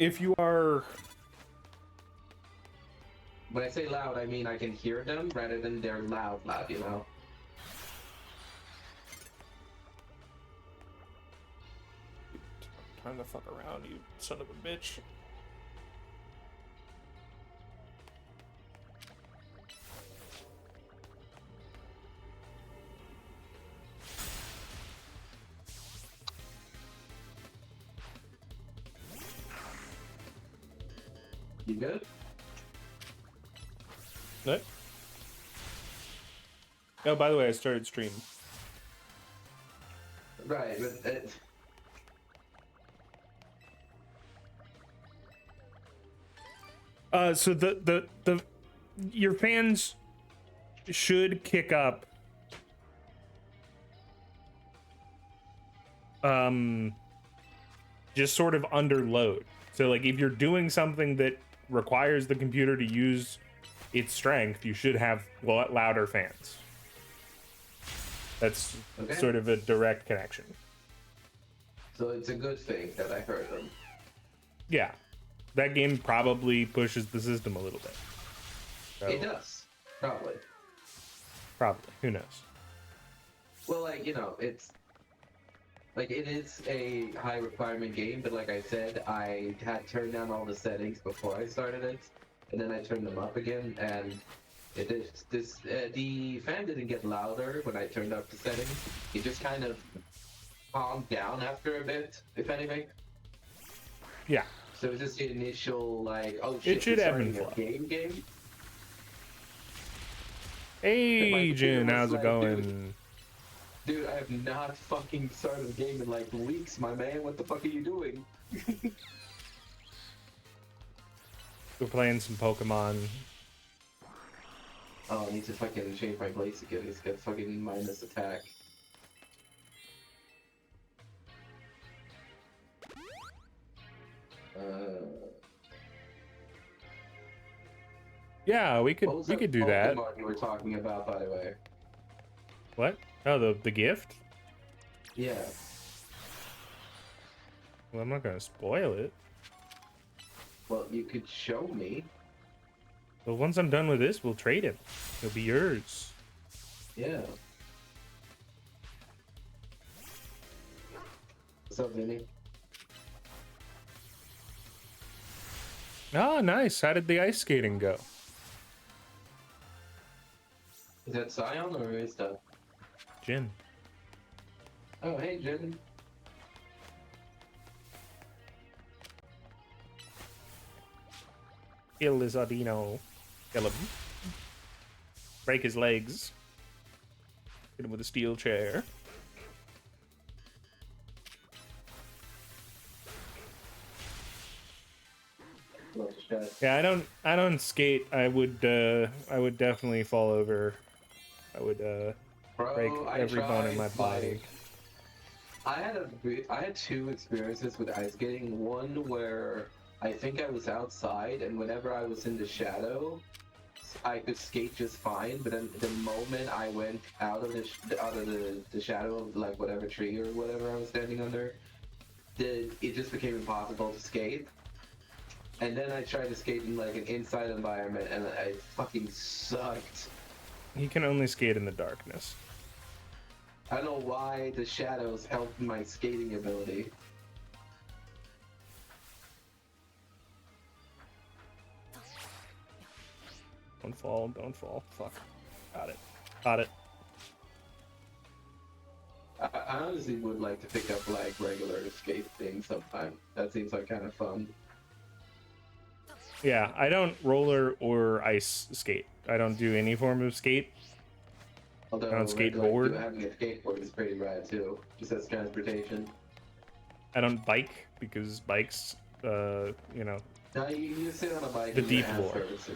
if you are... When I say loud, I mean I can hear them rather than they're loud, you know? Trying to fuck around, you son of a bitch. You good? What? Oh, by the way, I started stream. Right, but So your fans should kick up just sort of under load. So like if you're doing something that requires the computer to use its strength, you should have louder fans. That's okay. sort of a direct connection. So it's a good thing that I heard them. Yeah. That game probably pushes the system a little bit. So, it does. Probably. Probably. Who knows? Well, like, you know, it's... Like, it is a high requirement game, but like I said, I had turned down all the settings before I started it, and then I turned them up again, and it is the fan didn't get louder when I turned up the settings. It just kind of calmed down after a bit, if anything. Yeah. So it was just the initial, like, oh shit, it should ebb and flow. Game. Hey, Jin, how's it like, going? Dude, I have not fucking started a game in like weeks, my man. What the fuck are you doing? We're playing some Pokemon. Oh, I need to fucking change my place again. He's got fucking minus attack. Yeah, we could do that. What you were talking about, by the way? What? Oh, the gift? Yeah. Well, I'm not gonna spoil it. Well, you could show me. But once I'm done with this, we'll trade him. He'll be yours. Yeah. What's up, Vinny? Ah, nice. How did the ice skating go? Is that Scion or is that? Jin. Oh, hey, Jin. Kill this Ardino. Kill him. Break his legs. Hit him with a steel chair. Yeah, I don't skate. I would definitely fall over. I would break every bone in my body. I had two experiences with ice skating. One where I think I was outside, and whenever I was in the shadow, I could skate just fine. But then the moment I went out of the shadow of like whatever tree or whatever I was standing under, it just became impossible to skate. And then I tried to skate in like an inside environment, and I fucking sucked. He can only skate in the darkness. I don't know why the shadows helped my skating ability. Don't fall, don't fall. Fuck. Got it. Got it. I honestly would like to pick up like regular skate things sometime. That seems like kind of fun. Yeah, I don't roller or ice skate. I don't do any form of skate. Although I don't skateboard. like, having a skateboard is pretty rad too, just as transportation. I don't bike because bikes, you know. No, you sit on a bike. The and deep your ass lore. hurts.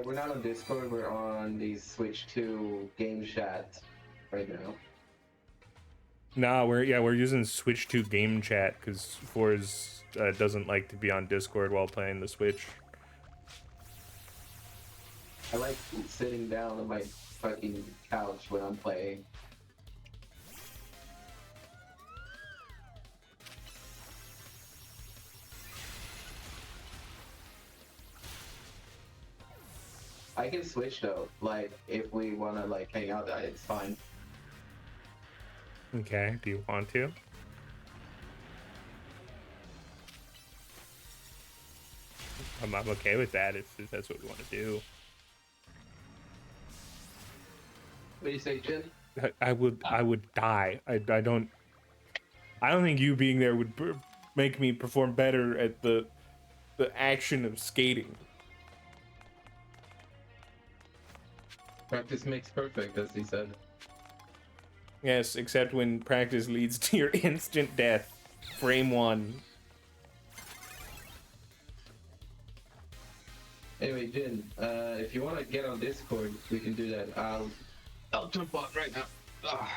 We're not on Discord. We're on the Switch 2 game chat right now. Nah, we're using Switch 2 game chat because Forz doesn't like to be on Discord while playing the Switch. I like sitting down on my fucking couch much when I'm playing. I can switch though, like if we wanna like hang out, it's fine. Okay, do you want to? I'm okay with that if that's what we want to do. What do you say, Jin? I would die. I don't think you being there would make me perform better at the action of skating. Practice makes perfect, as he said. Yes, except when practice leads to your instant death. Frame 1. Anyway, Jin, if you want to get on Discord, we can do that. I'll jump on right now.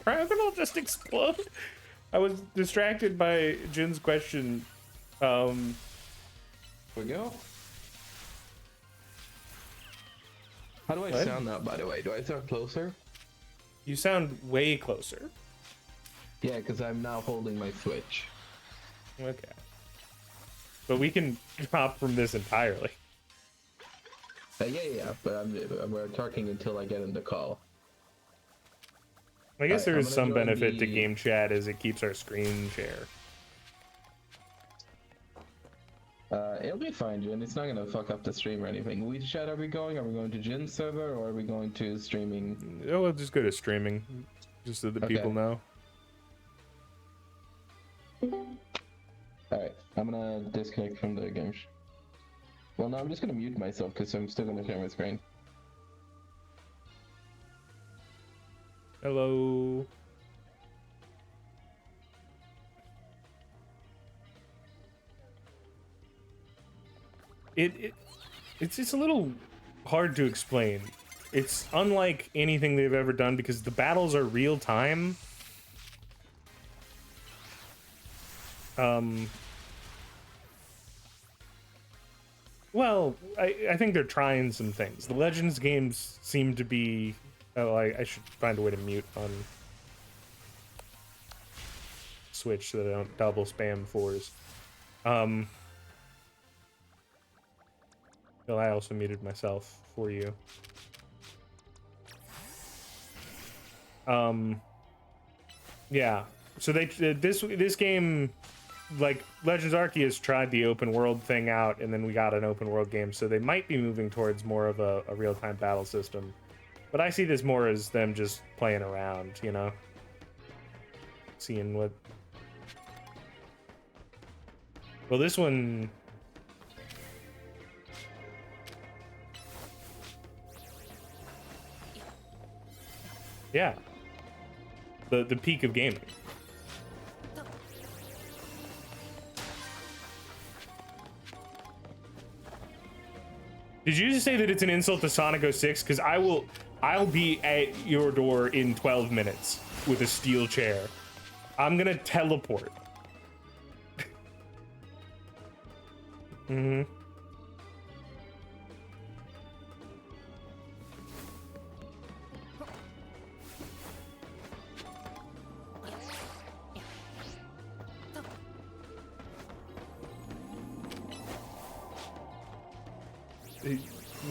Criminal just explode. I was distracted by Jin's question. Here we go. How do I What? sound now, by the way? Do I sound closer? You sound way closer. Yeah, because I'm now holding my Switch. Okay. But we can drop from this entirely. Yeah, but we're talking until I get in the call. I guess there I'm is gonna some join benefit to the- game chat as it keeps our screen share. It'll be fine, Jin. It's not gonna fuck up the stream or anything. Which chat are we going? Are we going to Jin's server or are we going to streaming? Oh, we'll just go to streaming, just so that Okay. people know. Alright, I'm gonna disconnect from the game. Well, no, I'm just gonna mute myself because I'm still gonna share my screen. Hello. It's just a little hard to explain. It's unlike anything they've ever done because the battles are real time. Well, I think they're trying some things. The Legends games seem to be... Oh, I should find a way to mute on Switch so that I don't double spam Forz. Well, I also muted myself for you. Yeah. So this game, like Legends Arceus tried the open world thing out, and then we got an open world game. So they might be moving towards more of a real time battle system. But I see this more as them just playing around, you know, seeing what. Well, this one. Yeah. The peak of gaming. Did you just say that it's an insult to Sonic 06? Because I'll be at your door in 12 minutes with a steel chair. I'm gonna teleport. Mm-hmm.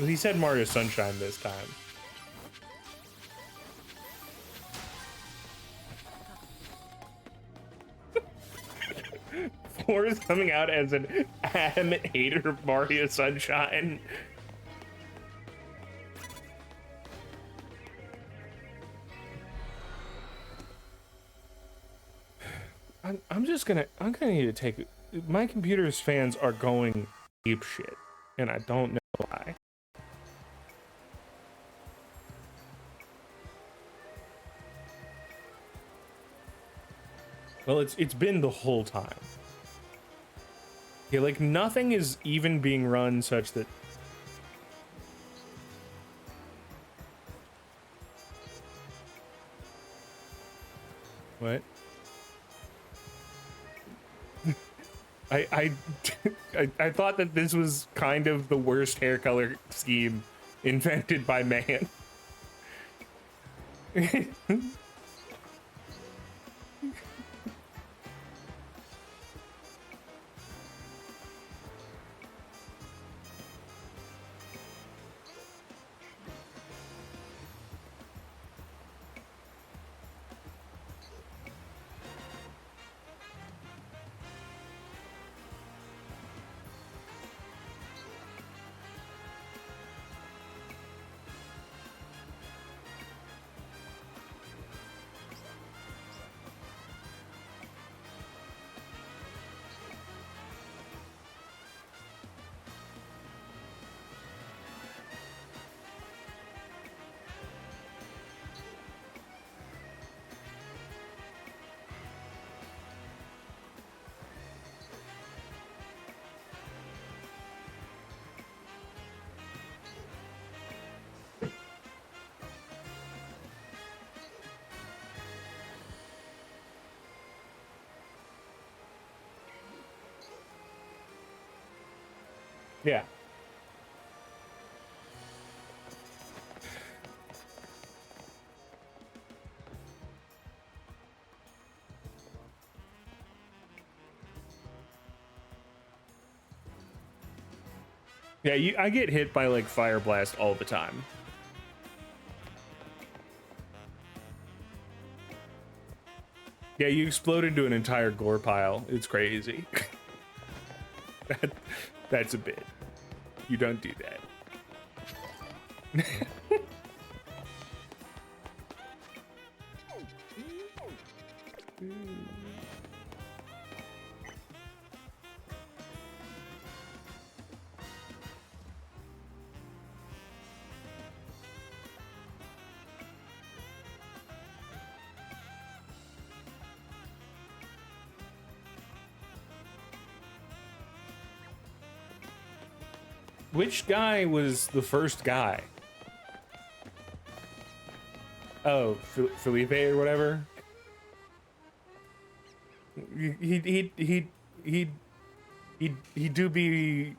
He said Mario Sunshine this time. Forz coming out as an adamant hater of Mario Sunshine. I'm gonna need to take my computer's fans are going ape shit, and I don't know why. Well, it's been the whole time. Yeah, like nothing is even being run such that. What? I thought that this was kind of the worst hair color scheme invented by man. Yeah. Yeah, I get hit by like fire blast all the time. Yeah, you explode into an entire gore pile. It's crazy. That's a bit. You don't do that. Which guy was the first guy? Oh, Felipe or whatever. He do be.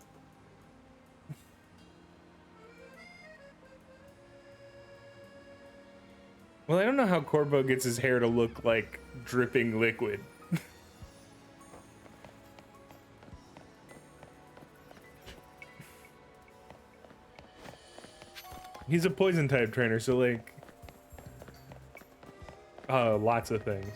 Well, I don't know how Corbo gets his hair to look like dripping liquid. He's a poison type trainer, so like, lots of things.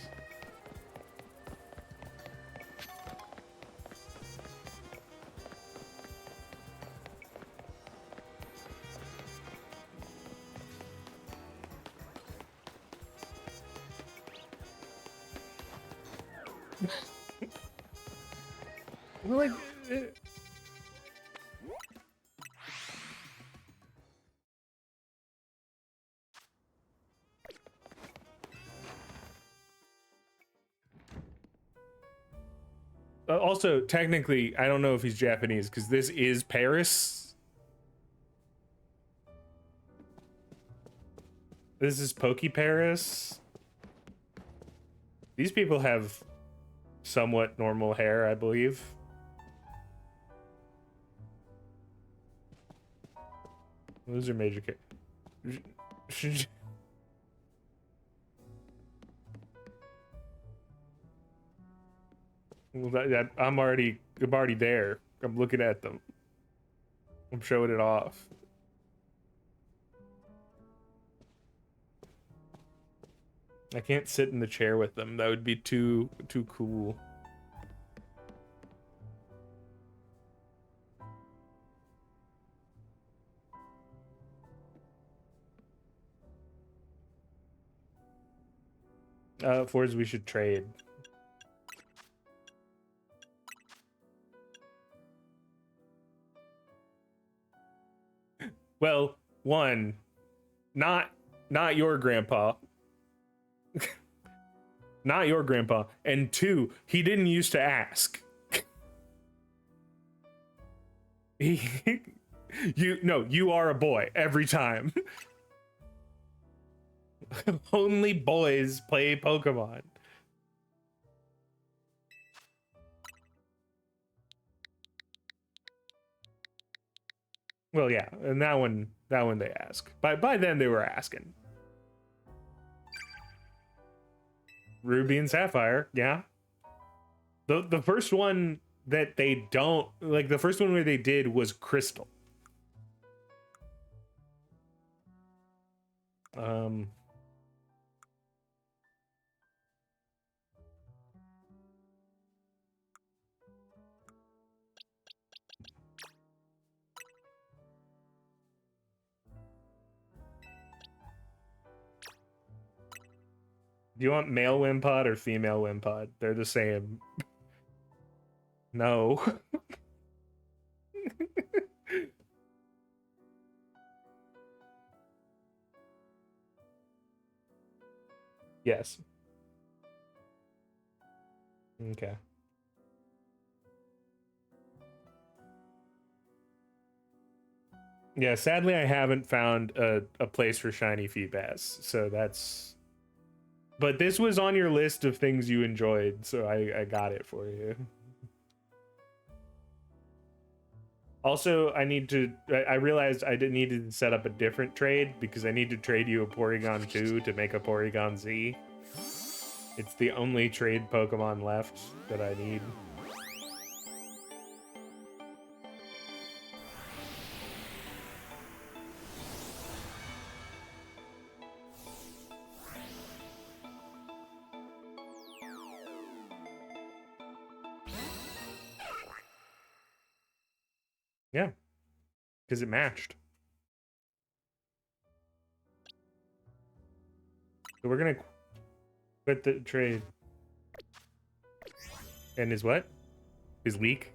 Well, like, also, technically, I don't know if he's Japanese because this is Paris. This is Poke Paris. These people have somewhat normal hair, I believe. Those are major well, I'm already there. I'm looking at them. I'm showing it off. I can't sit in the chair with them. That would be too cool. Forz, we should trade. Well, one, not your grandpa. Not your grandpa. And two, he didn't used to ask. You are a boy every time. Only boys play Pokemon. Well, yeah, and that one That one they ask. By then they were asking. Ruby and Sapphire, yeah. The first one that they don't like, the first one where they did was Crystal. Do you want male Wimpod or female Wimpod? They're the same. No. Yes. Okay. Yeah, sadly I haven't found a place for shiny Feebas, so that's... But this was on your list of things you enjoyed, so I got it for you. Also, I realized I needed to set up a different trade because I need to trade you a Porygon 2 to make a Porygon Z. It's the only trade Pokemon left that I need. Yeah, because it matched. So we're gonna quit the trade. And his what? His leak?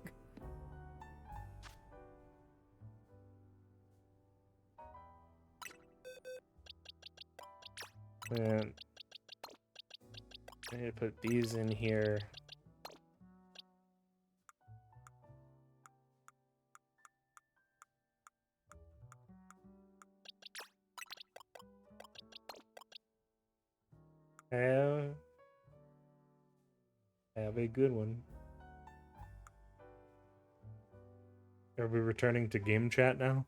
And I need to put these in here. Have a good one. Are we returning to game chat now?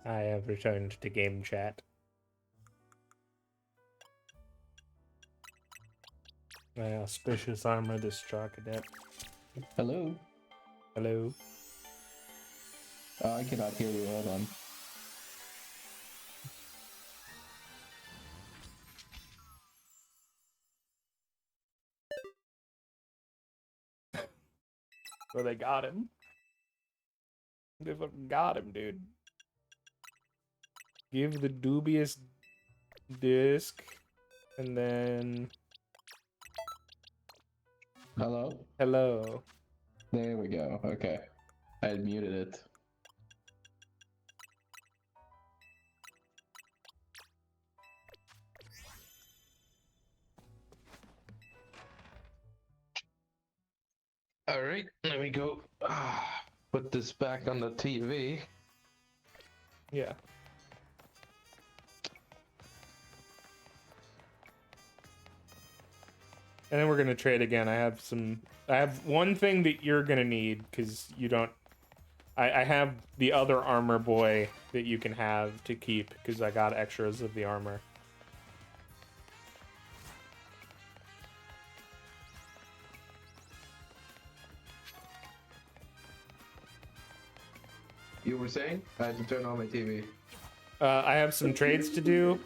I have returned to game chat. My auspicious armor, this straw cadet. Hello? Hello? I cannot hear you. Hold on. Well, they got him. They fucking got him, dude. Give the dubious disc, and then... Hello? Hello. There we go. Okay. I had muted it. All right, let me go. Put this back on the TV. Yeah. And then we're gonna trade again. I have one thing that you're gonna need, because you don't... I have the other armor boy that you can have to keep, because I got extras of the armor. You were saying? I had to turn on my TV. I have some trades to do.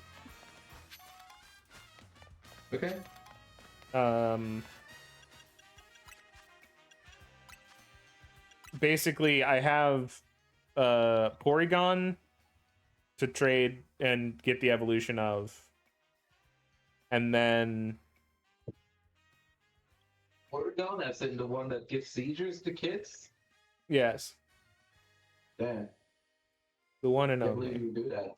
Okay. Basically, I have Porygon to trade and get the evolution of. And then... Porygon, as in the one that gives seizures to kids? Yes. Damn. The one and Can't believe only. you do that.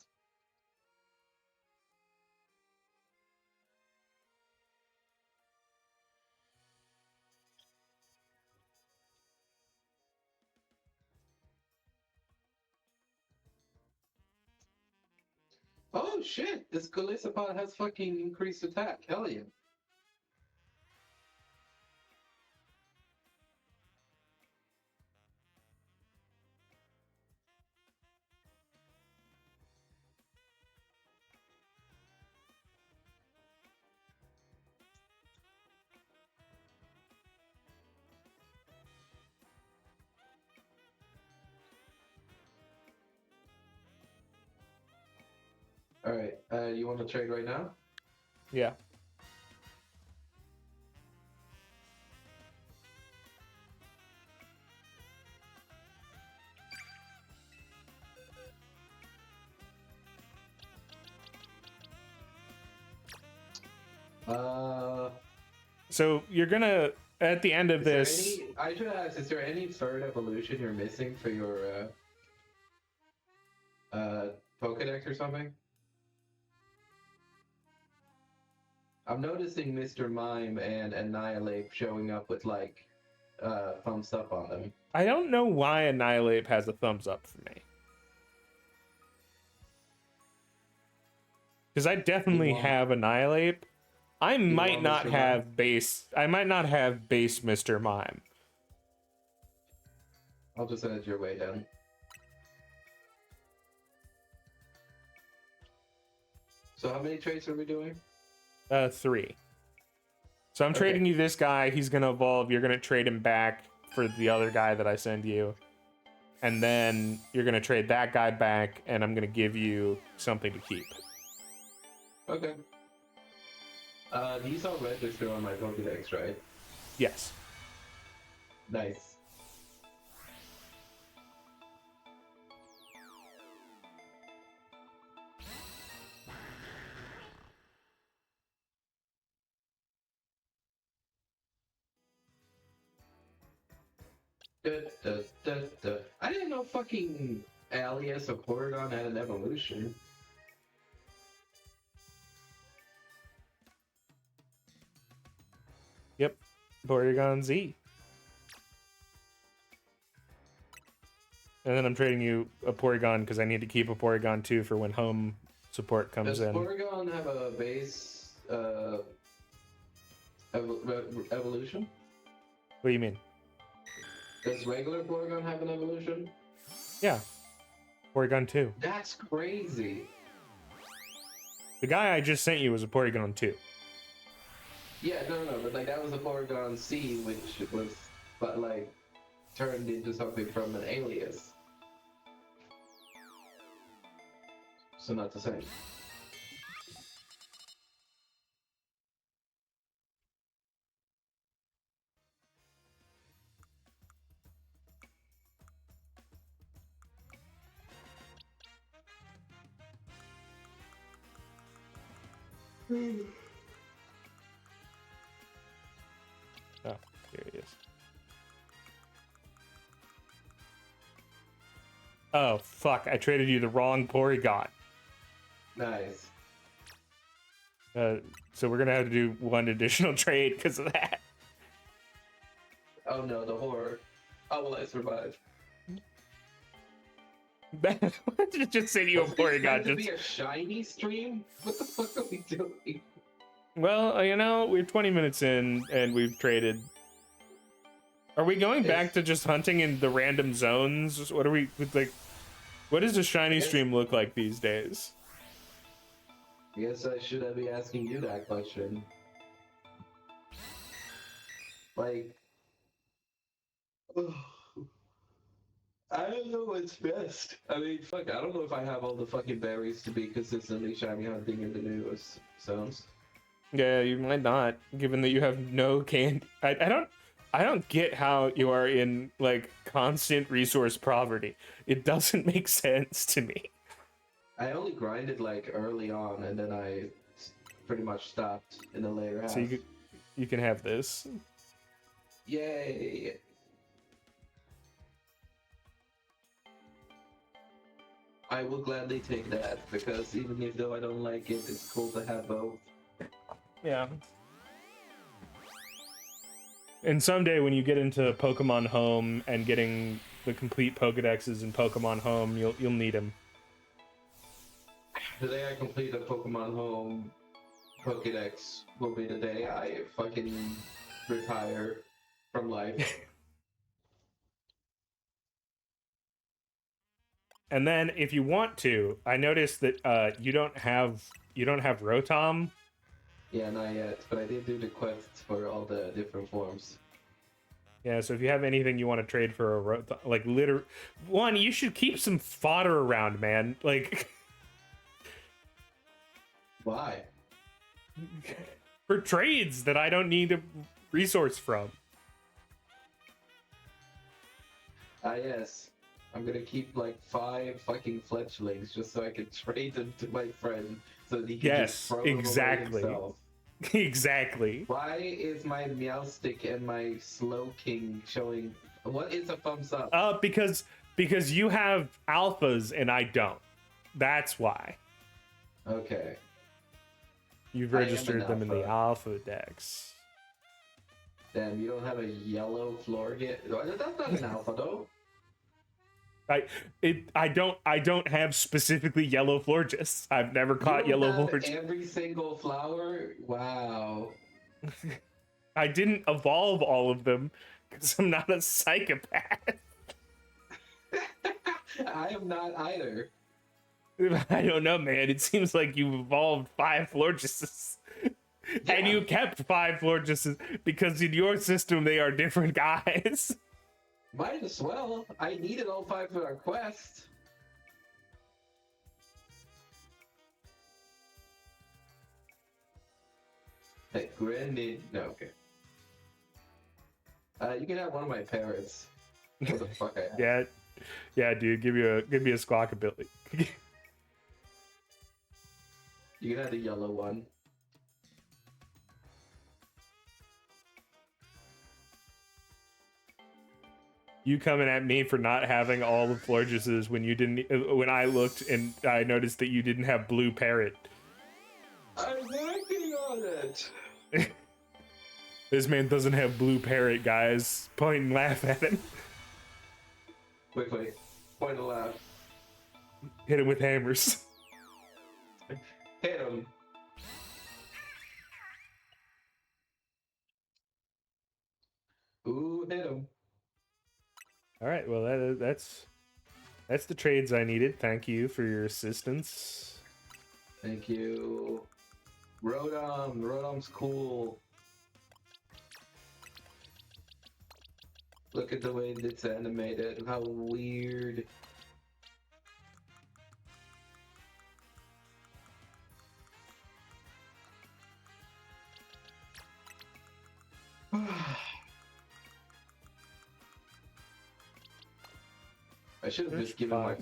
Oh shit! This Golisopod has fucking increased attack. Hell yeah. Alright, you want to trade right now? Yeah. So you're gonna at the end of this. I should ask, is there any third evolution you're missing for your Pokedex or something? I'm noticing Mr. Mime and Annihilate showing up with like thumbs up on them. I don't know why Annihilate has a thumbs up for me. Because I definitely have Annihilate. I might not have base. I might not have base Mr. Mime. I'll just send it your way then. So how many trades are we doing? 3. So I'm trading you this guy. He's gonna evolve. You're gonna trade him back for the other guy that I send you, and then you're gonna trade that guy back, and I'm gonna give you something to keep. Okay. These all register on my Pokedex, right? Yes. Nice. I didn't know fucking Alias or Porygon had an evolution. Yep. Porygon Z. And then I'm trading you a Porygon because I need to keep a Porygon too for when home support comes in. Does Porygon have a base evolution? What do you mean? Does regular Porygon have an evolution? Yeah. Porygon 2. That's crazy. The guy I just sent you was a Porygon 2. Yeah, no, but like that was a Porygon C, which was, but like, turned into something from an alias. So not the same. Oh, here he is. Oh, fuck. I traded you the wrong Porygon. Nice. So we're going to have to do one additional trade because of that. Oh no, the horror. How will I survive? Just send you a Porygon. To be a shiny stream? What the fuck are we doing? Well, you know, we're 20 minutes in and we've traded. Are we going back to just hunting in the random zones? What are we like? What does a shiny stream look like these days? I guess I should be asking you that question. Like, I don't know what's best. I mean, fuck, I don't know if I have all the fucking berries to be consistently shiny hunting in the newest zones. Yeah, you might not, given that you have no candy. I don't get how you are in like constant resource poverty. It doesn't make sense to me. I only grinded like early on, and then I pretty much stopped in the later half. So you can have this. Yay! I will gladly take that, because even if though I don't like it, it's cool to have both. Yeah. And someday when you get into Pokemon Home and getting the complete Pokedexes in Pokemon Home, you'll need them. The day I complete a Pokemon Home Pokedex will be the day I fucking retire from life. And then if you want to, I noticed that you don't have Rotom. Yeah, not yet, but I did do the quests for all the different forms. Yeah, so if you have anything you want to trade for a Rotom, like one, you should keep some fodder around, man. Like Why? for trades that I don't need a resource from. Ah, yes. I'm gonna keep like 5 fucking fletchlings just so I can trade them to my friend so that he can just Yes, throw them away exactly. himself. Exactly. Why is my Meowstic and my Slow King showing? What is a thumbs up? Because you have alphas and I don't. That's why. Okay. You've I am an registered them in the alpha. alpha decks. Damn, you don't have a yellow Florget? That's not an alpha though. I don't have specifically yellow Florges. I've never caught You don't yellow have Florges. every single flower? Wow. I didn't evolve all of them because I'm not a psychopath. I am not either. I don't know, man. It seems like you evolved 5 Florges. And Yeah. you kept 5 Florges because in your system they are different guys. Might as well. I needed all 5 for our quest. Hey, Granny. No, okay. You can have one of my parrots. What the fuck I have. Yeah, dude. Give me a squawk ability. You can have the yellow one. You coming at me for not having all the Florgeses when you didn't, when I looked and I noticed that you didn't have blue parrot. I'm working on it. This man doesn't have blue parrot, guys. Point and laugh at him. Wait. Point and laugh. Hit him with hammers. Hit him. Ooh, hit him. All right, well that's the trades I needed. Thank you for your assistance. Thank you. Rotom's cool. Look at the way it's animated. How weird. I should have just given my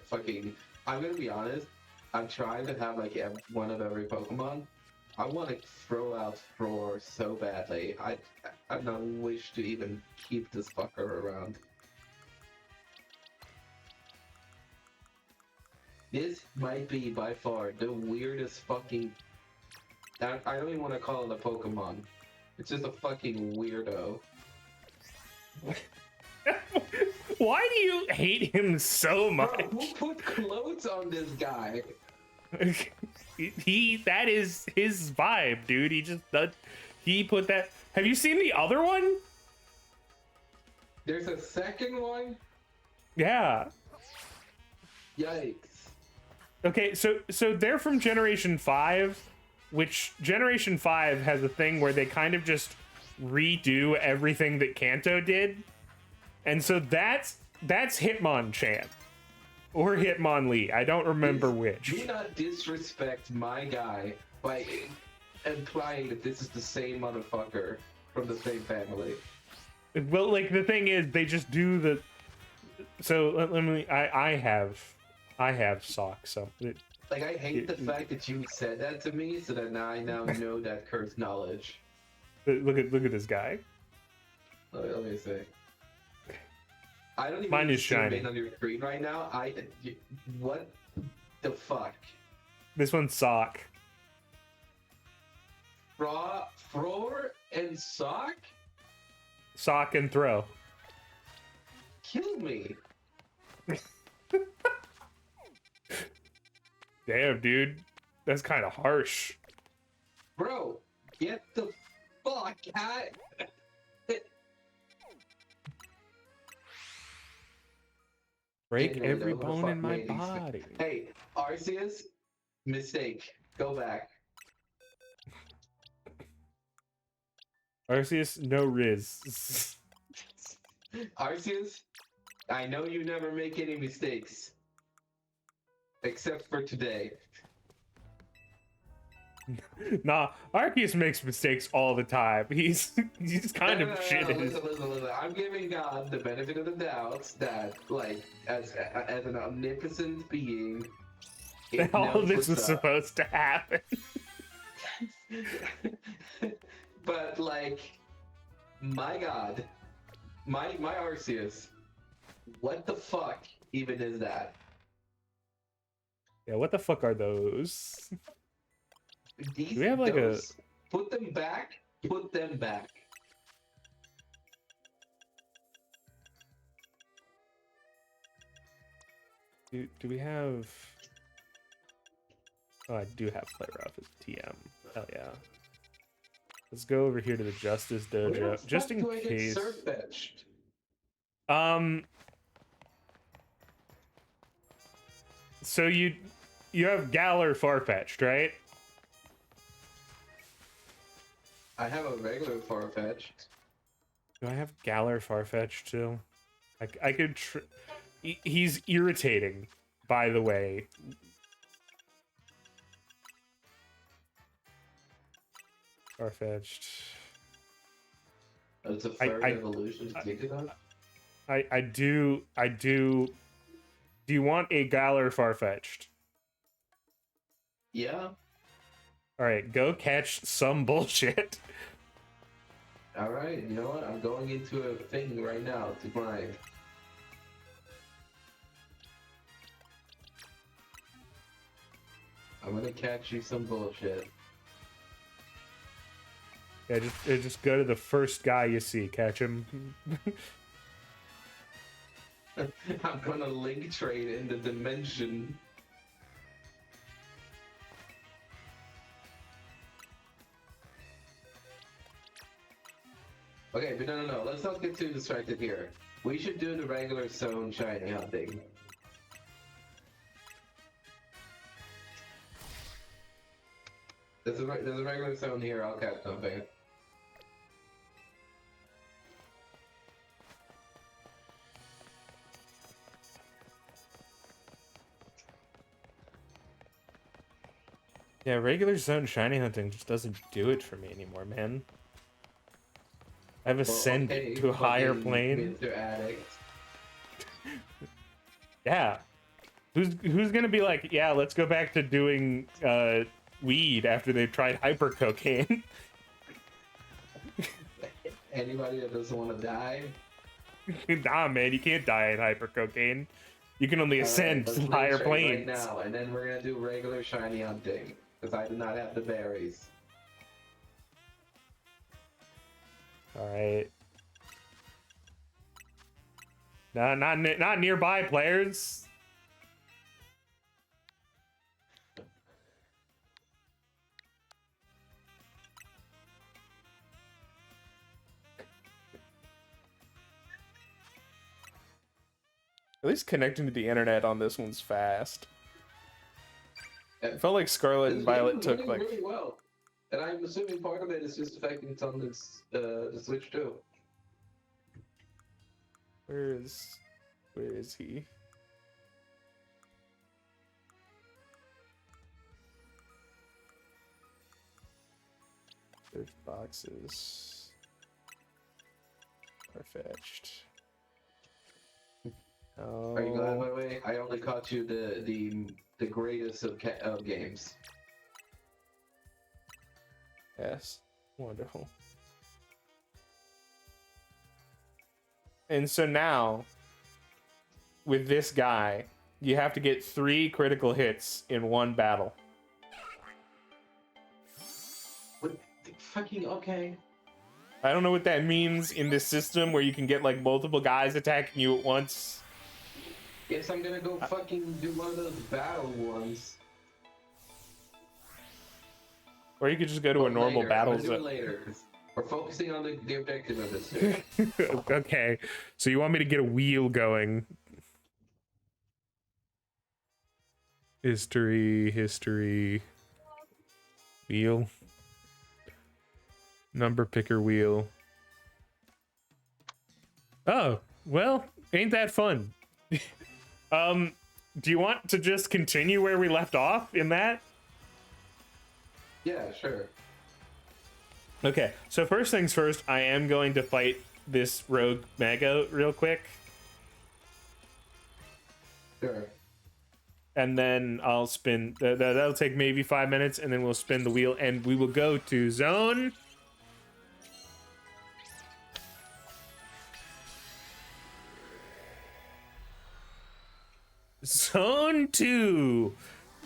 fucking. I'm gonna be honest. I'm trying to have like one of every Pokemon. I want to throw out Forz so badly. I don't wish to even keep this fucker around. This might be by far the weirdest fucking. I don't even want to call it a Pokemon. It's just a fucking weirdo. Why do you hate him so much? Bro, who put clothes on this guy? That is his vibe, dude. He put that. Have you seen the other one? There's a second one? Yeah. Yikes. Okay, so they're from Generation 5, which Generation 5 has a thing where they kind of just redo everything that Kanto did. And so that's Hitmonchan. Or Hitmonlee. I don't remember which. Do not disrespect my guy by implying that this is the same motherfucker from the same family. Well, like, the thing is, they just do the... So, let me... I have socks, so... Like, I hate the fact that you said that to me, so that now I know that cursed knowledge. Look at this guy. Let me see. I don't even Mine is zoom shiny. in on your screen right now. What the fuck? This one's sock. Frore and Sock? Sock and throw. Kill me. Damn, dude. That's kind of harsh. Bro, get the fuck out. Break Anyway, every who the bone fuck in my made these body. Hey, Arceus, mistake. Go back. Arceus, no Riz. Arceus, I know you never make any mistakes. Except for today. Nah, Arceus makes mistakes all the time. He's kind of shit. Listen. I'm giving God the benefit of the doubt that, like, as an omnipotent being, it All knows this was what's up. supposed to happen. But, like, my God, my Arceus, what the fuck even is that? Yeah, what the fuck are those? These, Do we have like put them back. Put them back. do we have? Oh, I do have Play Rough as TM. Hell yeah. Let's go over here to the Justice Where the Dojo, just fuck in do I get case. Surfetched? So you have Galar Farfetch'd, right? I have a regular Farfetch'd. Do I have Galar Farfetch'd too? I could. He's irritating, by the way. Farfetch'd. It's a third evolution to take it on. I do. Do you want a Galar Farfetch'd? Yeah. All right, go catch some bullshit. All right. You know what? I'm going into a thing right now to grind. I'm gonna catch you some bullshit. Yeah, just go to the first guy you see, catch him. I'm gonna link trade in the dimension. Okay, but no. Let's not get too distracted here. We should do the regular zone shiny hunting. There's a regular zone here. I'll catch something. Yeah, regular zone shiny hunting just doesn't do it for me anymore, man. I've ascended to a higher plane. Mr. Addict. Yeah. Who's gonna be like, yeah, let's go back to doing weed after they tried hyper cocaine? Anybody that doesn't want to die? Nah, man, you can't die in hyper cocaine. You can only ascend to higher planes. Right now, and then we're gonna do regular shiny hunting because I do not have the berries. All right. Not nearby players. At least connecting to the internet on this one's fast. It felt like Scarlet and Violet took like really well, and I'm assuming part of it is just the fact that it's on this the Switch too. Where is he? There's boxes. Far-fetched. Oh. Are you glad, by the way? I only caught you the greatest of games. Yes. Wonderful. And so now, with this guy, you have to get 3 critical hits in one battle. What the fucking okay? I don't know what that means in this system where you can get like multiple guys attacking you at once. Guess I'm gonna go fucking do one of those battle ones. Or you could just go to a But normal later, battle I'm gonna do it zone. later, 'cause we're focusing on the objective of this too. Okay, so you want me to get a wheel going? History, wheel, number picker wheel. Oh, well, ain't that fun? Do you want to just continue where we left off in that? Yeah, sure. Okay, so first things first, I am going to fight this rogue mega real quick. Sure. And then I'll spin, that'll take maybe 5 minutes, and then we'll spin the wheel, and we will go to zone. Zone 2.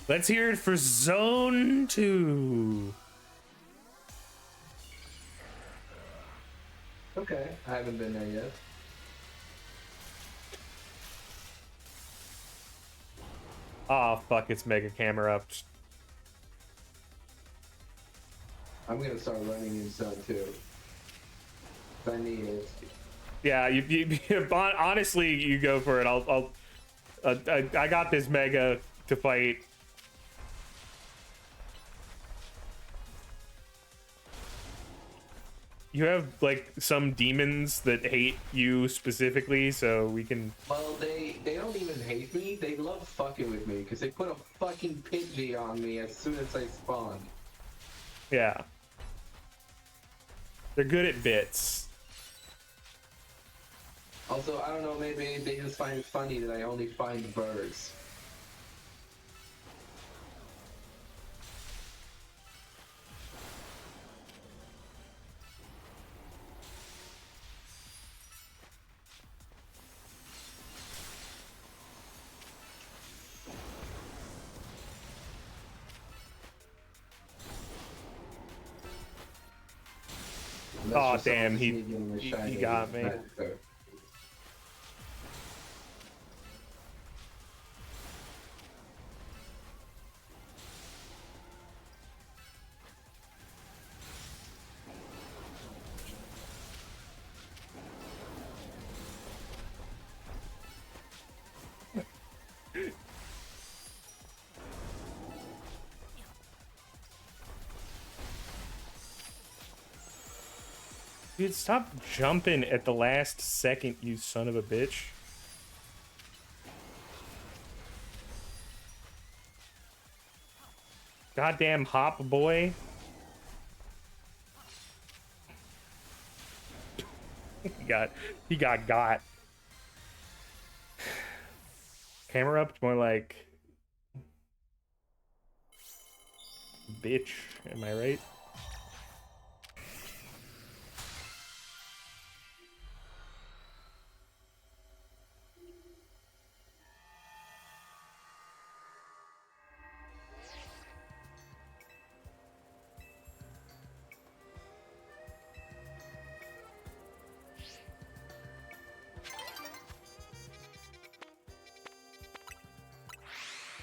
Let's hear it for Zone 2. Okay, I haven't been there yet. Oh, fuck, it's Mega Camera up. I'm gonna start running in zone 2. I need it. Yeah, honestly, you go for it. I got this Mega to fight. You have like some demons that hate you specifically, so we can. Well, they don't even hate me. They love fucking with me because they put a fucking Pidgey on me as soon as I spawn. Yeah. They're good at bits. Also, I don't know, maybe they just find it funny that I only find birds. And that's Aw, just all damn, this he me getting a shiny got me. Magikarp. Dude, stop jumping at the last second, you son of a bitch. Goddamn hop boy. He got. Camera up, more like bitch, am I right?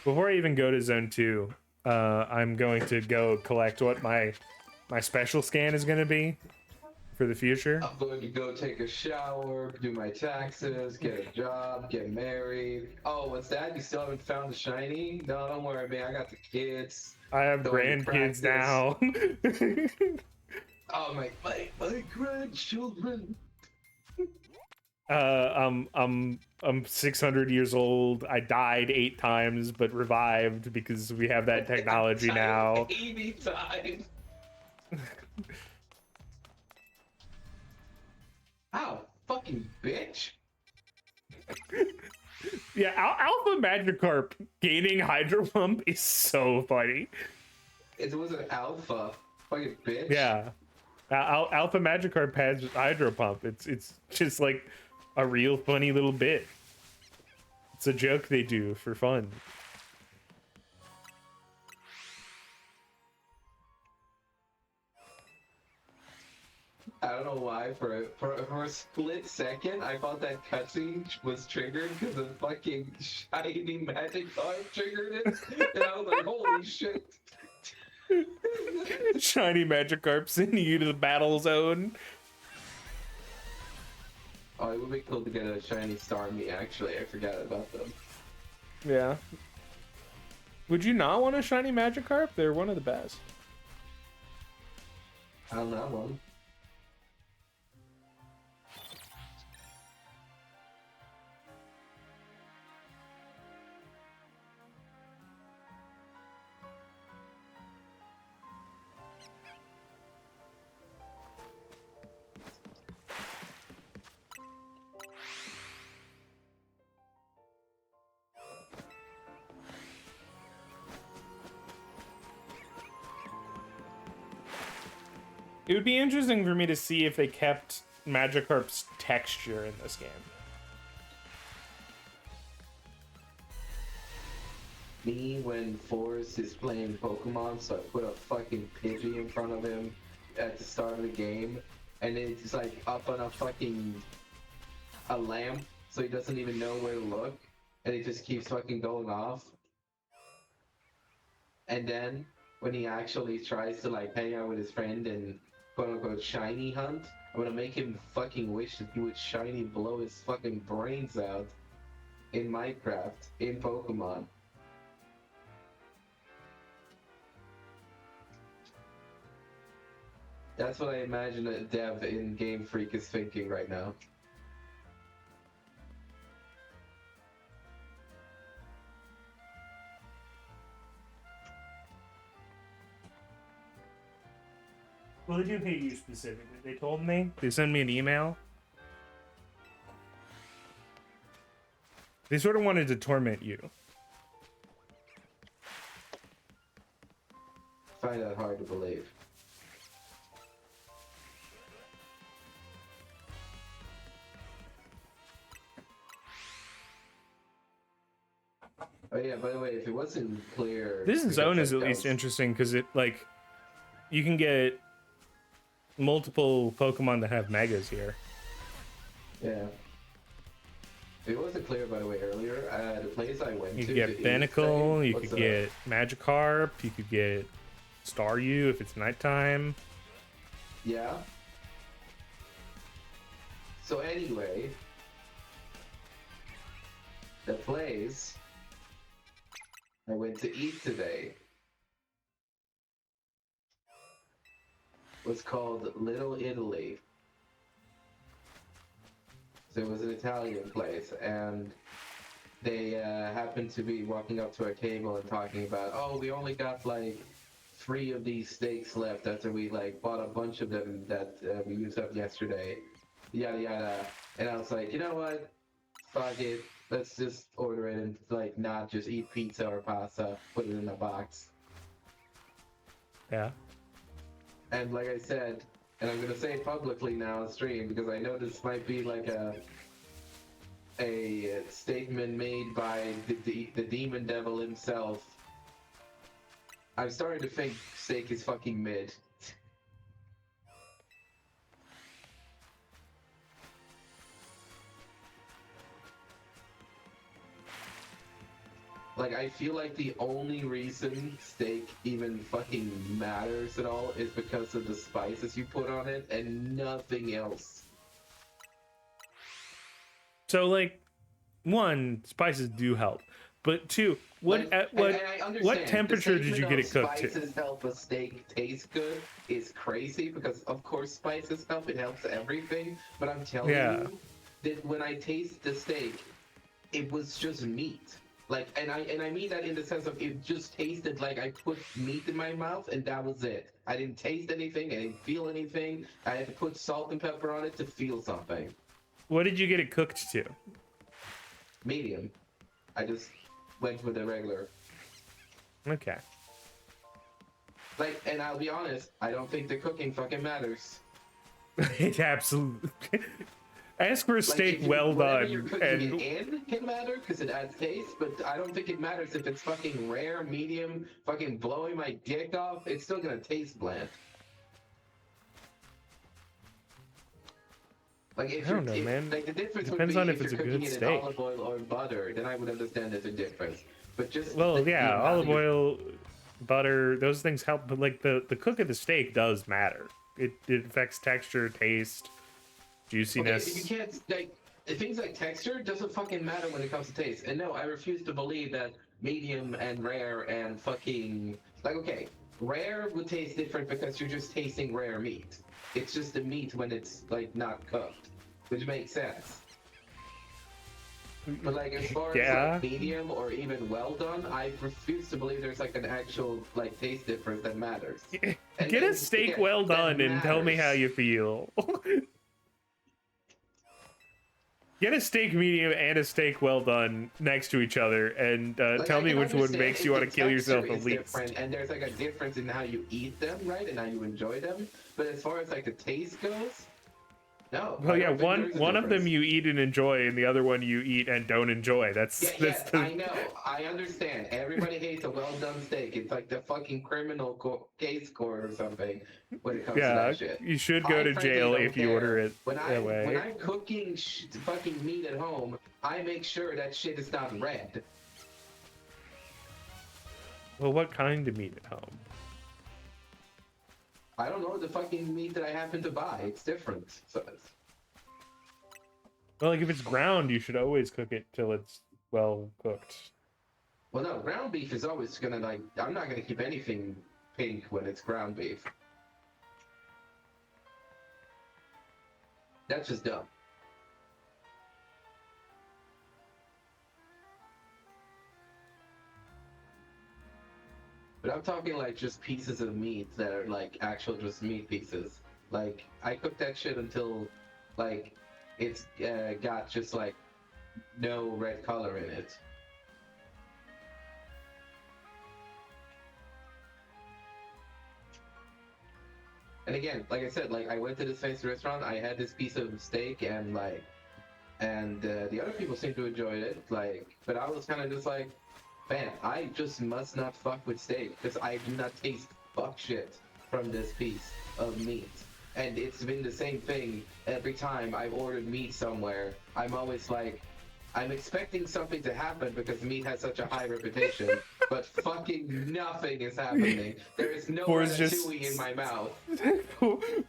Before I even go to zone 2, I'm going to go collect what my special scan is going to be for the future. I'm going to go take a shower, do my taxes, get a job, get married. Oh, what's that? You still haven't found the shiny? No, don't worry, man. I got the kids. I have Going to grandkids now. Oh, my grandchildren. I'm 600 years old. I died 8 times, but revived because we have that technology now. 80 times. Ow, fucking bitch. Yeah, Alpha Magikarp gaining Hydro Pump is so funny. It was an alpha. Fucking bitch. Yeah, Alpha Magikarp has Hydro Pump. It's just like a real funny little bit. It's a joke they do for fun. I don't know why, for a split second, I thought that cutscene was triggered because the fucking shiny magic card triggered it. And I was like, holy shit. Shiny Magikarp sending you to the battle zone. Oh, it would be cool to get a shiny Starmie, actually. I forgot about them. Yeah. Would you not want a shiny Magikarp? They're one of the best. I don't know one. It would be interesting for me to see if they kept Magikarp's texture in this game. Me, when Forz is playing Pokemon, so I put a fucking Pidgey in front of him at the start of the game, and it's like up on a lamp, so he doesn't even know where to look, and he just keeps fucking going off. And then, when he actually tries to like hang out with his friend and quote unquote shiny hunt, I'm gonna make him fucking wish that he would shiny blow his fucking brains out in Minecraft, in Pokemon. That's what I imagine a dev in Game Freak is thinking right now. Well, they do hate you specifically. They told me. They sent me an email. They sort of wanted to torment you. Find that hard to believe. Oh yeah, by the way, if it wasn't clear... This zone is at that least was- interesting because it, like, you can get multiple Pokemon that have Megas here. Yeah. If it wasn't clear, by the way, earlier, the place I went You to... could get the Binacle, thing, you what's could the- get Magikarp, you could get Staryu if it's nighttime. Yeah. So anyway... The place I went to eat today was called Little Italy. So it was an Italian place, and they happened to be walking up to our table and talking about, oh, we only got like 3 of these steaks left after we like bought a bunch of them that we used up yesterday. Yada yada. And I was like, you know what? Fuck it. Let's just order it and like not just eat pizza or pasta. Put it in a box. Yeah. And like I said, and I'm gonna say it publicly now on stream because I know this might be like a statement made by the demon devil himself. I'm starting to think steak is fucking mid. Like, I feel like the only reason steak even fucking matters at all is because of the spices you put on it and nothing else. So, like, 1, spices do help. But 2, what Like, and I understand, what temperature the did you statement get it of cooked to? Spices help a steak taste good is crazy because of course spices help. It helps everything. But I'm telling you that when I taste the steak, it was just meat. Like, and I mean that in the sense of it just tasted like I put meat in my mouth and that was it. I didn't taste anything. I didn't feel anything. I had to put salt and pepper on it to feel something. What did you get it cooked to? Medium. I just went with the regular. Okay. Like, and I'll be honest, I don't think the cooking fucking matters. It absolutely. Ask for a Like, steak if you- well whatever you're done, cooking and it in can matter because it adds taste, but I don't think it matters if it's fucking rare, medium, fucking blowing my dick off. It's still gonna taste bland. Like if I don't know, if, man. Like the difference Depends would be on if if it's you're a cooking good it in steak. olive oil or butter, then I would understand there's a difference. But just well, the yeah, amount olive of- oil. butter, those things help, but like the cook of the steak does matter. It affects texture, taste, juiciness. Okay, you can't like things like texture doesn't fucking matter when it comes to taste. And no, I refuse to believe that medium and rare and fucking like okay, rare would taste different because you're just tasting rare meat. It's just the meat when it's like not cooked, which makes sense. But like as far as like medium or even well done, I refuse to believe there's like an actual like taste difference that matters. Get a steak well done and tell me how you feel. Get a steak medium and a steak well done next to each other and like, tell me which one makes you want to kill yourself the least. Different, and there's like a difference in how you eat them, right? And how you enjoy them. But as far as like the taste goes, no. Well, yeah, one of them you eat and enjoy, and the other one you eat and don't enjoy. I know. I understand. Everybody hates a well-done steak. It's like the fucking criminal case court or something when it comes to that shit. You should go to jail if you order it that way. When I'm cooking fucking meat at home, I make sure that shit is not red. Well, what kind of meat at home? I don't know the fucking meat that I happen to buy. It's different. So well, like if it's ground, you should always cook it till it's well cooked. Well, no, ground beef is always gonna like. I'm not gonna keep anything pink when it's ground beef. That's just dumb. But I'm talking like just pieces of meat that are like actual just meat pieces. Like I cook that shit until like it's got just like no red color in it. And again, like I said, like I went to this fancy restaurant, I had this piece of steak and like, and the other people seemed to enjoy it, like, but I was kind of just like, man, I just must not fuck with steak because I do not taste fuck shit from this piece of meat. And it's been the same thing every time I've ordered meat somewhere. I'm always like, I'm expecting something to happen because meat has such a high reputation, but fucking nothing is happening. There is no ratatouille in my mouth.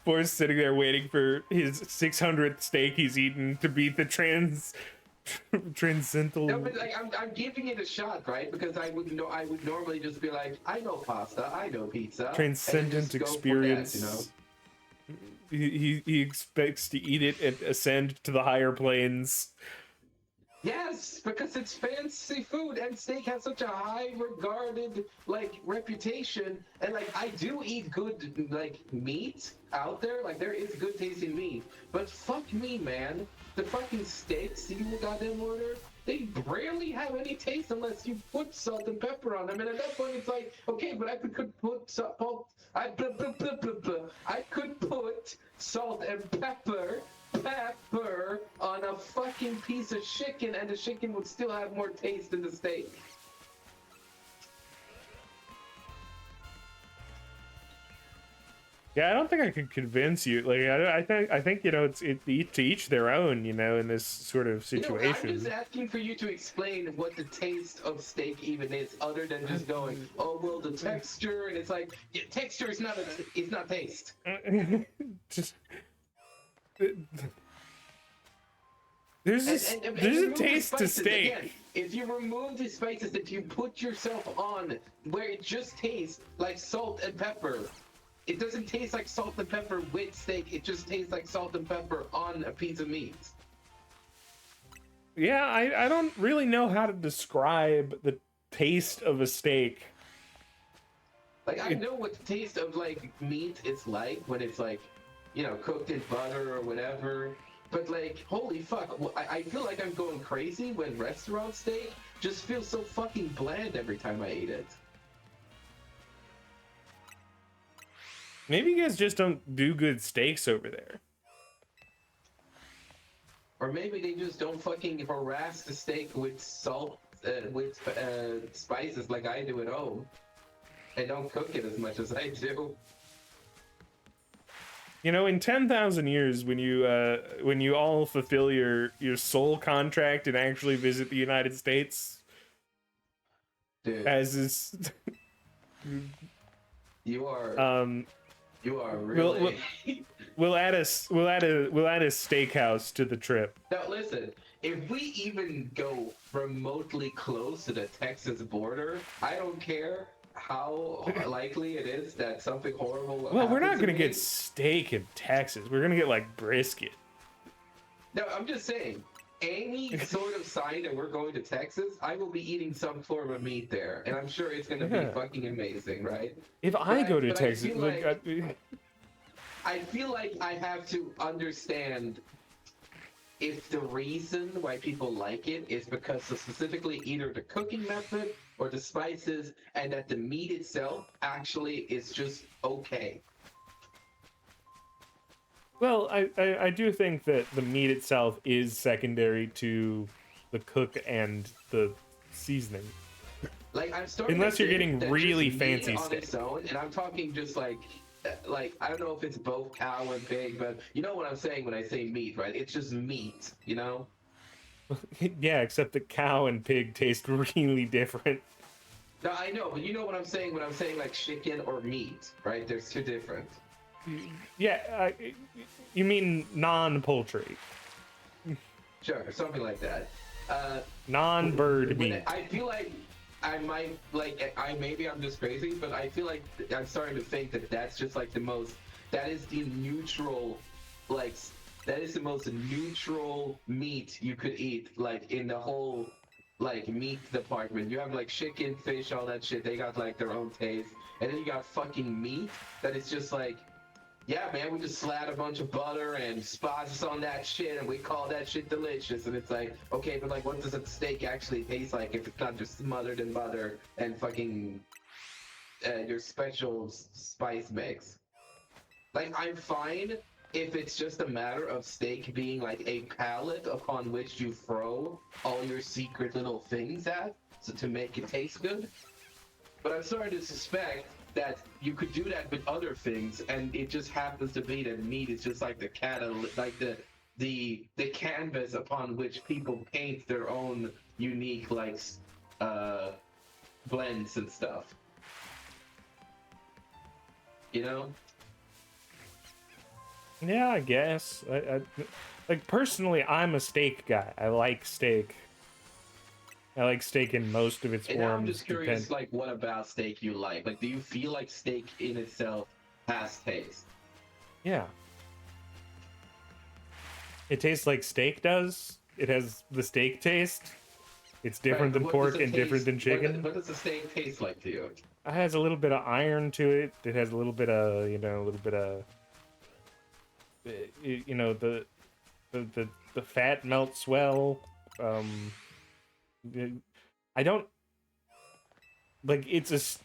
Forz sitting there waiting for his 600th steak he's eaten to beat the transcendental. No, but like I'm giving it a shot, right? Because I would normally just be like, I know pasta, I know pizza. Transcendent experience. That, you know? He expects to eat it and ascend to the higher planes. Yes, because it's fancy food and steak has such a high regarded like reputation, and like I do eat good like meat out there, like there is good tasting meat, but fuck me, man, the fucking steaks you goddamn order, they rarely have any taste unless you put salt and pepper on them, and at that point it's like, okay, but I could put salt, I could put salt and pepper on a fucking piece of chicken and the chicken would still have more taste than the steak. Yeah, I don't think I can convince you. Like, I think you know, it's to each their own. You know, in this sort of situation. I'm just asking for you to explain what the taste of steak even is, other than just going, oh well, the texture, and it's like, yeah, texture is not taste. Just. There's a taste to steak. Again, if you remove the spices that you put yourself on, where it just tastes like salt and pepper, it doesn't taste like salt and pepper with steak. It just tastes like salt and pepper on a piece of meat. Yeah, I don't really know how to describe the taste of a steak. Like I know what the taste of like meat is like when it's like, you know, cooked in butter or whatever. But like, holy fuck, I feel like I'm going crazy when restaurant steak just feels so fucking bland every time I eat it. Maybe you guys just don't do good steaks over there. Or maybe they just don't fucking harass the steak with salt, with spices like I do at home. And don't cook it as much as I do. You know, in 10,000 years, when you all fulfill your soul contract and actually visit the United States, dude, as is You are Um, you are we'll, really. we'll add a steakhouse to the trip. Now listen, if we even go remotely close to the Texas border, I don't care how likely it is that something horrible will Well, we're happen not to gonna me. get steak in Texas. We're gonna get like brisket. No, I'm just saying, any sort of sign that we're going to Texas, I will be eating some form of meat there, and I'm sure it's gonna be Yeah. fucking amazing, right? If I go to but Texas, I feel like I have to understand if the reason why people like it is because of specifically either the cooking method or the spices, and that the meat itself actually is just okay. well, I do think that the meat itself is secondary to the cook and the seasoning. Like I'm starting Unless to you're think getting that really just meat fancy on steak. its own, and I'm talking just like I don't know if it's both cow and pig, but you know what I'm saying when I say meat, right? It's just meat, you know? Yeah, except the cow and pig taste really different. No, I know, but you know what I'm saying when I'm saying like chicken or meat, right? There's two different. Yeah, you mean non-poultry, Sure, something like that. non-bird When meat. I feel like I might like I maybe I'm just crazy, but I feel like I'm starting to think that that's just like the most that is the neutral like that is the most neutral meat you could eat like in the whole like meat department. You have like chicken, fish, all that shit. They got like their own taste, and then you got fucking meat that is just like yeah, man, we just slat a bunch of butter and spices on that shit, and we call that shit delicious. And it's like, okay, but like, what does a steak actually taste like if it's not just smothered in butter and fucking your special spice mix? Like, I'm fine if it's just a matter of steak being like a palette upon which you throw all your secret little things at so to make it taste good. But I'm starting to suspect that you could do that with other things, and it just happens to be that meat is just like the like the canvas upon which people paint their own unique like blends and stuff. You know? Yeah, I guess. Like personally, I'm a steak guy. I like steak. I like steak in most of its And forms. now I'm just curious, like, what about steak you like? Like, do you feel like steak in itself has taste? Yeah. It tastes like steak does. It has the steak taste. It's different than pork and different than chicken. What does a steak taste like to you? It has a little bit of iron to it. It has a little bit of, you know, a little bit of, you know, the fat melts well. I don't like it's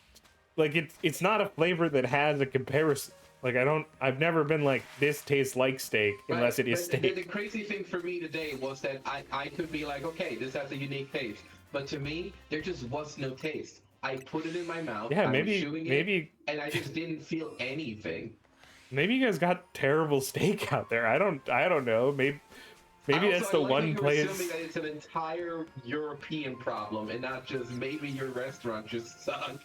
not a flavor that has a comparison. Like I've never been like this tastes like steak unless it is steak. The crazy thing for me today was that I could be like, okay, this has a unique taste, but to me there just was no taste. I put it in my mouth. Yeah, I was chewing it, and I just didn't feel anything. Maybe you guys got terrible steak out there. I don't know. Maybe that's the one place. Assuming that it's an entire European problem and not just maybe your restaurant just sucks.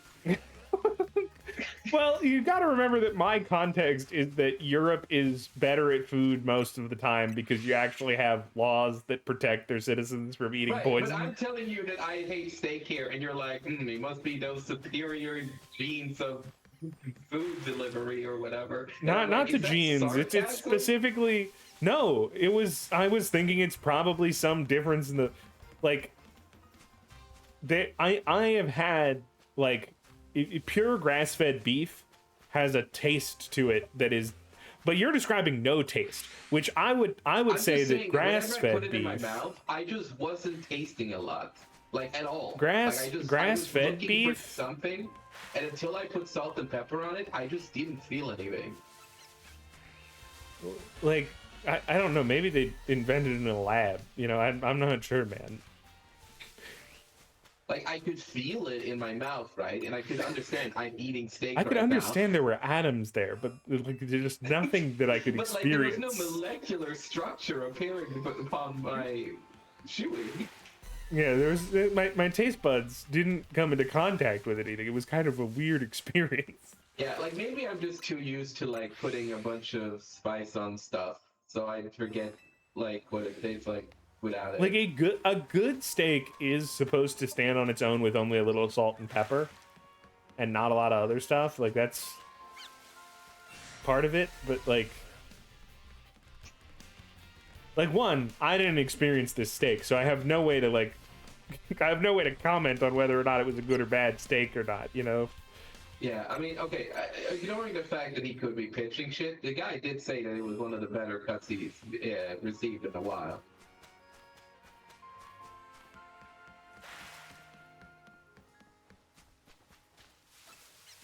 Well, you got to remember that my context is that Europe is better at food most of the time because you actually have laws that protect their citizens from eating poison. But I'm telling you that I hate steak here, and you're like, it must be those superior genes of food delivery or whatever. Not the genes. It's specifically no. I was thinking it's probably some difference in the like. I have had like. Pure grass-fed beef has a taste to it that is, but you're describing no taste, which I would say that grass-fed put it beef. In my mouth, I just wasn't tasting a lot, like at all. Grass-fed beef. For something, and until I put salt and pepper on it, I just didn't feel anything. Like I don't know. Maybe they invented it in a lab. You know, I'm not sure, man. Like, I could feel it in my mouth, right? And I could understand I'm eating steak. I could understand there were atoms there, but like, there's just nothing that I could experience. Like, there was no molecular structure appearing upon my chewing. Yeah, my taste buds didn't come into contact with it eating. It was kind of a weird experience. Yeah, like maybe I'm just too used to like putting a bunch of spice on stuff, so I forget like what it tastes like without Like it. a good steak is supposed to stand on its own with only a little salt and pepper and not a lot of other stuff. Like that's part of it, but like one, I didn't experience this steak, so I have no way to like I have no way to comment on whether or not it was a good or bad steak or not, you know. Yeah, I mean, okay, ignoring the fact that he could be pitching shit, the guy did say that it was one of the better cuts he's received in a while.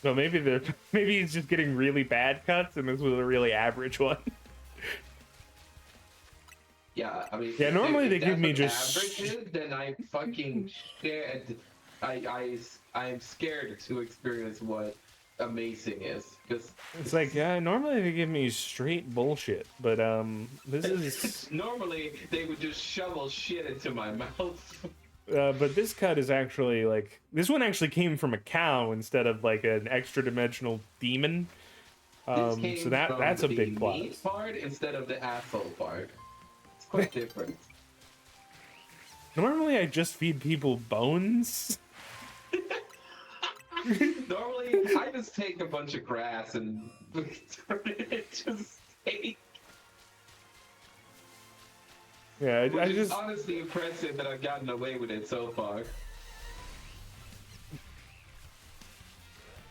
So maybe he's just getting really bad cuts and this was a really average one. Yeah, I mean, Yeah, normally if they give that's me what just average is, then I fucking scared. I'm scared to experience what amazing is because it's like, yeah, normally they give me straight bullshit, but this is normally they would just shovel shit into my mouth. but this cut is actually like this one actually came from a cow instead of like an extra dimensional demon. This came So from that's a the big plus. meat part instead of the asshole part. It's quite different. Normally I just feed people bones. Normally, I just take a bunch of grass and turn it into steak. Yeah, Which I is just honestly impressive that I've gotten away with it so far.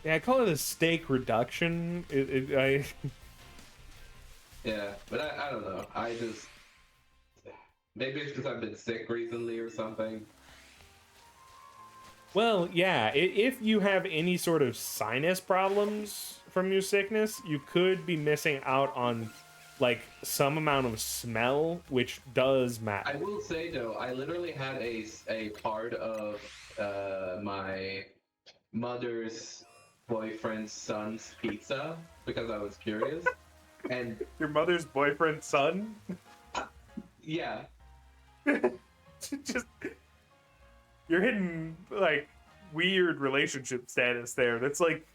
I call it a steak reduction. Yeah, but I don't know. I just maybe it's because I've been sick recently or something. Well, yeah, if you have any sort of sinus problems from your sickness, you could be missing out on like some amount of smell, which does I matter. will say though, I literally had a part of my mother's boyfriend's son's pizza because I was curious, and Your mother's boyfriend's son? yeah, Just you're hitting like weird relationship status there. That's like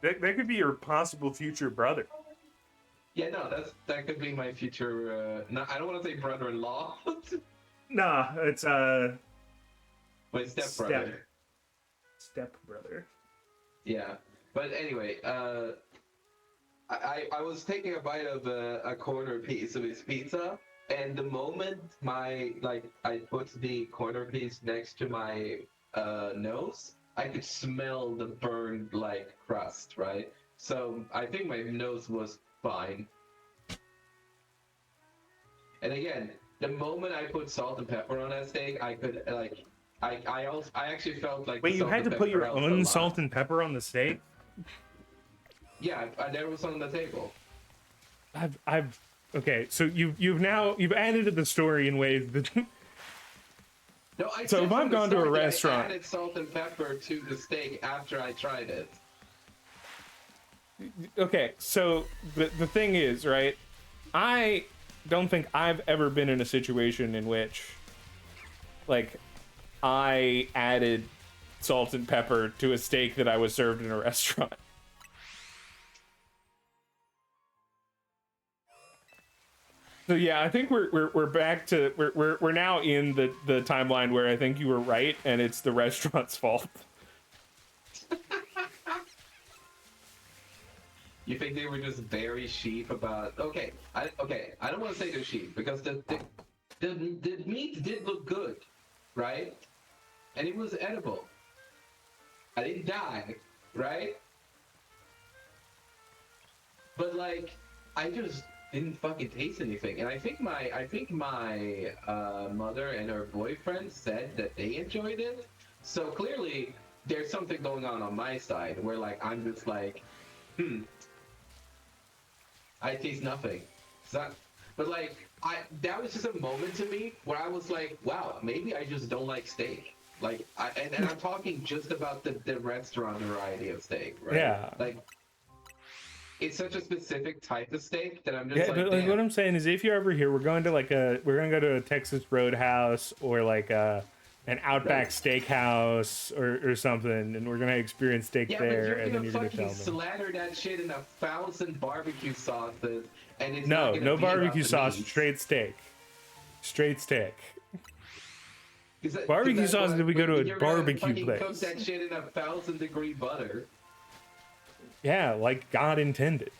that could be your possible future brother. yeah, no, that could be my future. No, I don't want to say brother-in-law, Nah, it's my stepbrother. step brother. Yeah, but anyway, I was taking a bite of a corner piece of his pizza, and the moment I put the corner piece next to my nose, I could smell the burned like crust, right? So I think my nose was fine. And again, the moment I put salt and pepper on that steak, I could like I actually felt like Wait, the you salt had to and put pepper your helped a own lot. salt and pepper on the steak? Yeah, there was on the table. I've okay, so you've added to the story in ways that No, I So said if I've from the gone to a start that restaurant- I added salt and pepper to the steak after I tried it. okay, so the thing is, right? I don't think I've ever been in a situation in which like I added salt and pepper to a steak that I was served in a restaurant. So yeah, I think we're back to we're now in the timeline where I think you were right and it's the restaurant's fault. You think they were just very sheep about? Okay, I don't want to say they're sheep because the meat did look good, right? And it was edible. I didn't die, right? But like, I just didn't fucking taste anything. And I think my mother and her boyfriend said that they enjoyed it. So clearly, there's something going on my side where like I'm just like, I taste nothing. But like, that was just a moment to me where I was like, wow, maybe I just don't like steak. Like, and I'm talking just about the restaurant variety of steak, right? Yeah. Like, it's such a specific type of steak that I'm just Yeah, like, but like damn. what I'm saying is, if you're ever here, we're going to we're gonna go to a Texas Roadhouse or like an Outback Right. Steakhouse or something, and we're gonna experience steak Yeah, but there, you're and then gonna you're gonna fucking tell me. slather that shit in 1,000 barbecue sauces, and it's not No, gonna no be about barbecue the sauce, meat. straight steak, straight steak. 'Cause Barbecue that's sauce what, if we go to a you're gonna barbecue fucking cook place. that shit in 1,000-degree butter. Yeah, like God intended.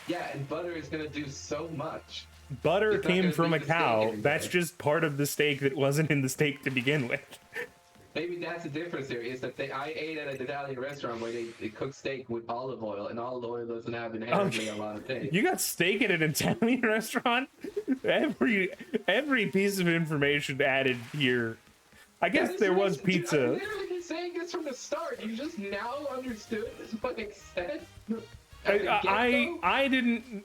Yeah, and butter is gonna do so much. Butter It's not came gonna from a make the steak cow. any That's better. just part of the steak that wasn't in the steak to begin with. Maybe that's the difference there, is that I ate at an Italian restaurant where they cook steak with olive oil, and olive oil doesn't have inherently a lot of taste. You got steak at an Italian restaurant? Every piece of information added here. I guess That is there the was reason- dude, pizza. I've literally been saying this from the start. You just now understood this fucking sense. I didn't.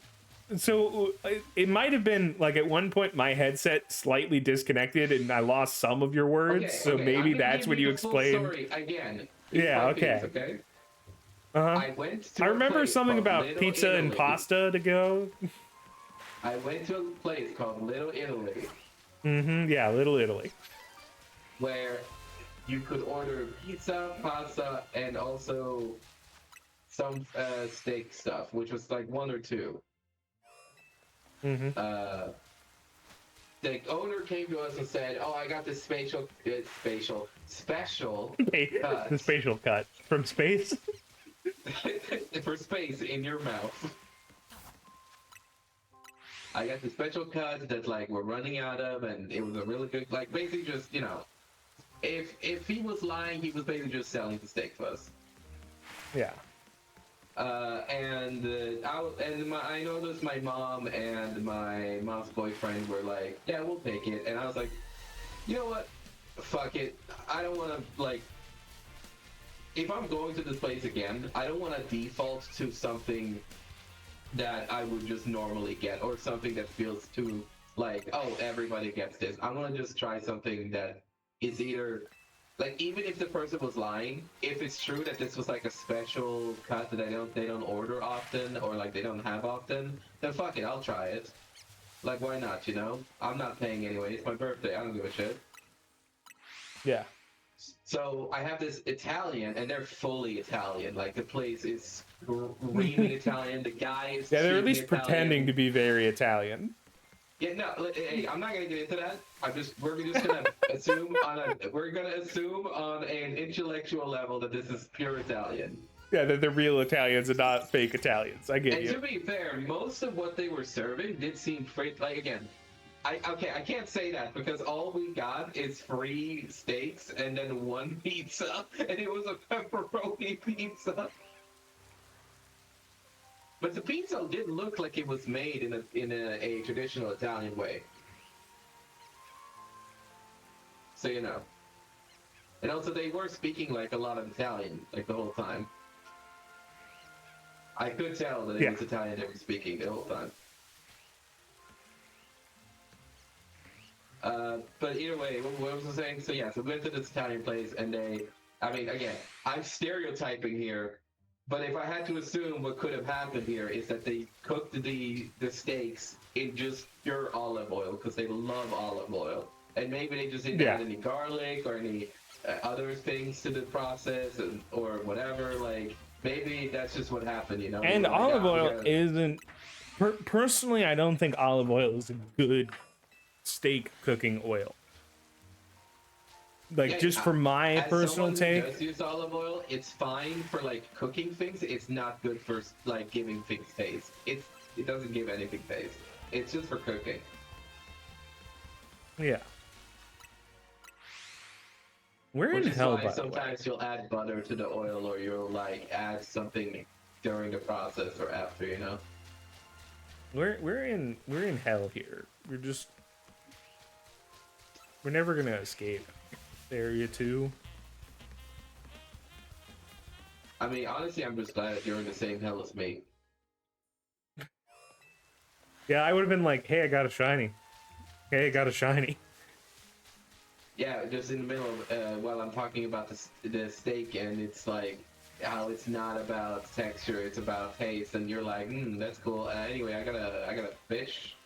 So it might have been like at one point my headset slightly disconnected and I lost some of your words. So Okay, maybe I'm gonna that's give when you the full explained. story again. Yeah, Piece by okay. piece, okay. Uh-huh. I went to. I a remember place something called about Little pizza and Italy. pasta to go. I went to a place called Little Italy Yeah, Little Italy. where you could order pizza, pasta, and also some steak stuff, which was like one or two. The owner came to us and said, "Oh, I got this special The spatial cut from space. for space in your mouth. I got the special cut that like we're running out of, and it was a really good, like basically just if he was lying, he was basically just selling the steak to us." Yeah. I noticed my mom and my mom's boyfriend were like, "Yeah, we'll take it," and I was like, "You know what? Fuck it. I don't want to like. If I'm going to this place again, I don't want to default to something that I would just normally get, or something that feels too like, oh, everybody gets this. I want to just try something that is either." Like, even if the person was lying, if it's true that this was like a special cut that they don't order often, or like they don't have often, then fuck it, I'll try it. Like, why not, you know? I'm not paying anyway, it's my birthday, I don't give a shit. Yeah. So I have this Italian, and they're fully Italian. Like, the place is screaming Italian, the guy is Yeah, they're at speaking least Italian. pretending to be very Italian. Yeah, no, hey, I'm not gonna get into that. We're just gonna assume on an intellectual level that this is pure Italian. Yeah, that they're real Italians and not fake Italians. I get And you. to be fair, most of what they were serving did seem free. Like, again, I can't say that because all we got is free steaks and then one pizza, and it was a pepperoni pizza. But the pizza did look like it was made in a traditional Italian way. So you know. And also they were speaking like a lot of Italian, like the whole time. I could tell that it was Italian they were speaking the whole time. But either way, what was I saying? So yeah, so we went to this Italian place and I mean, again, I'm stereotyping here, but if I had to assume what could have happened here is that they cooked the steaks in just pure olive oil because they love olive oil. And maybe they just didn't add any garlic or any other things to the process or whatever. Like, maybe that's just what happened, you know? And Like, olive oil yeah. isn't. Personally, I don't think olive oil is a good steak cooking oil. Like, Yeah, just for my as personal someone who take. does use olive oil, it's fine for like cooking things. It's not good for like giving things taste. It doesn't give anything taste. It's just for cooking. Yeah. Where in Which is hell, why by the way? sometimes you'll add butter to the oil, or you'll like add something during the process or after, you know. We're in hell here. We're never gonna escape Area 2. I mean, honestly, I'm just glad that you're in the same hell as me. Yeah, I would have been like, hey, I got a shiny. Hey, I got a shiny. Yeah, just in the middle of while I'm talking about the steak, and it's like how it's not about texture, it's about taste, and you're like, that's cool. Anyway, I gotta fish.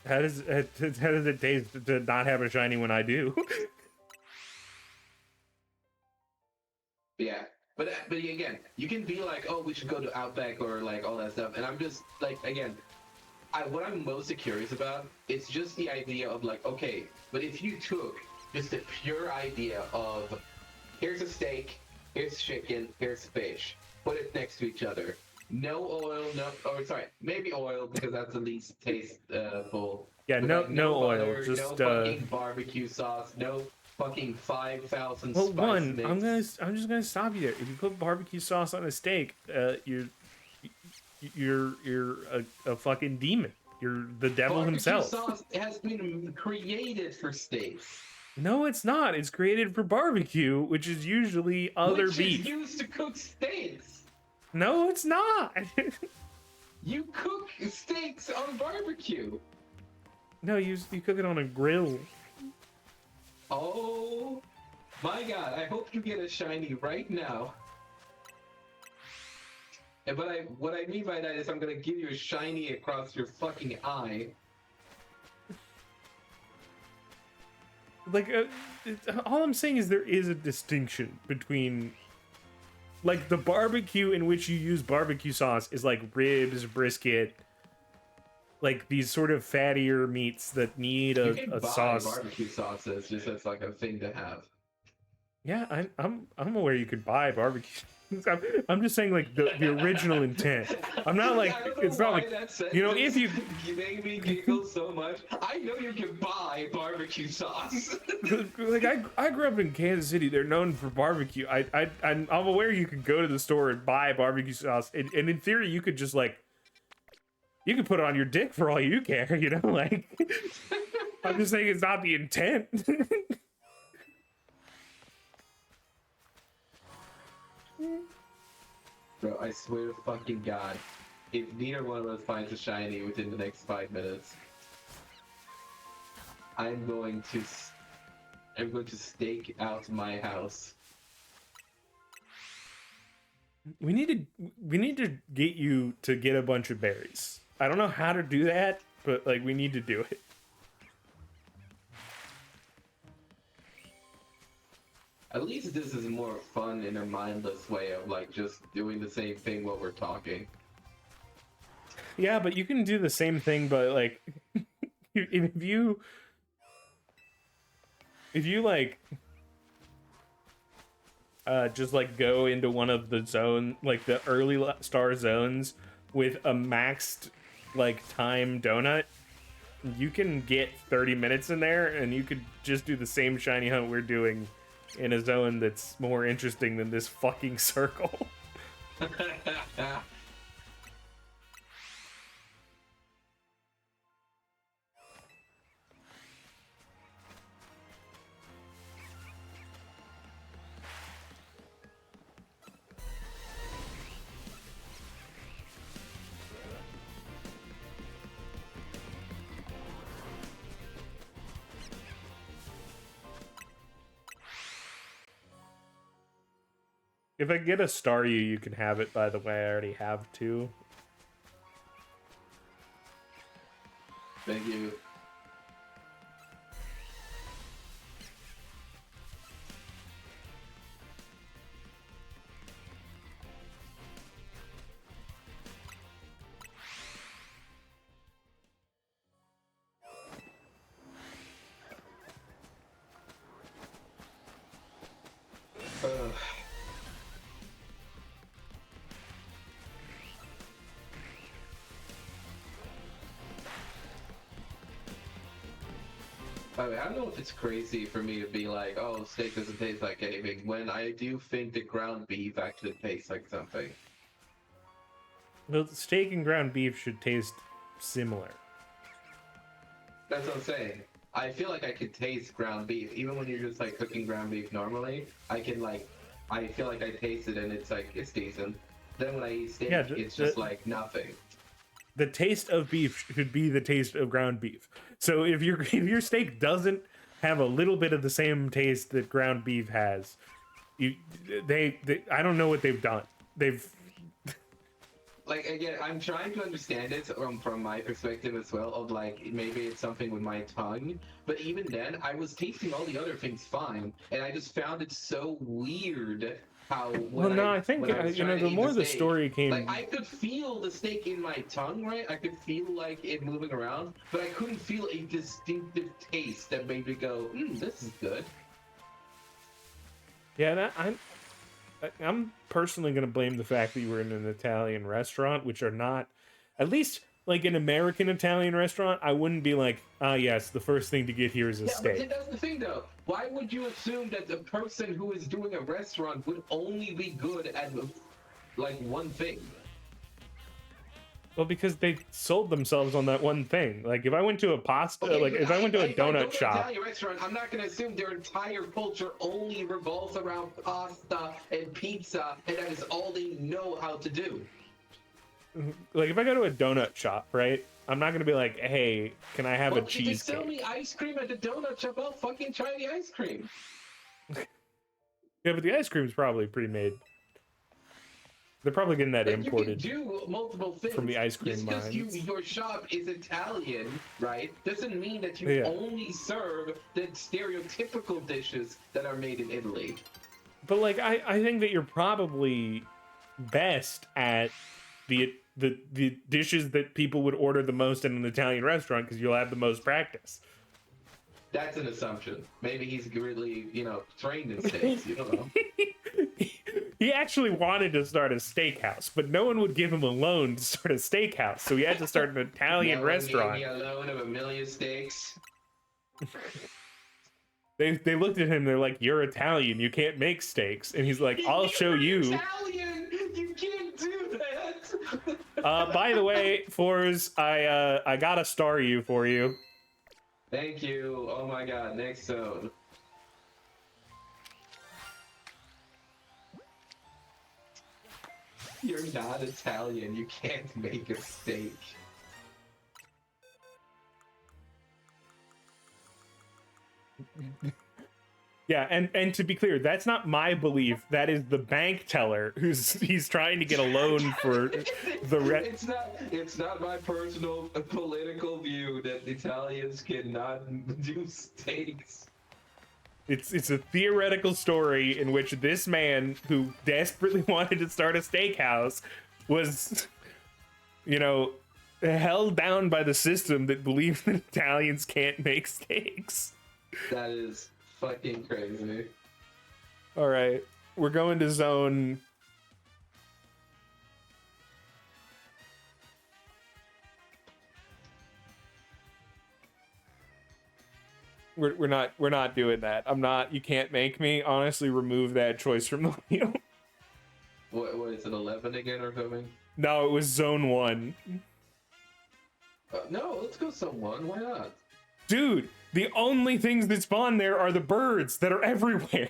How does it taste to not have a shiny when I do? Yeah. But again, you can be like, oh, we should go to Outback or like all that stuff, and I'm just like, again, what I'm most curious about is just the idea of like, okay, but if you took just the pure idea of here's a steak, here's chicken, here's fish, put it next to each other, no oil, no, or sorry, maybe oil because that's the least tasteful. Yeah, But no like, no oil, butter, just no fucking barbecue sauce, no fucking 5,000 well, spice one, mix. I'm just gonna stop you there. If you put barbecue sauce on a steak, you're a fucking demon. You're the devil Barbecue himself. sauce has been created for steaks. No, it's not. It's created for barbecue, which is usually other Which beef. is used to cook steaks. No, it's not. You cook steaks on barbecue. No, you cook it on a grill. Oh my god, I hope you get a shiny right now. But what I mean by that is I'm gonna give you a shiny across your fucking eye. Like, all I'm saying is there is a distinction between, like, the barbecue in which you use barbecue sauce is like ribs, brisket, like these sort of fattier meats that need You can a buy sauce. barbecue sauces just as like a thing to have. Yeah, I'm aware you could buy barbecue. I'm just saying, like, the original intent. I'm not like, I don't know it's not why like, that you know, if you you make me giggle so much. I know you can buy barbecue sauce. like, I grew up in Kansas City. They're known for barbecue. I'm aware you could go to the store and buy barbecue sauce, and in theory you could just like, you could put it on your dick for all you care, you know, like. I'm just saying it's not the intent. Bro, I swear to fucking god, if neither one of us finds a shiny within the next 5 minutes, I'm going to stake out my house. We need to get you to get a bunch of berries. I don't know how to do that, but like we need to do it. At least this is a more fun and a mindless way of like just doing the same thing while we're talking. Yeah, but you can do the same thing, but like if you like just like go into one of the zone, like the early star zones with a maxed like time donut, you can get 30 minutes in there and you could just do the same shiny hunt we're doing in a zone that's more interesting than this fucking circle. If I get a Staryu, you can have it, by the way. I already have two. Thank you. Ugh. I mean, I don't know if it's crazy for me to be like, oh, steak doesn't taste like anything, when I do think the ground beef actually tastes like something. Well, steak and ground beef should taste similar. That's what I'm saying. I feel like I could taste ground beef, even when you're just like cooking ground beef normally. I feel like I taste it and it's like, it's decent. Then when I eat steak, Yeah, it's just like nothing. The taste of beef should be the taste of ground beef. So if your steak doesn't have a little bit of the same taste that ground beef has, You, they I don't know what they've done. They've Like, again, I'm trying to understand it from my perspective as well, of like, maybe it's something with my tongue, but even then, I was tasting all the other things fine, and I just found it so weird how well, no, I think when I was trying to the eat more the steak, story came, like, I could feel the steak in my tongue, right? I could feel like it moving around, but I couldn't feel a distinctive taste that made me go, this is good. yeah, I'm personally going to blame the fact that you were in an Italian restaurant, which are not, at least like an American Italian restaurant, I wouldn't be like, ah, yes, the first thing to get here is a Yeah, steak. but that's the thing, though. Why would you assume that the person who is doing a restaurant would only be good at, like, one thing? Well, because they sold themselves on that one thing. Like, if I went to a pasta, Okay, like, but if I went to a if I go donut to shop, an Italian restaurant, I'm not going to assume their entire culture only revolves around pasta and pizza, and that is all they know how to do. like, if I go to a donut shop, right? I'm not going to be like, hey, can I have a If they sell cheesecake? me ice cream at the donut shop, I'll fucking try the ice cream. Yeah, but the ice cream's probably pre-made. They're probably getting that Like, imported you can do multiple things. from the ice cream Just because mines. your shop is Italian, right, doesn't mean that you Yeah. only serve the stereotypical dishes that are made in Italy. But like, I think that you're probably best at the dishes that people would order the most in an Italian restaurant because you'll have the most practice. That's an assumption. Maybe he's really, trained in steaks. You don't know. He actually wanted to start a steakhouse, but no one would give him a loan to start a steakhouse, so he had to start an Italian restaurant. Gave me a loan of 1 million steaks. They looked at him, they're like, you're Italian, you can't make steaks. And he's like, I'll show you. Italian, you can't do that. By the way, Forz, I got a star you for you. Thank you. Oh my god, next zone. You're not Italian, you can't make a steak. Yeah, and to be clear, that's not my belief. That is the bank teller he's trying to get a loan for the It's not my personal political view that Italians cannot do steaks. It's a theoretical story in which this man who desperately wanted to start a steakhouse was, held down by the system that believes that Italians can't make steaks. That is fucking crazy. All right, we're going to zone. We're not doing that. I'm not. You can't make me. Honestly, remove that choice from the wheel. What is it, 11 again or something? No, it was zone 1. No, let's go someone. Why not? Dude, the only things that spawn there are the birds that are everywhere.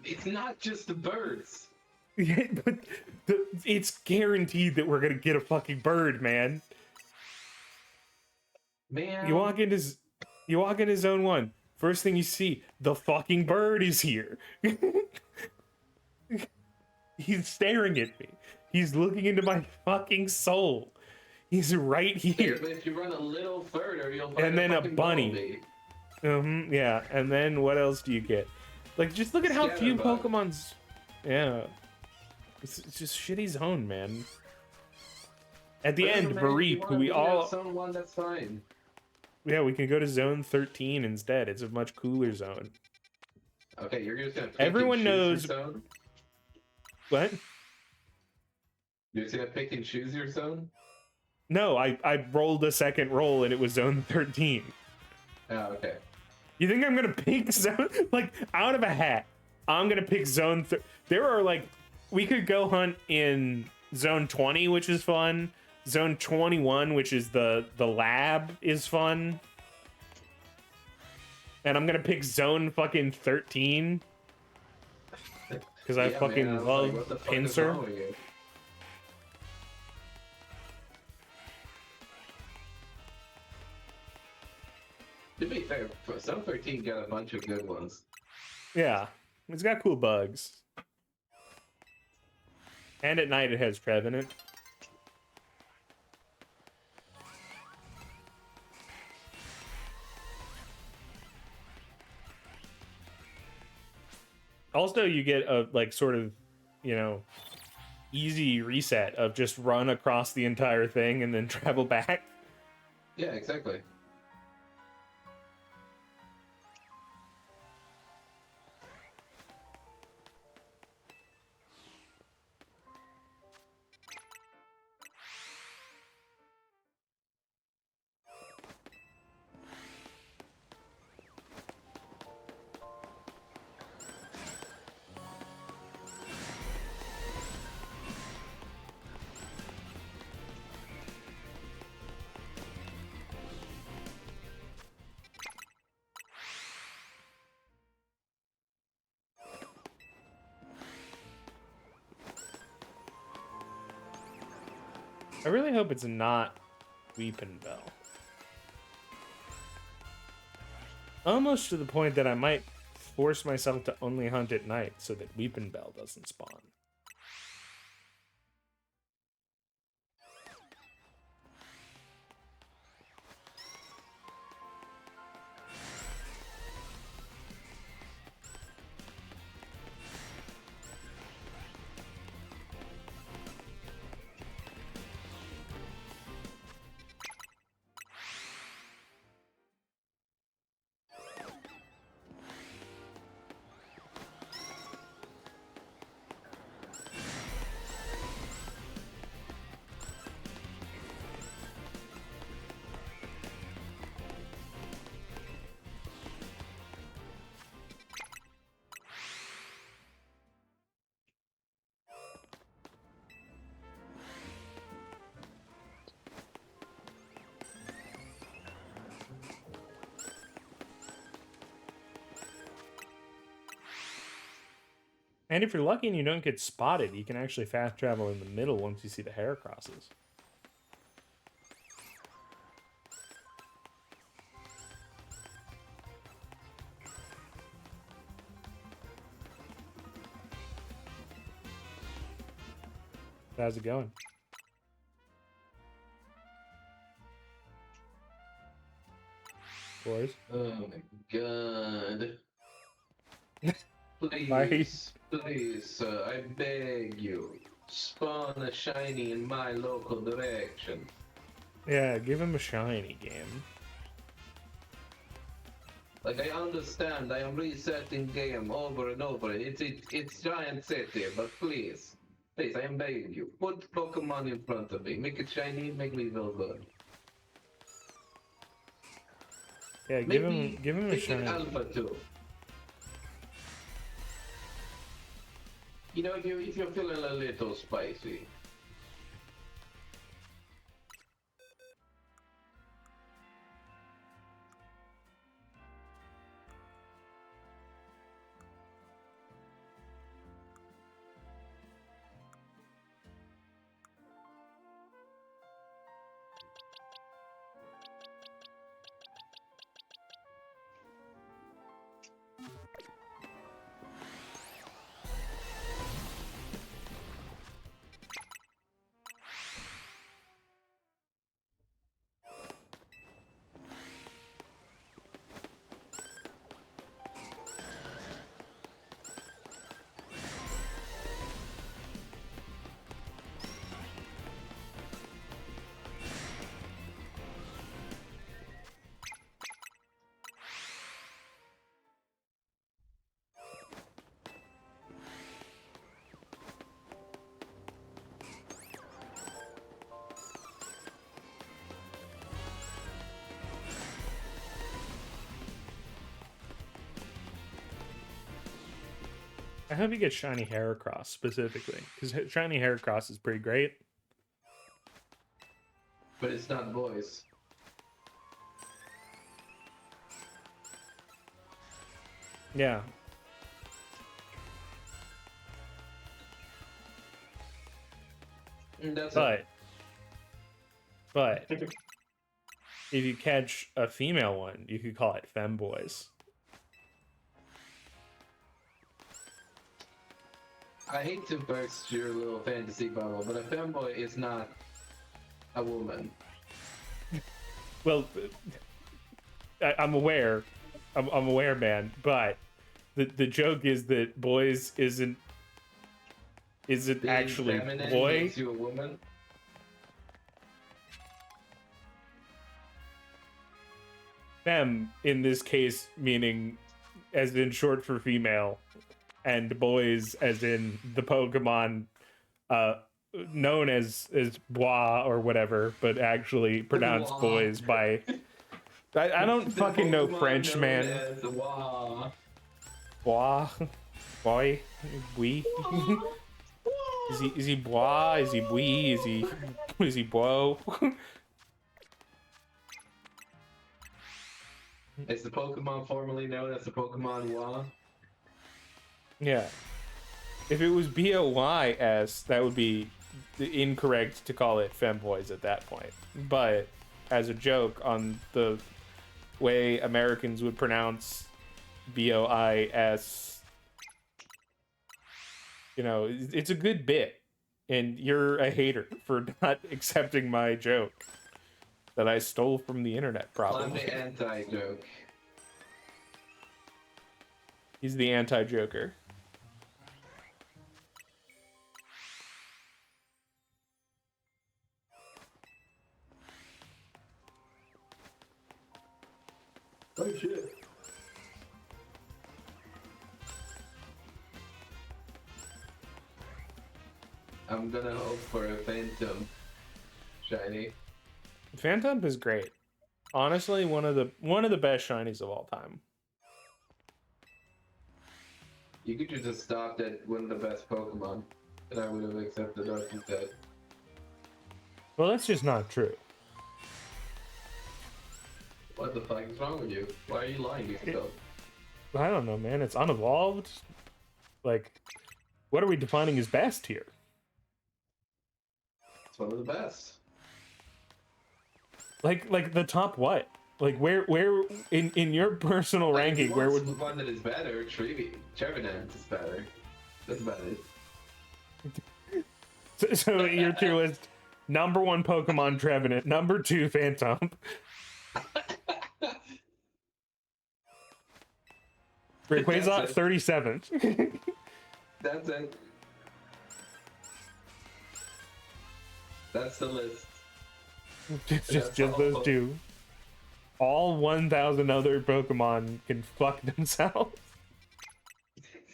It's not just the birds. Yeah, but it's guaranteed that we're gonna get a fucking bird, man. Man. You walk into zone 1. First thing you see, the fucking bird is here. He's staring at me. He's looking into my fucking soul. He's right here. Yeah, but if you run a little further, you'll find And then a fucking bunny. bumblebee. Yeah, and then what else do you get? Like, just look at how few Scatterbug. Pokemon's. Yeah. It's just shitty zone, man. At the Whatever, end, man, if you Bareep, wanna who we be all. at Zone 1, that's fine. Yeah, we can go to zone 13 instead. It's a much cooler zone. Okay, you're just gonna pick Everyone and choose knows- your zone? What? You're just gonna pick and choose your zone? No, I rolled a second roll and it was zone 13. Oh, okay. You think I'm gonna pick zone like out of a hat? I'm gonna pick zone. There are like, we could go hunt in zone 20, which is fun. Zone 21, which is the lab, is fun. And I'm gonna pick zone fucking 13 because I Yeah, fucking man, I was love like, what the fuck is pincer. wrong with you? To be fair, Zone 13 got a bunch of good ones. Yeah, It's got cool bugs. And at night it has Trev in it. Also, you get a like sort of, you know, easy reset of just run across the entire thing and then travel back. Yeah, exactly. I really hope it's not Weepin' Bell. Almost to the point that I might force myself to only hunt at night so that Weepin' Bell doesn't spawn. And if you're lucky and you don't get spotted, you can actually fast travel in the middle once you see the Heracrosses. How's it going? Boys? Oh my god. Why? Please, I beg you. Spawn a shiny in my local direction. Yeah, give him a shiny game. Like, I understand, I am resetting game over and over. It's giant city, but please. Please, I am begging you. Put Pokemon in front of me. Make it shiny, make me feel good. Yeah, give him a make shiny. it Alpha too. You know, if you're feeling a little spicy. I hope you get shiny Heracross specifically, because shiny Heracross is pretty great. But it's not voice. Yeah. That's but if you catch a female one, you could call it femboys. I hate to burst your little fantasy bubble, but a femboy is not a woman. Well, I'm aware. I'm aware, man. But the joke is that boys isn't Being actually feminine boy. makes you a woman. Fem in this case meaning as in short for female, and boys as in the Pokemon known as bois or whatever, but actually pronounced Wah. boys by. I don't The fucking know Pokemon French, known man. as Wah. Bois, boy, oui. Is he bois? Is he oui? Is he bois? It's the Pokemon formerly known as the Pokemon Wah. Yeah. If it was BOYS, that would be incorrect to call it femboys at that point. But as a joke on the way Americans would pronounce BOIS, you know, it's a good bit. And you're a hater for not accepting my joke that I stole from the internet, I'm probably. the anti-joke. He's the anti-joker. Oh shit. I'm gonna hope for a Phantom shiny. Phantom is great. Honestly, one of the best shinies of all time. You could just stopped at one of the best Pokemon, and I would have accepted us instead. Well, that's just not true. What the fuck is wrong with you? Why are you lying to yourself? I don't know, man. It's unevolved. Like, what are we defining as best here? It's one of the best. Like the top what? Like where in your personal Like, ranking, where would one that is better? Trevenant is better. That's about it. so your tier list: number 1 Pokemon Trevenant, number 2 Phantom. Rayquaza 37th. That's it. That's the list. just those two. All 1,000 other Pokemon can fuck themselves.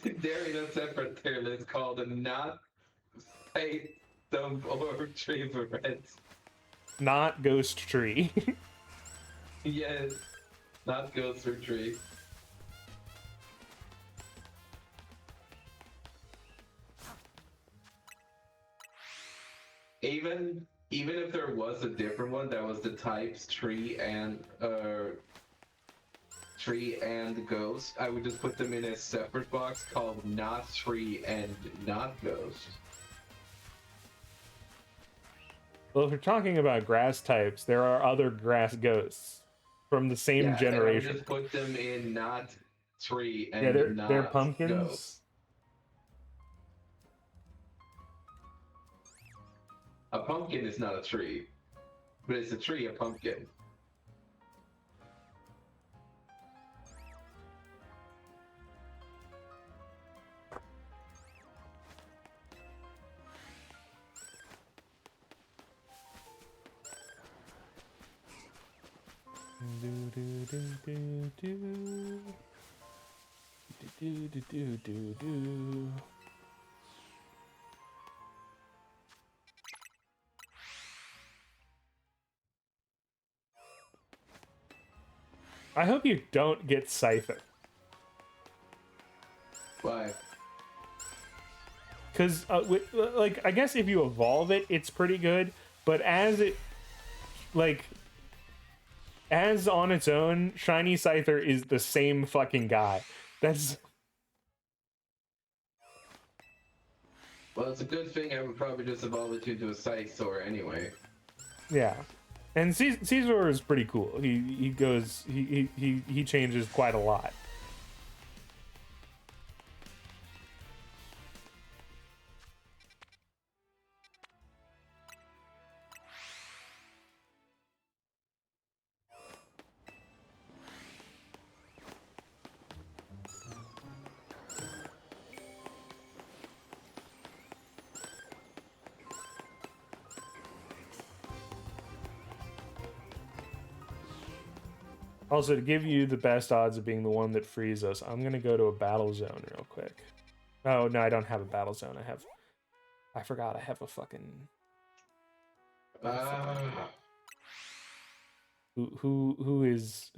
There is a separate tier list called a not Phantom or Trevenant. Not Ghost Tree. Yes, not Ghost or Tree. Even if there was a different one that was the types tree and ghost, I would just put them in a separate box called not tree and not ghost. Well, if you're talking about grass types, there are other grass ghosts from the same Yeah, generation. and I would just put them in not tree and Yeah, not they're pumpkins. ghost. A pumpkin is not a tree, but it's a tree, a pumpkin. I hope you don't get Scyther. Why? Because, like, I guess if you evolve it, it's pretty good. But as on its own, Shiny Scyther is the same fucking guy. That's... Well, it's a good thing I would probably just evolve it into a Scyther anyway. Yeah. And Caesar is pretty cool. He changes quite a lot. Also, to give you the best odds of being the one that frees us, I'm gonna go to a battle zone real quick. Oh no, I don't have a battle zone. I forgot I have a fucking. Who is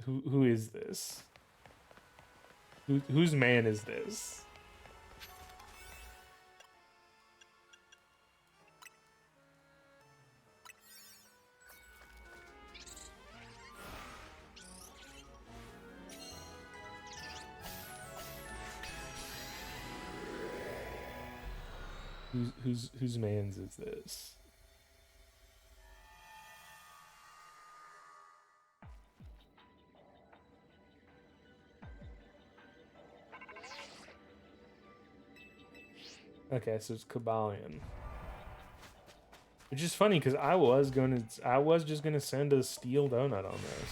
this? Whose man is this? Whose man's is this? Okay, so it's Kabalion. Which is funny because I was just gonna send a steel donut on this.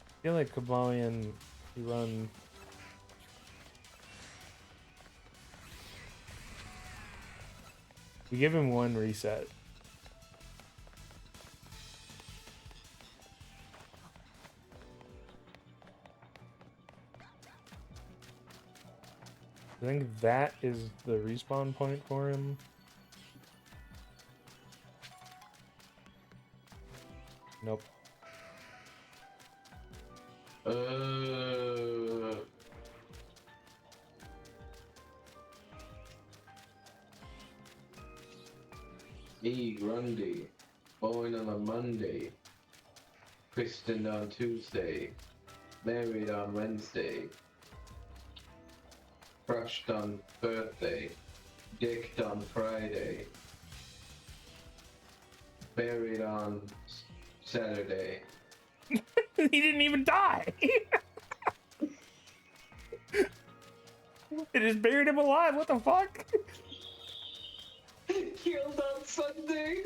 I feel like Kabalion run. We give him one reset. I think that is the respawn point for him. Nope. Me, Grundy, born on a Monday, christened on Tuesday, married on Wednesday, crushed on birthday, dicked on Friday, buried on Saturday. He didn't even die. It just buried him alive. What the fuck? Killed on Sunday.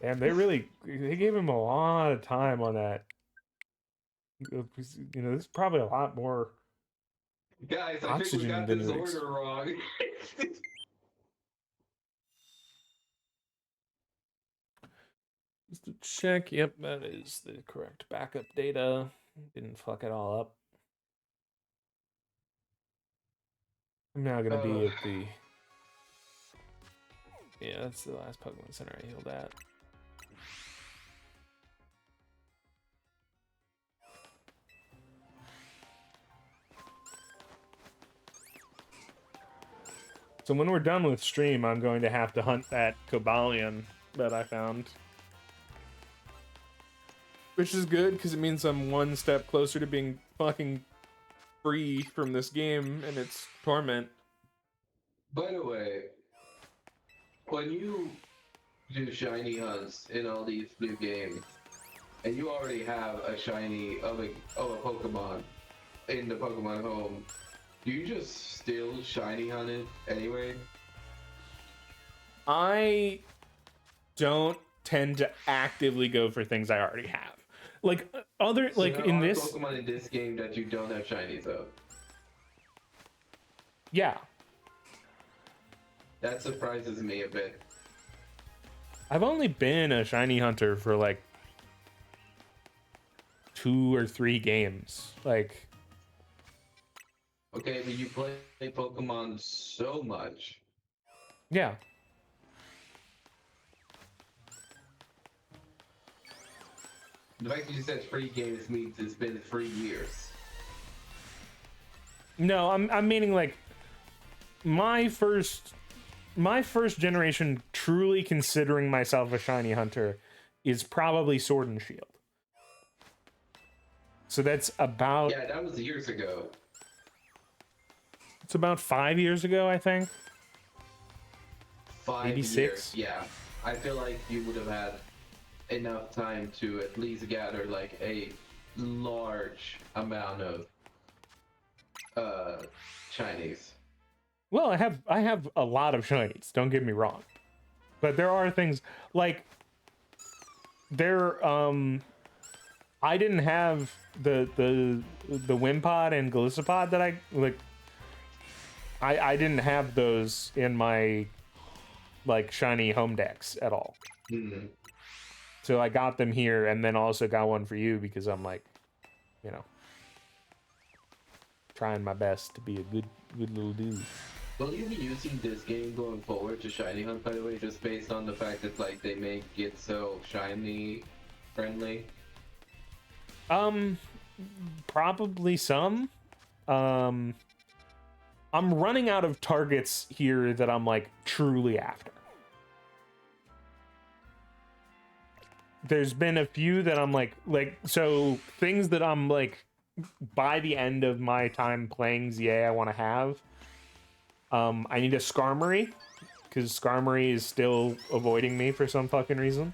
And they gave him a lot of time on that. You know, there's probably a lot more. Guys, I think we got this order wrong. Just to check, yep, that is the correct backup data. Didn't fuck it all up. I'm now gonna be at the. Yeah, that's the last Pokemon Center I healed at. So when we're done with stream, I'm going to have to hunt that Cobalion that I found. Which is good, because it means I'm one step closer to being fucking free from this game and its torment. By the way, when you do shiny hunts in all these new games, and you already have a shiny of a Pokemon in the Pokemon home, do you just still shiny hunt it anyway? I don't tend to actively go for things I already have. Like other So like there in are this Pokemon in this game that you don't have shinies of. Yeah. That surprises me a bit. I've only been a shiny hunter for like 2 or 3 games. Like Okay, but you play Pokemon so much. yeah. The fact that you said 3 games means it's been 3 years. No, I'm meaning like my first generation truly considering myself a shiny hunter is probably Sword and Shield. So that's about Yeah, that was years ago. It's about 5 years ago, I think. 5 maybe years. 6. Yeah, I feel like you would have had enough time to at least gather like a large amount of shinies. Well, I have a lot of shinies, don't get me wrong. But there are things like I didn't have the Wimpod and Golisopod that I didn't have those in my like shiny home decks at all. Mm. So I got them here, and then also got one for you because I'm like, you know, trying my best to be a good little dude. Will you be using this game going forward to shiny hunt, by the way, just based on the fact that like they make it so shiny friendly? Probably some. I'm running out of targets here that I'm like truly after. There's been a few that I'm like so things that I'm like by the end of my time playing ZA I want to have. I need a Skarmory because Skarmory is still avoiding me for some fucking reason.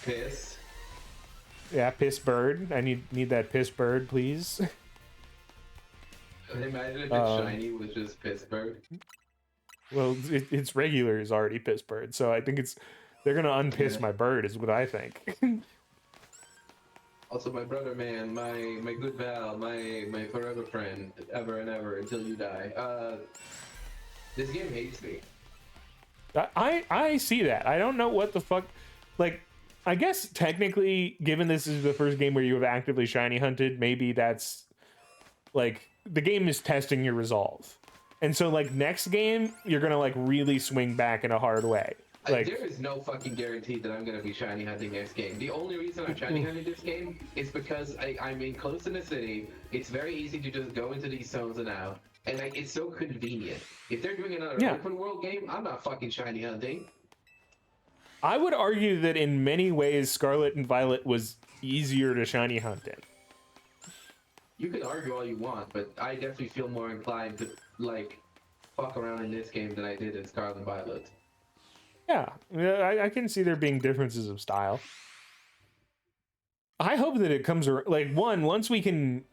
Piss. Yeah, Piss Bird. I need that Piss Bird, please. Imagine if it's shiny with just Pittsburgh. Well, it's regular is already Piss Bird, so I think they're gonna unpiss my bird, is what I think. Also, my brother, man, my good Val, my forever friend, ever and ever until you die. This game hates me. I see that. I don't know what the fuck. Like, I guess technically, given this is the first game where you have actively shiny hunted, maybe that's like the game is testing your resolve, and so like next game you're gonna like really swing back in a hard way. Like there is no fucking guarantee that I'm gonna be shiny hunting next game. The only reason I'm shiny hunting this game is because I'm in close in the city. It's very easy to just go into these zones and out, and like it's so convenient. If they're doing another open world game, I'm not fucking shiny hunting. I would argue that in many ways Scarlet and Violet was easier to shiny hunt in. You can argue all you want, but I definitely feel more inclined to like fuck around in this game than I did in Scarlet and Violet. Yeah, I can see there being differences of style. I hope that it comes like once we can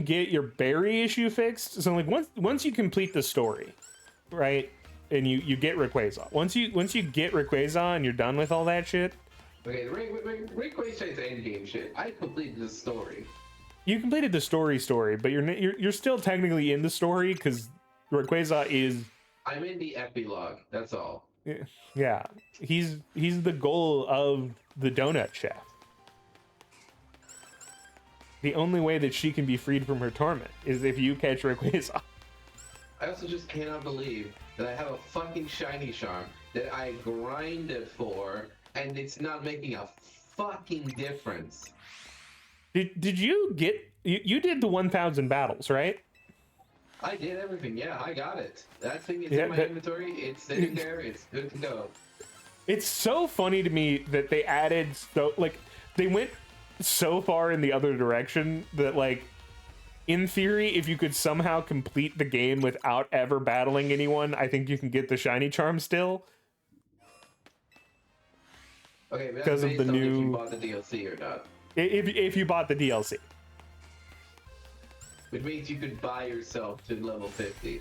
get your berry issue fixed. So like once you complete the story, right, and you get Rayquaza. Once you get Rayquaza and you're done with all that shit. Okay, Rayquaza is endgame shit. I completed the story. You completed the story, but you're still technically in the story because Rayquaza is. I'm in the epilogue. That's all. Yeah, he's the goal of the donut chef. The only way that she can be freed from her torment is if you catch Rayquaza. I also just cannot believe that I have a fucking shiny charm that I grinded for, and it's not making a fucking difference. Did you get you did the 1,000 battles, right? I did everything. Yeah, I got it. That thing is in my inventory. It's sitting there. It's good to go. It's so funny to me that they added they went so far in the other direction that like in theory, if you could somehow complete the game without ever battling anyone, I think you can get the shiny charm still. Okay, because of the new. If you bought the DLC or not. If you bought the DLC. Which means you could buy yourself to level 50.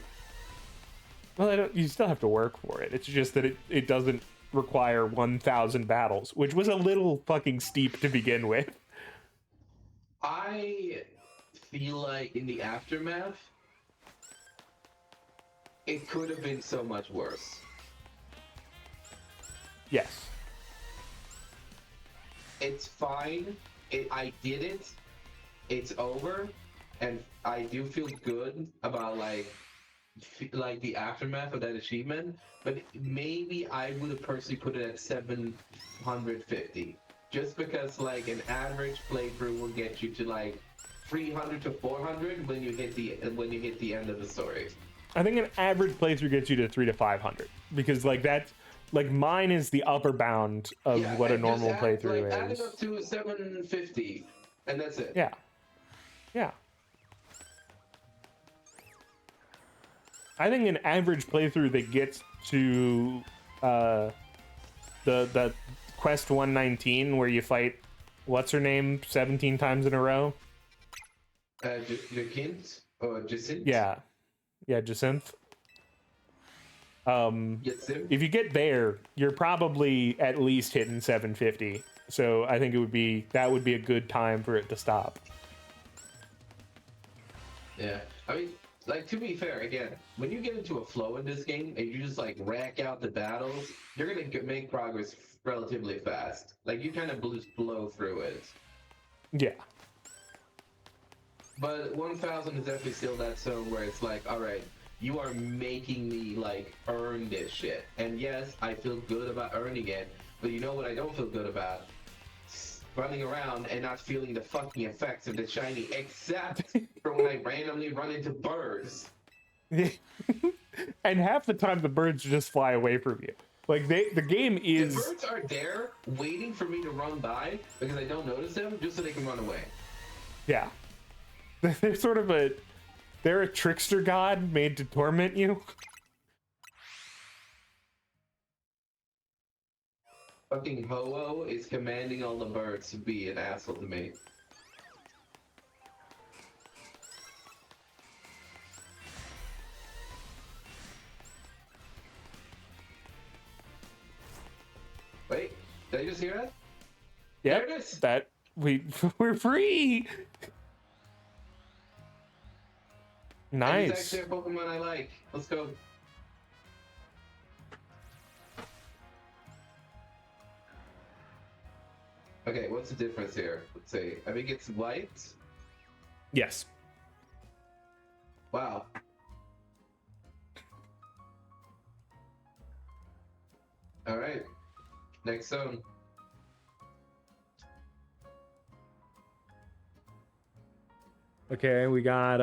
Well, you still have to work for it. It's just that it doesn't require 1,000 battles, which was a little fucking steep to begin with. I feel like in the aftermath, it could have been so much worse. Yes. It's fine. I did it. It's over. And I do feel good about like the aftermath of that achievement, but maybe I would have personally put it at 750, just because like an average playthrough will get you to like 300 to 400 when you hit the end of the story. I think an average playthrough gets you to 300 to 500 because like that's like mine is the upper bound of what a normal playthrough is. Add it up to 750, and that's it. Yeah. Yeah. I think an average playthrough that gets to the quest 119 where you fight what's her name 17 times in a row. Jacinth or Jacinth? Yeah, Jacinth. If you get there, you're probably at least hitting 750. So I think that would be a good time for it to stop. Yeah, I mean, like, to be fair, again, when you get into a flow in this game and you just like rack out the battles, you're gonna make progress relatively fast. Like you kind of blow through it. Yeah. But 1000 is definitely still that zone where it's like, all right, you are making me like earn this shit. And yes, I feel good about earning it, but you know what I don't feel good about? Running around and not feeling the fucking effects of the shiny, except for when I randomly run into birds. And half the time the birds just fly away from you. Like the game is. The birds are there waiting for me to run by because I don't notice them, just so they can run away. Yeah. They're sort of they're a trickster god made to torment you. Fucking Ho-Oh is commanding all the birds to be an asshole to me. Wait, did I just hear that? Yep, There it is. that we're free. And Nice. it's actually a Pokemon I like. Let's go. Okay, what's the difference here? Let's see. I think it's white. Yes. Wow. All right. Next zone. Okay, we got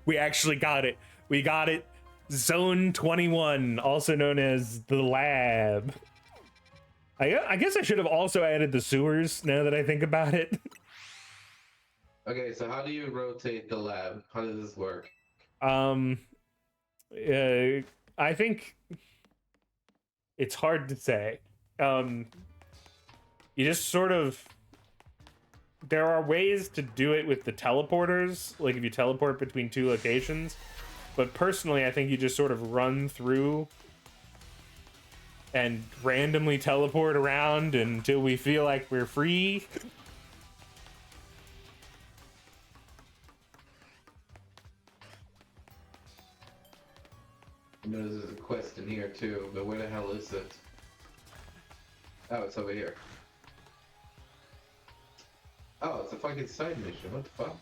we actually got it. We got it. Zone 21, also known as the lab. I guess I should have also added the sewers now that I think about it. Okay, so how do you rotate the lab? How does this work? I think it's hard to say. You just sort of, there are ways to do it with the teleporters, like if you teleport between two locations, but personally I think you just sort of run through and randomly teleport around until we feel like we're free. I know there's a quest in here too, but where the hell is it? Oh, it's over here. Oh, it's a fucking side mission. What the fuck?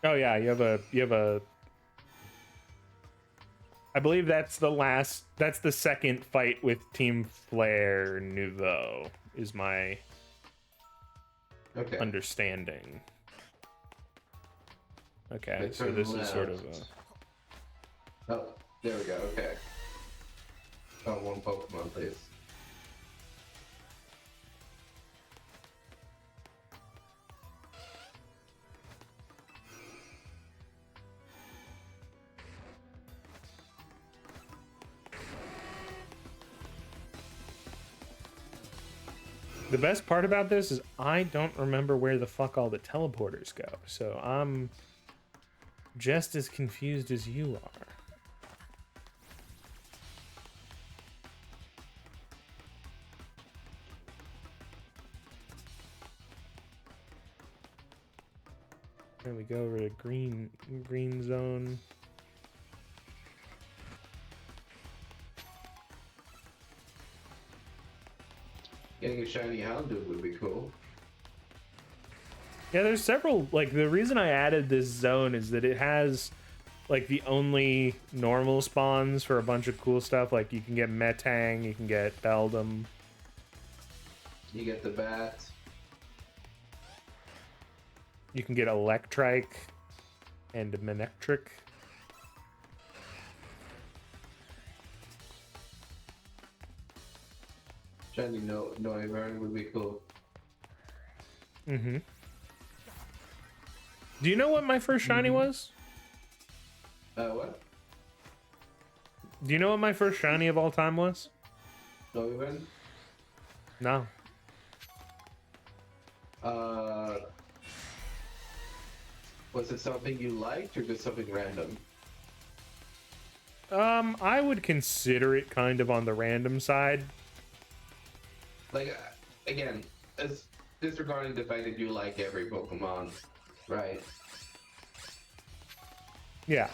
Oh yeah, you have a I believe that's the second fight with Team Flare Nouveau is my Okay. understanding. Okay, They so turn this is sort of left. Oh, there we go. Okay. Oh, one Pokemon, please. the best part about this is I don't remember where the fuck all the teleporters go, so I'm just as confused as you are. There we go over to green zone. Getting a shiny Houndoom would be cool. Yeah, there's several, like, the reason I added this zone is that it has, like, the only normal spawns for a bunch of cool stuff. Like, you can get Metang, you can get Beldum. You get the bat. You can get Electrike and Manectric. Shiny Noivern would be cool. Mm-hmm. Do you know what my first shiny was? What? Do you know what my first shiny of all time was? Noivern? No. Was it something you liked or just something random? I would consider it kind of on the random side. Like, again, as disregarding the fact that you like every Pokemon, right? Yeah.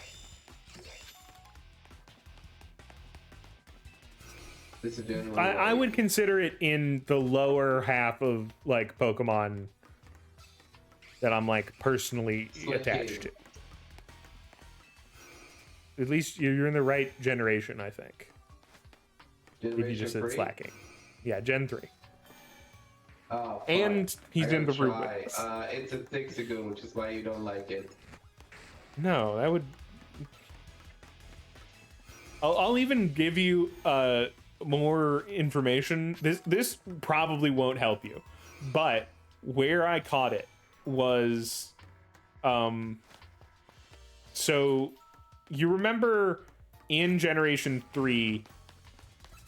This is generally I like, would consider it in the lower half of like Pokemon that I'm like personally attached to. At least you're in the right generation, I think. If you just Generation said 3? slacking. Yeah, Gen 3. Oh, fuck. And he's I in gotta the try. Rubik's. It's a Zigzagoon, which is why you don't like it. No, that would. I'll even give you more information. This probably won't help you, but where I caught it was, so you remember in Generation 3,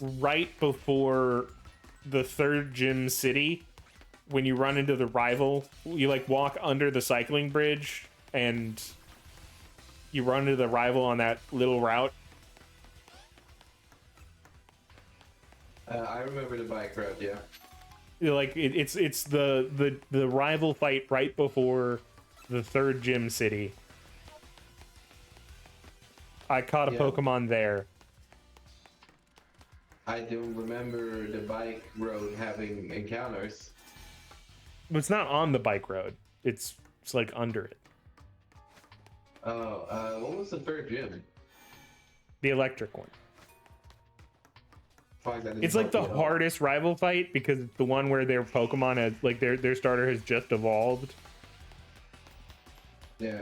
right before the third gym city, when you run into the rival, you like walk under the cycling bridge and you run into the rival on that little route. I remember the bike route, yeah. Like it's the rival fight right before the third gym city. I caught a Yeah. Pokemon there. I don't remember the bike road having encounters. But it's not on the bike road. It's like under it. Oh, what was the third gym? The electric one. Fuck, that didn't It's like help the me at all. hardest rival fight because it's the one where their Pokemon has like their starter has just evolved. Yeah.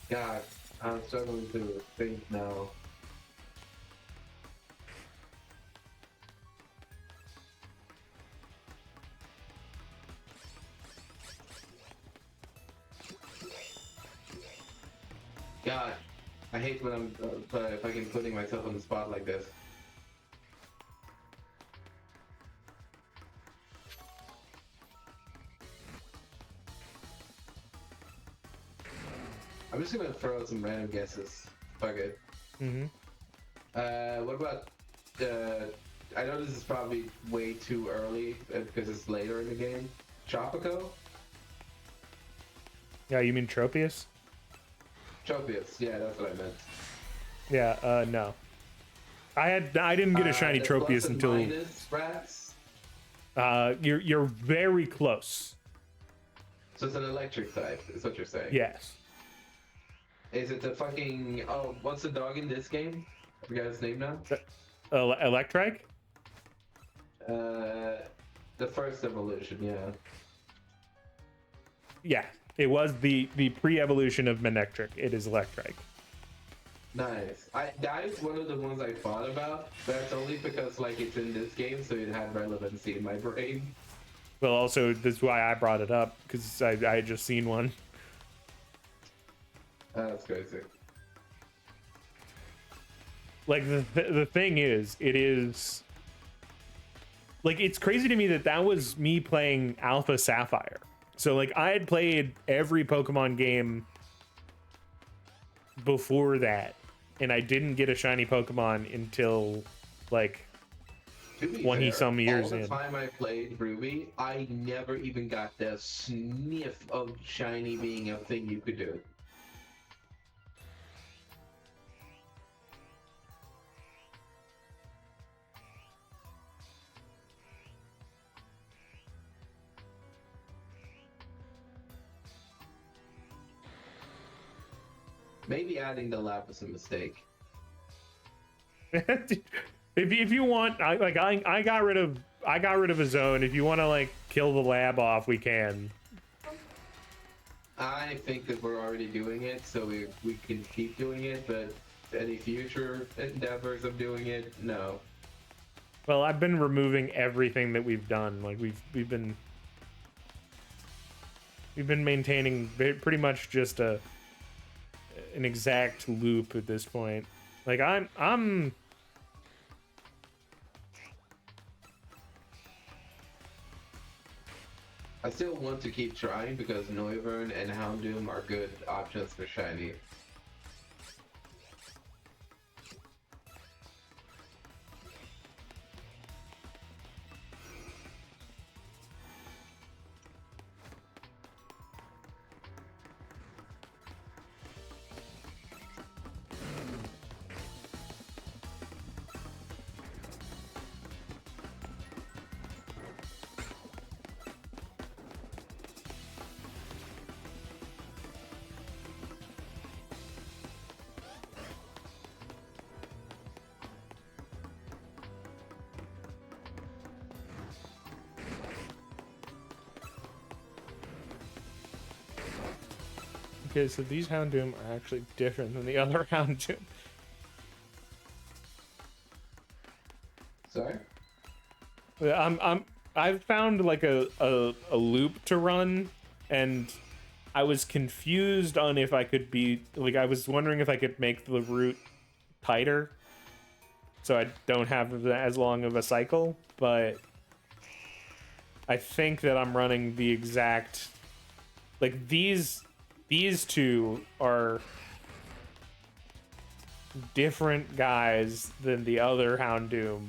God, I'm struggling to think now. God, I hate when I'm fucking putting myself on the spot like this. I'm just gonna throw out some random guesses. Fuck it. Mm-hmm. What about I know this is probably way too early because it's later in the game. Tropico? Yeah, you mean Tropius? Tropius, yeah, that's what I meant. Yeah. No. I didn't get a shiny The Tropius plus and until. minus rats. You're very close. So it's an electric type, is what you're saying. Yes. Is it the fucking what's the dog in this game? I forgot his name now. Electrike? The first evolution, yeah. Yeah. It was the pre-evolution of Manectric. It is Electrike. Nice. That is one of the ones I thought about. That's only because like it's in this game, so it had relevancy in my brain. Well, also that's why I brought it up because I had just seen one. That's crazy. Like the thing is, it is like it's crazy to me that was me playing Alpha Sapphire. So like I had played every Pokemon game before that, and I didn't get a shiny Pokemon until like To be 20 fair, some years all the in. time I played Ruby, I never even got the sniff of shiny being a thing you could do. Maybe adding the lab was a mistake. if you want, I got rid of a zone. If you want to like kill the lab off, we can. I think that we're already doing it, so we can keep doing it, but any future endeavors of doing it, no. Well, I've been removing everything that we've done. Like we've been maintaining pretty much just an exact loop at this point. Like I'm I still want to keep trying because Noivern and Houndoom are good options for shiny. Okay, so these Houndoom are actually different than the other Houndoom. Sorry? I've found like a loop to run, and I was confused on if I could be like, I was wondering if I could make the route tighter so I don't have as long of a cycle, but I think that I'm running the exact, like these two are different guys than the other Houndoom.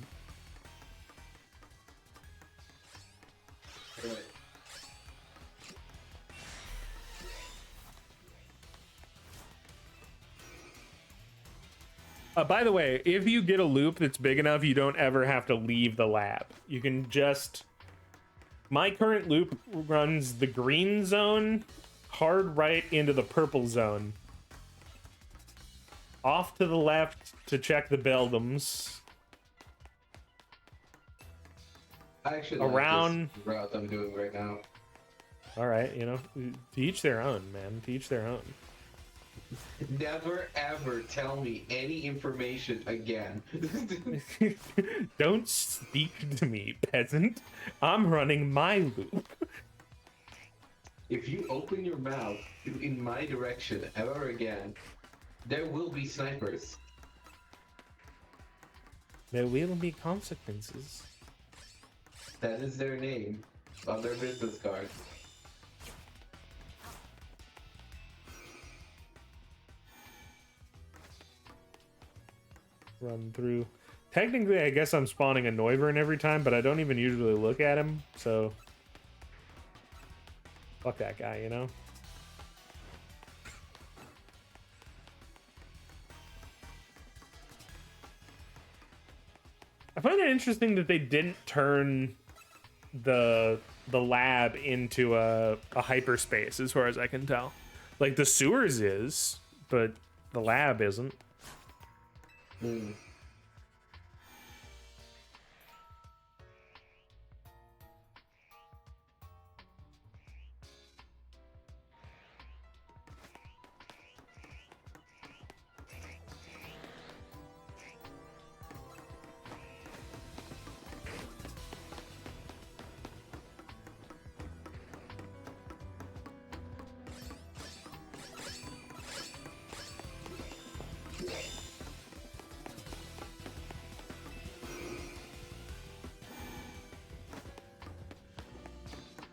Right. By the way, if you get a loop that's big enough, you don't ever have to leave the lab. You can just... My current loop runs the green zone hard right into the purple zone. Off to the left to check the Beldams. I actually Around... like this route I'm doing right now. Alright, you know, to each their own, man. To each their own. Never ever tell me any information again. Don't speak to me, peasant. I'm running my loop. If you open your mouth in my direction ever again, there will be snipers. There will be consequences. That is their name on their business card. Run through. Technically, I guess I'm spawning a Noivern every time, but I don't even usually look at him, so... Fuck that guy, you know? I find it interesting that they didn't turn the lab into a hyperspace, as far as I can tell. Like, the sewers is, but the lab isn't. Hmm.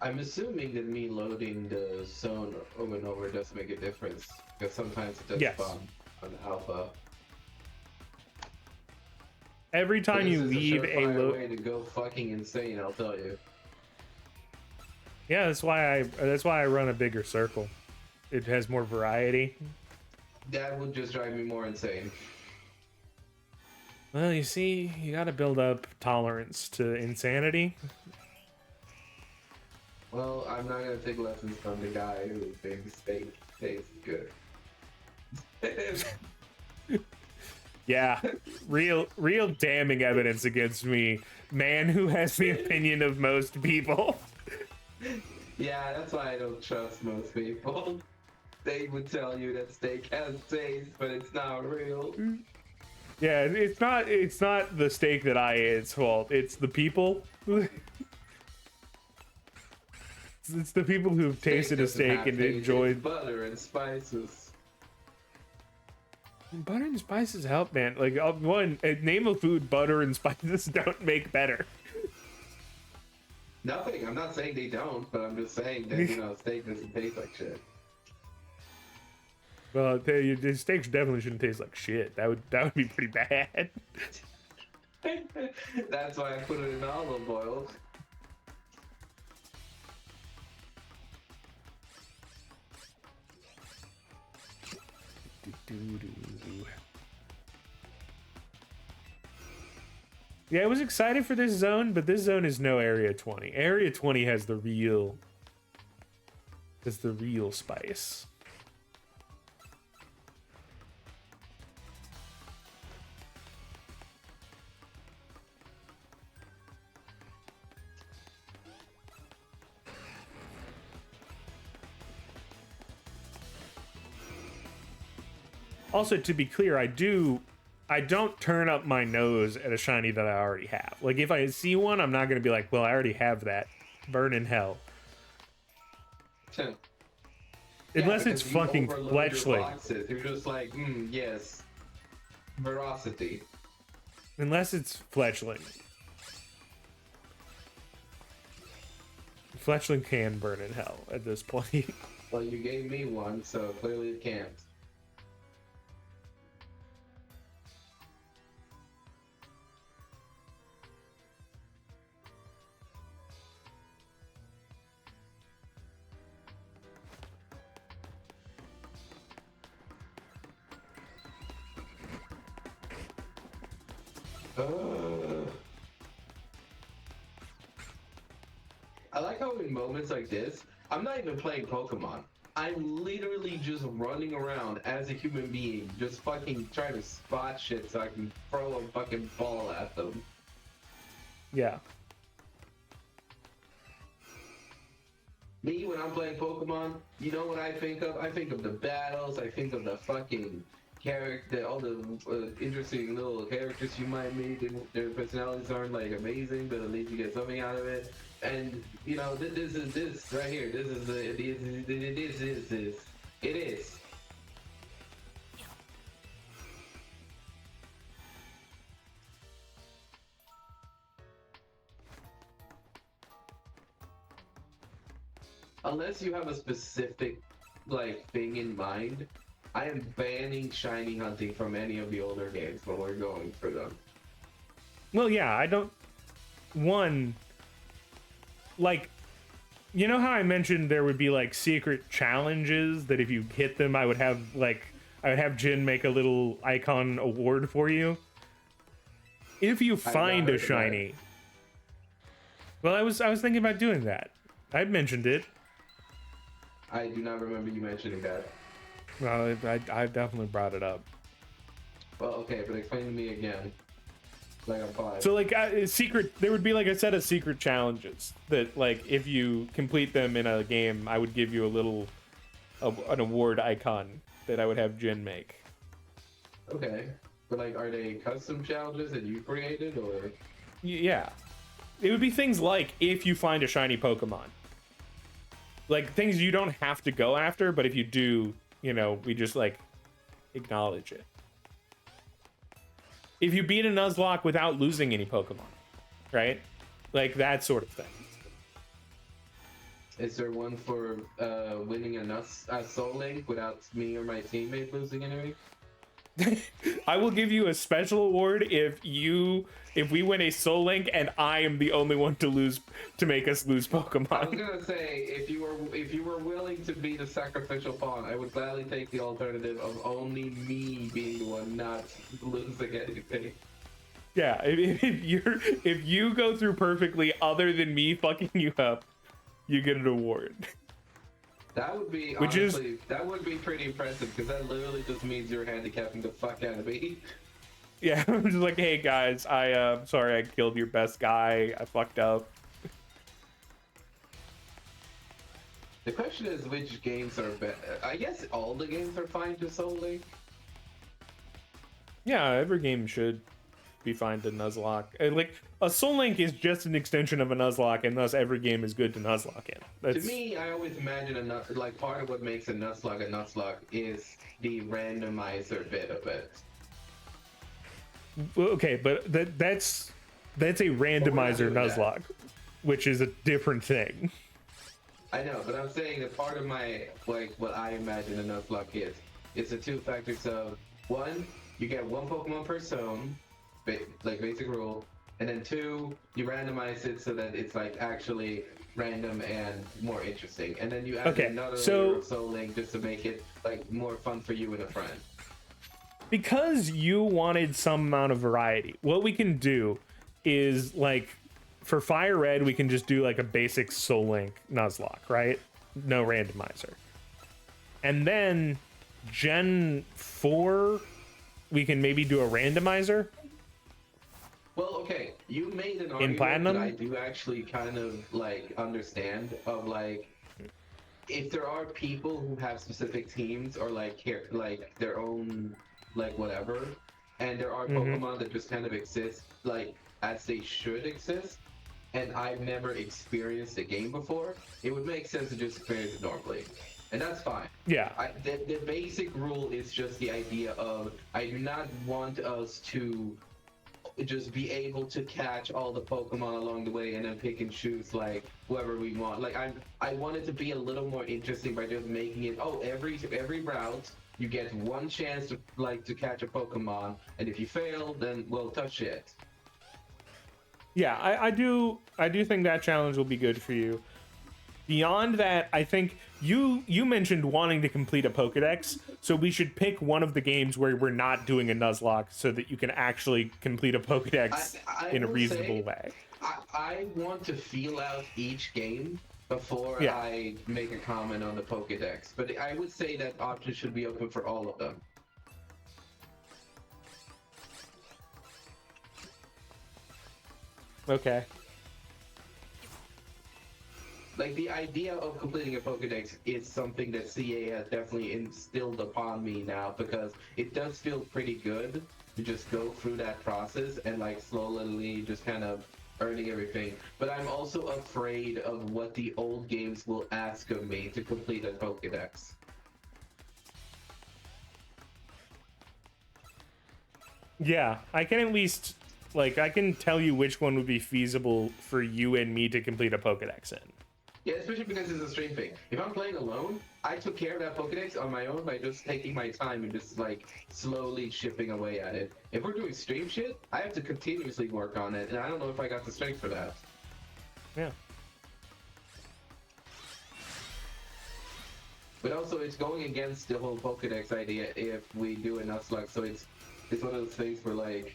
I'm assuming that me loading the zone over and over does make a difference, because sometimes it does Yes. spawn on alpha. Every But time this you is leave a surefire load... way to go fucking insane, I'll tell you. Yeah, that's why I run a bigger circle. It has more variety. That would just drive me more insane. Well, you see, you gotta build up tolerance to insanity. Well, I'm not gonna take lessons from the guy who thinks steak tastes good. Yeah, real damning evidence against me. Man who has the opinion of most people. Yeah, that's why I don't trust most people. They would tell you that steak has taste, but it's not real. Yeah, it's not the steak that I eat's fault. It's the people. It's the people who've tasted a steak and enjoyed butter and spices. Butter and spices help, man. Like, one, name a food butter and spices don't make better. Nothing. I'm not saying they don't, but I'm just saying that, steak doesn't taste like shit. Well, I'll tell you, the steaks definitely shouldn't taste like shit. That would be pretty bad. That's why I put it in olive oil. Yeah, I was excited for this zone, but this zone is no Area 20. Area 20 has the real spice. Also, to be clear, I don't turn up my nose at a shiny that I already have. Like, if I see one, I'm not gonna be like, well, I already have that. Burn in hell. Unless it's because you fucking overload your fletchling. boxes. You're just like, yes, veracity. Unless it's fletchling. Fletchling can burn in hell at this point. Well, you gave me one, so clearly it can't. I like how in moments like this, I'm not even playing Pokemon. I'm literally just running around as a human being, just fucking trying to spot shit so I can throw a fucking ball at them. Yeah. Me, when I'm playing Pokemon, you know what I think of? I think of the battles, I think of the fucking character, all the interesting little characters you might meet, and their personalities aren't like amazing, but at least you get something out of it. And you know, this is this right here. This is this. It is. Unless you have a specific like thing in mind, I am banning shiny hunting from any of the older games when we're going for them. Well, yeah, I don't. One, like, you know how I mentioned there would be like secret challenges that if you hit them, I would have Jin make a little icon award for you. If you find a shiny, well, I was thinking about doing that. I mentioned it. I do not remember you mentioning that. Well, I definitely brought it up. Well, okay, but explain to me again. Like I'm five. So like there would be like a set of secret challenges that like if you complete them in a game, I would give you an award icon that I would have Jin make. Okay, but like, are they custom challenges that you created, or? Yeah, it would be things like if you find a shiny Pokemon, like things you don't have to go after, but if you do, you know, we just like acknowledge it. If you beat a Nuzlocke without losing any Pokemon, right? Like that sort of thing. Is there one for winning a Soul Link without me or my teammate losing any? I will give you a special award if we win a Soul Link and I am the only one to make us lose Pokemon. I was gonna say if you were willing to be the sacrificial pawn, I would gladly take the alternative of only me being the one not losing anything. Yeah, if you go through perfectly, other than me fucking you up, you get an award. That would be that would be pretty impressive because that literally just means you're handicapping the fuck out of me. Yeah, I'm just like, hey guys, I'm sorry I killed your best guy. I fucked up. The question is which games are better. I guess all the games are fine to Soul Link. Yeah, every game should be fine to Nuzlocke. Like a Soul Link is just an extension of a Nuzlocke, and thus every game is good to Nuzlocke in. To me, I always imagine like part of what makes a Nuzlocke is the randomizer bit of it. Well, okay, but that's a randomizer Nuzlocke, which is a different thing. I know, but I'm saying that part of my like what I imagine a Nuzlocke is. It's the two factors of one, you get one Pokemon per zone, like basic rule, and then two, you randomize it so that it's like actually random and more interesting, and then you add another layer of Soul Link just to make it like more fun for you and a friend. Because you wanted some amount of variety, what we can do is like for Fire Red, we can just do like a basic Soul Link Nuzlocke, right? No randomizer. And then Gen 4, we can maybe do a randomizer. Well, okay, you made an argument Platinum? that I do actually kind of like understand of like if there are people who have specific teams or like like their own like whatever, and there are Mm-hmm. Pokemon that just kind of exist like as they should exist, and I've never experienced a game before, it would make sense to just experience it normally, and that's fine. Yeah. The basic rule is just the idea of I do not want us to just be able to catch all the Pokemon along the way and then pick and choose like whoever we want. Like I want it to be a little more interesting by just making it every route you get one chance to catch a Pokemon, and if you fail, then well touch it. Yeah, I do think that challenge will be good for you. Beyond that, I think you mentioned wanting to complete a Pokedex, so we should pick one of the games where we're not doing a Nuzlocke so that you can actually complete a Pokedex in a reasonable way. I want to feel out each game before Yeah. I make a comment on the Pokedex, but I would say that option should be open for all of them. Okay. Like, the idea of completing a Pokedex is something that CA has definitely instilled upon me now, because it does feel pretty good to just go through that process and like slowly just kind of earning everything. But I'm also afraid of what the old games will ask of me to complete a Pokedex. Yeah, I can at least, like, I can tell you which one would be feasible for you and me to complete a Pokedex in. Yeah, especially because it's a stream thing. If I'm playing alone, I took care of that Pokedex on my own by just taking my time and just like slowly chipping away at it. If we're doing stream shit, I have to continuously work on it, and I don't know if I got the strength for that. Yeah. But also, it's going against the whole Pokedex idea if we do a Nuzlocke, so it's one of those things where like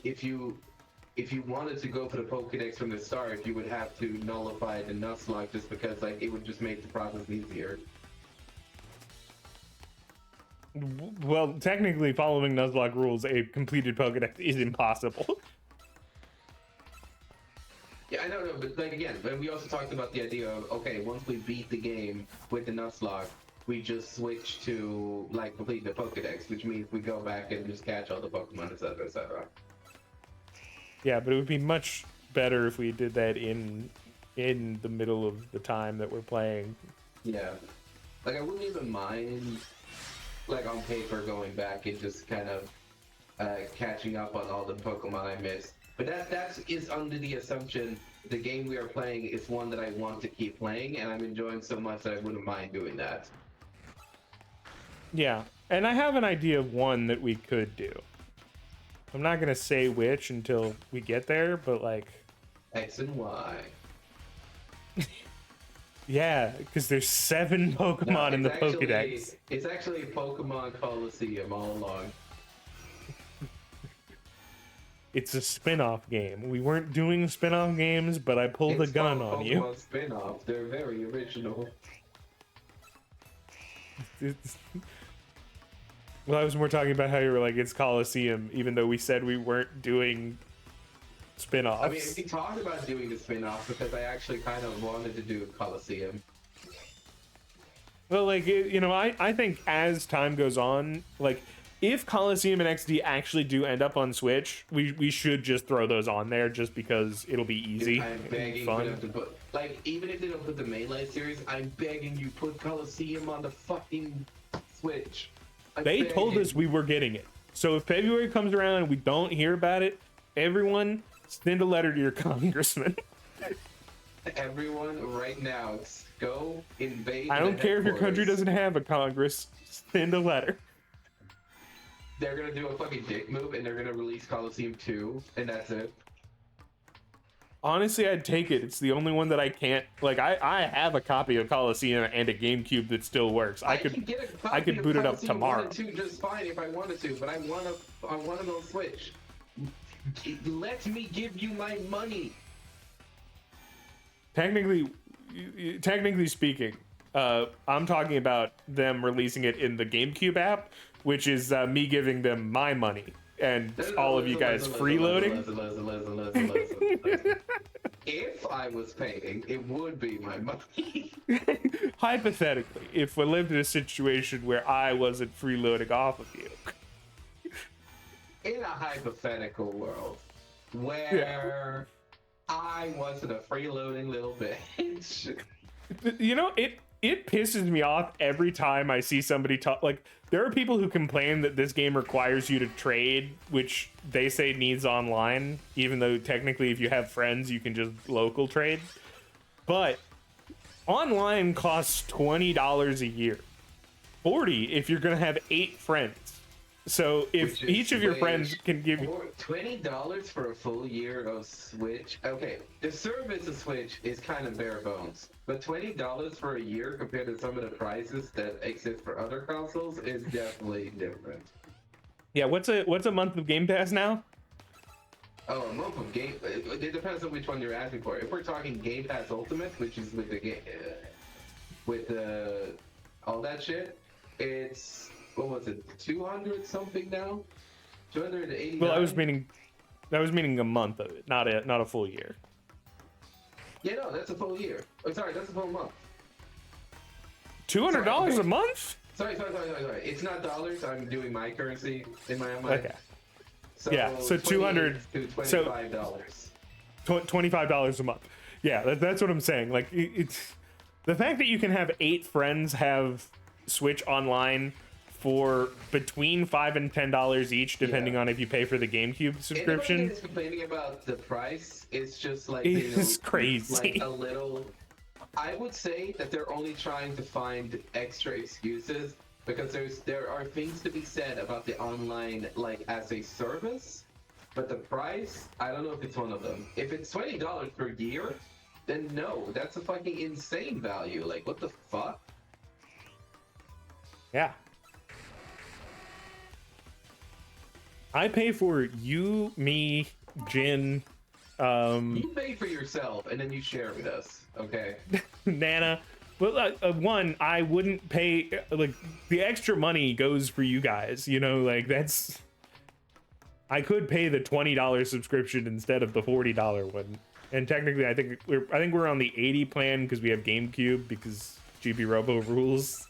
if you wanted to go for the Pokedex from the start, you would have to nullify the Nuzlocke just because like it would just make the process easier. Well, technically, following Nuzlocke rules, a completed Pokedex is impossible. Yeah, I know, but like again, but we also talked about the idea of okay, once we beat the game with the Nuzlocke, we just switch to like complete the Pokedex, which means we go back and just catch all the Pokemon, etc., etc. Yeah, but it would be much better if we did that in the middle of the time that we're playing. Yeah, like I wouldn't even mind, like on paper, going back and just kind of catching up on all the Pokemon I missed. But that is under the assumption the game we are playing is one that I want to keep playing, and I'm enjoying so much that I wouldn't mind doing that. Yeah, and I have an idea of one that we could do. I'm not gonna say which until we get there, but like X and Y. yeah, because there's 7 Pokemon No, in the it's actually- Pokedex. It's actually Pokemon Coliseum all along. It's a spin-off game. We weren't doing spin-off games, but I pulled a gun on you. Pokemon spin-off. They're very original. Well, I was more talking about how you were like, it's Coliseum, even though we said we weren't doing spin-offs. I mean, we talked about doing the spin-off because I actually kind of wanted to do Coliseum. Well, like, you know, I think as time goes on, like, if Coliseum and XD actually do end up on Switch, we should just throw those on there just because it'll be easy I'm and begging for fun. them to put, like, even if they don't put the Melee series, I'm begging you put Coliseum on the fucking Switch. They told us we were getting it. So if February comes around and we don't hear about it, everyone send a letter to your congressman. Everyone right now, go invade. I don't the care if your country headquarters. doesn't have a Congress. Send a letter. They're gonna do a fucking dick move and they're gonna release Coliseum 2, and that's it. Honestly, I'd take it. It's the only one that I can't, like, I have a copy of Coliseum and a GameCube that still works. I could get a copy I could of boot it up Coliseum tomorrow. 1 and 2 just fine if I wanted to, but I want it on Switch. Let me give you my money. Technically speaking, I'm talking about them releasing it in the GameCube app, which is me giving them my money and all of you guys freeloading. Listen. If I was paying, it would be my money. Hypothetically, if we lived in a situation where I wasn't freeloading off of you. In a hypothetical world where I wasn't a freeloading little bitch. You know, it pisses me off every time I see somebody talk. Like, there are people who complain that this game requires you to trade, which they say needs online, even though technically if you have friends you can just local trade. But online costs $20 a year, 40 if you're gonna have 8 friends. So if each of your friends can give you $20 for a full year of Switch. Okay, the service of Switch is kind of bare bones, but $20 for a year compared to some of the prices that exist for other consoles is definitely different. Yeah, what's a month of Game Pass now? Oh, a month of Game. It depends on which one you're asking for. If we're talking Game Pass Ultimate, which is with the game, with all that shit, it's. What was it? 200 something now? 280. Well, that was meaning a month of it, not a full year. Yeah, no, that's a full year. Oh, sorry, that's a full month. $200 a month? Sorry. It's not dollars. I'm doing my currency in my mind. Okay. So Yeah, so 200 to $25. $25 a month. Yeah, that's what I'm saying. Like, it's the fact that you can have 8 friends have Switch online for between $5 and $10 each, depending on if you pay for the GameCube subscription. Anybody that's complaining about the price, it's just like it's crazy. Like a little. I would say that they're only trying to find extra excuses because there are things to be said about the online like as a service, but the price, I don't know if it's one of them. If it's $20 per year, then no, that's a fucking insane value. Like, what the fuck? Yeah. I pay for you, me, Jin, You pay for yourself and then you share with us, okay? Nana. Well, one, I wouldn't pay, like, the extra money goes for you guys, you know, like, that's, I could pay the $20 subscription instead of the $40 one. And technically, I think we're on the 80 plan because we have GameCube because GB Robo rules.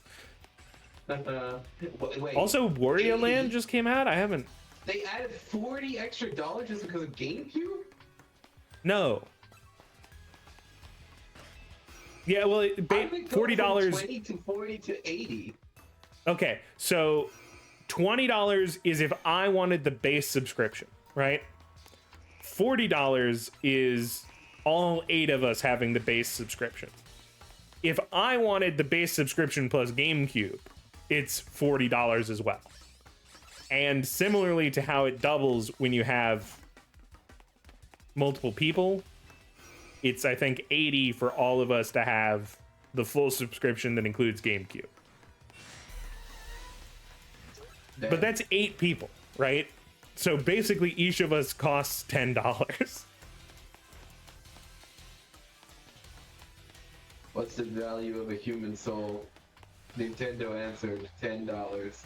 Wait, Also, Wario Land just came out. I haven't. They added $40 extra just because of GameCube? No. Yeah, well, $40. 20 to 40 to 80. Okay, so $20 is if I wanted the base subscription, right? $40 is all 8 of us having the base subscription. If I wanted the base subscription plus GameCube, it's $40 as well. And similarly to how it doubles when you have multiple people, it's, I think, 80 for all of us to have the full subscription that includes GameCube. Damn. But that's 8 people, right? So basically each of us costs $10. What's the value of a human soul? Nintendo answered $10.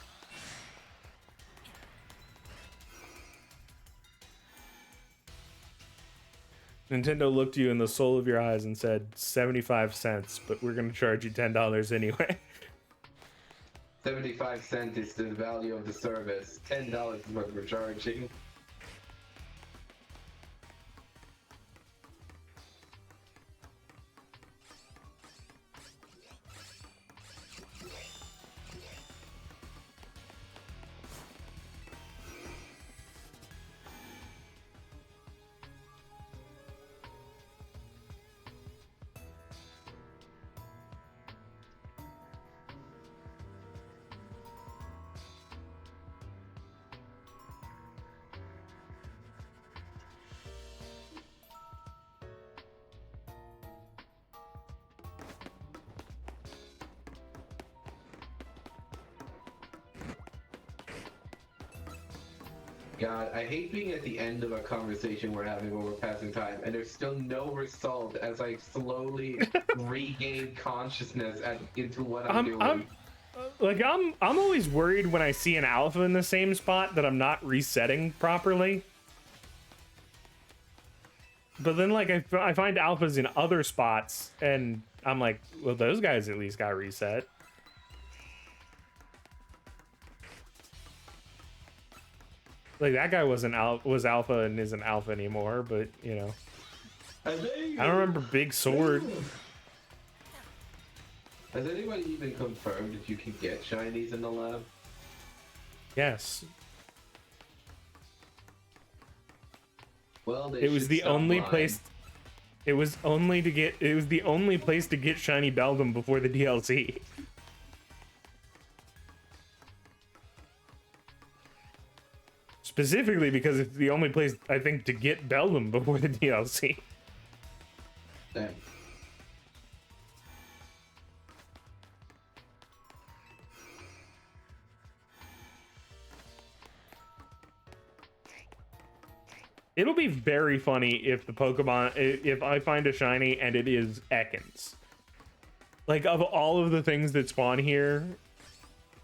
Nintendo looked you in the soul of your eyes and said 75 cents, but we're going to charge you $10 anyway. 75 cents is the value of the service. $10 is what we're charging. God, I hate being at the end of a conversation we're having when we're passing time, and there's still no result as I slowly regain consciousness into what I'm doing. I'm always worried when I see an alpha in the same spot that I'm not resetting properly. But then like I find alphas in other spots, and I'm like, well, those guys at least got reset. Like that guy was alpha and isn't alpha anymore, but you know. I don't remember Big Sword. Has anybody even confirmed if you can get shinies in the lab? Yes. Well, it was the only place. It was only to get. It was the only place to get shiny Beldum before the DLC. Specifically because it's the only place I think to get Beldum before the DLC. Dang. It'll be very funny if the Pokemon, if I find a shiny and it is Ekans. Like, of all of the things that spawn here,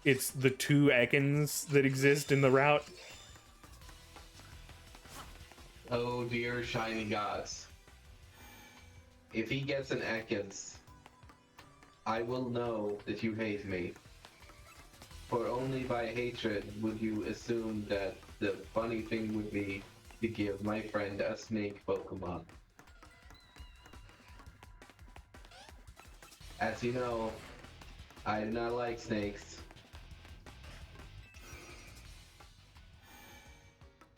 it's the 2 Ekans that exist in the route. Oh dear shiny gods. If he gets an Ekans, I will know that you hate me. For only by hatred would you assume that the funny thing would be to give my friend a snake Pokemon. As you know, I do not like snakes.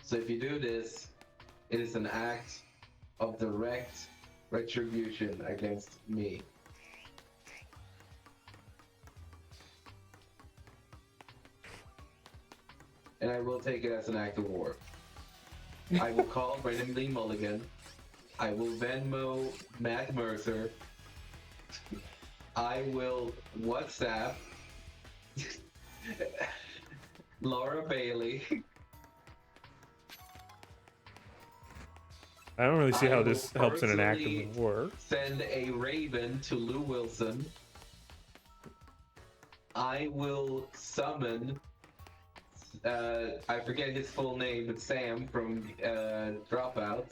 So if you do this, it is an act of direct retribution against me. And I will take it as an act of war. I will call Brendan Lee Mulligan. I will Venmo Matt Mercer. I will WhatsApp Laura Bailey. I don't really see how I this will helps in an act personally of war. Send a raven to Lou Wilson. I will summon I forget his full name, but Sam from Dropout.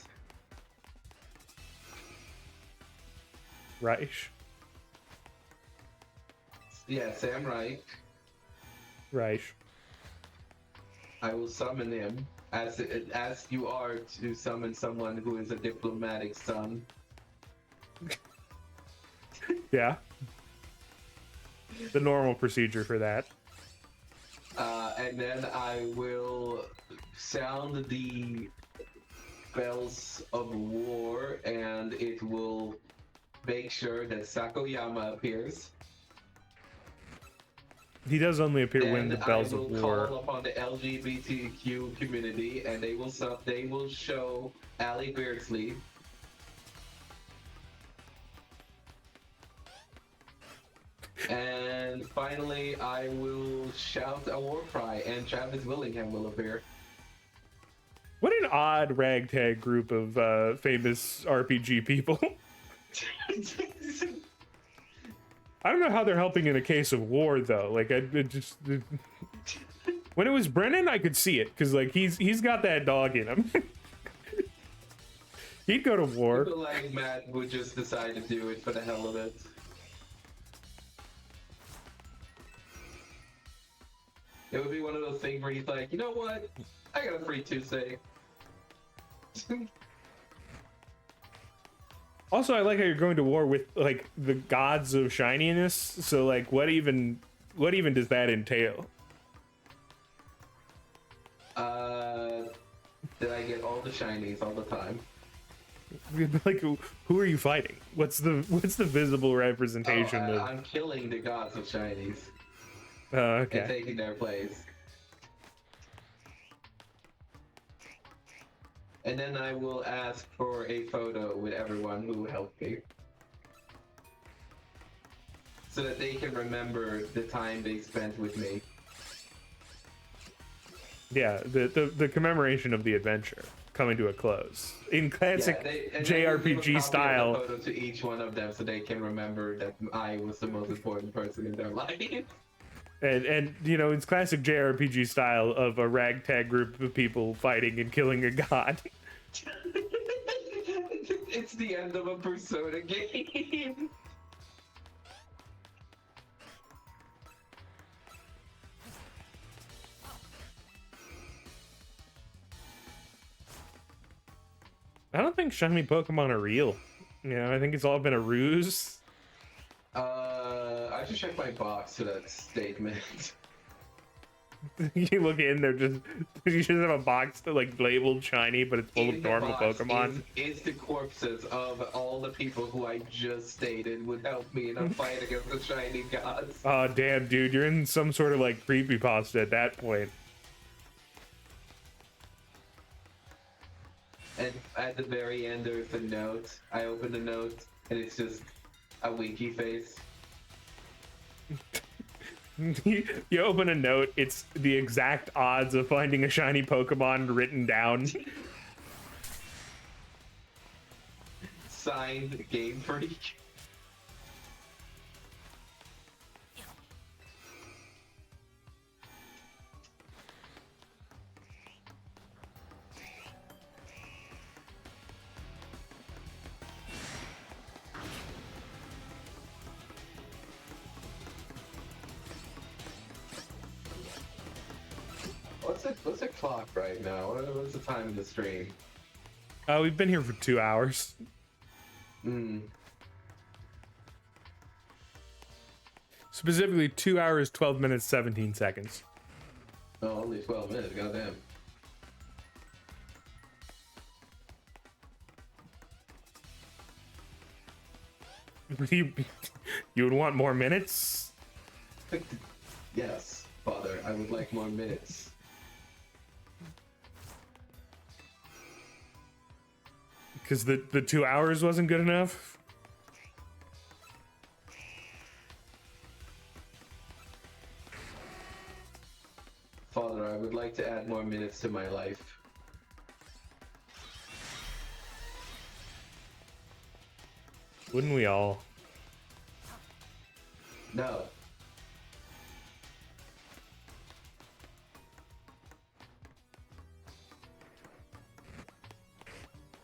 Reich. Yeah, Sam Reich. Reich. I will summon him as you are to summon someone who is a diplomatic son. Yeah. The normal procedure for that. And then I will sound the bells of war, and it will make sure that Sakoyama appears. He does only appear when the bells I of will war. call upon the LGBTQ community, and they will show Allie Beardsley. And finally, I will shout a war cry, and Travis Willingham will appear. What an odd ragtag group of famous RPG people. I don't know how they're helping in a case of war, though. Like, when it was Brennan, I could see it, because like he's got that dog in him. He'd go to war. People like Matt would just decide to do it for the hell of it. It would be one of those things where he's like, you know what? I got a free Tuesday. Also, I like how you're going to war with like the gods of shininess. So like, what even does that entail? That I get all the shinies all the time. Like, who are you fighting? What's the visible representation of? I'm killing the gods of shinies. Okay. And taking their place. And then I will ask for a photo with everyone who helped me. So that they can remember the time they spent with me. Yeah, the commemoration of the adventure coming to a close in classic JRPG style. Photo to each one of them so they can remember that I was the most important person in their life. And you know, it's classic JRPG style of a ragtag group of people fighting and killing a god. It's the end of a Persona game. I don't think shiny Pokemon are real. You know, I think it's all been a ruse. I just checked my box to that statement. You look in, they're just you just have a box that like labeled shiny, but it's full In of the normal box Pokemon. is the corpses of all the people who I just stated would help me in a fight against the shiny gods. Oh damn, dude, you're in some sort of like creepypasta at that point. And at the very end, there's a note. I open the note, and it's just a winky face. You open a note, it's the exact odds of finding a shiny Pokemon written down. Signed, Game Freak. What's the clock right now? What's the time of the stream? We've been here for 2 hours. Specifically 2 hours, 12 minutes, 17 seconds. Oh, only 12 minutes, goddamn. You would want more minutes? Yes, father, I would like more minutes. Because the 2 hours wasn't good enough? Father, I would like to add more minutes to my life. Wouldn't we all? No.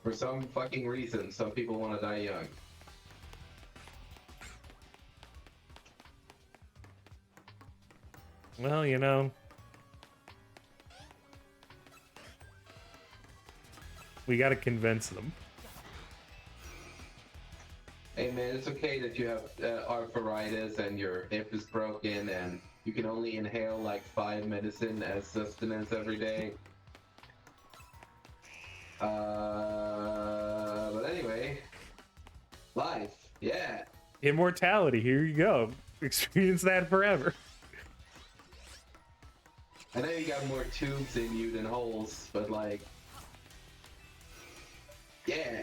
For some fucking reason, some people want to die young. Well, you know. We gotta convince them. Hey man, it's okay that you have arthritis and your hip is broken and you can only inhale like 5 medicine as sustenance every day. But anyway, life, yeah. Immortality, here you go. Experience that forever. I know you got more tubes in you than holes, but like, yeah.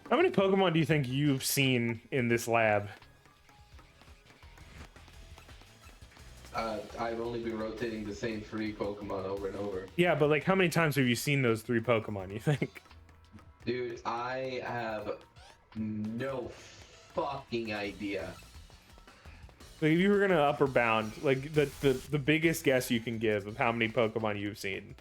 How many Pokemon do you think you've seen in this lab? I've only been rotating the same 3 Pokemon over and over. Yeah, but like how many times have you seen those 3 Pokemon, you think? Dude, I have no fucking idea. Like if you were gonna upper bound, like the biggest guess you can give of how many Pokemon you've seen.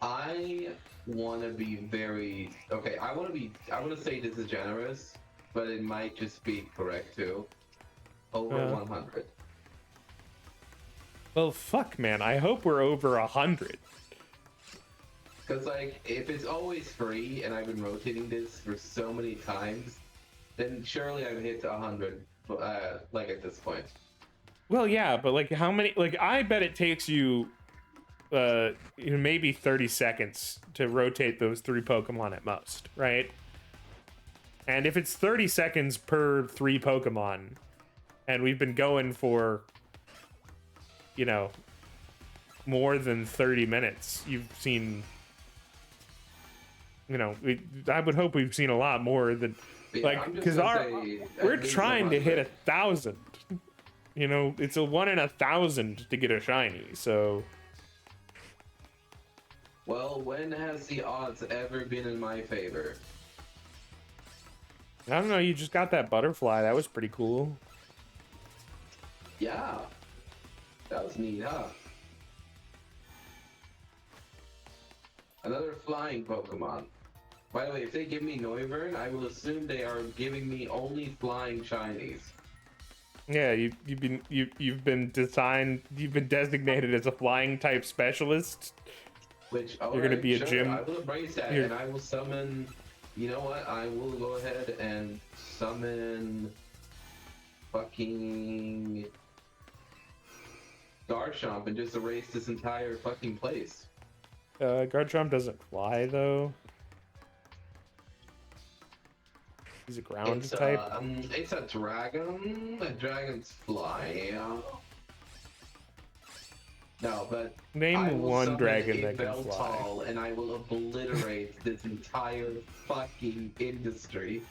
I want to be very okay. I want to say this is generous, but it might just be correct too. Over 100. Well, fuck, man. I hope we're over 100. Because like, if it's always free and I've been rotating this for so many times, then surely I've hit 100. Like at this point. Well, yeah, but like how many? Like I bet it takes you, maybe 30 seconds to rotate those 3 Pokemon at most, right? And if it's 30 seconds per 3 Pokemon, and we've been going for, you know, more than 30 minutes, you've seen, you know, I would hope we've seen a lot more than, But yeah, like, I'm just because gonna say we're at least trying to hit 100. 1,000. You know, it's a 1 in 1,000 to get a shiny, so. Well, when has the odds ever been in my favor? I don't know, you just got that butterfly. That was pretty cool. Yeah. That was neat, huh? Another flying Pokemon. By the way, if they give me Noivern, I will assume they are giving me only flying shinies. Yeah, you've been designated as a flying type specialist. Which, You're gonna be a sure, gym. I will embrace that, and I will summon. You know what? I will go ahead and summon fucking Garchomp and just erase this entire fucking place. Garchomp doesn't fly though. He's a ground type. It's a dragon. The dragons fly. No, but Name I will one summon dragon a that can fly. Veltal, and I will obliterate this entire fucking industry.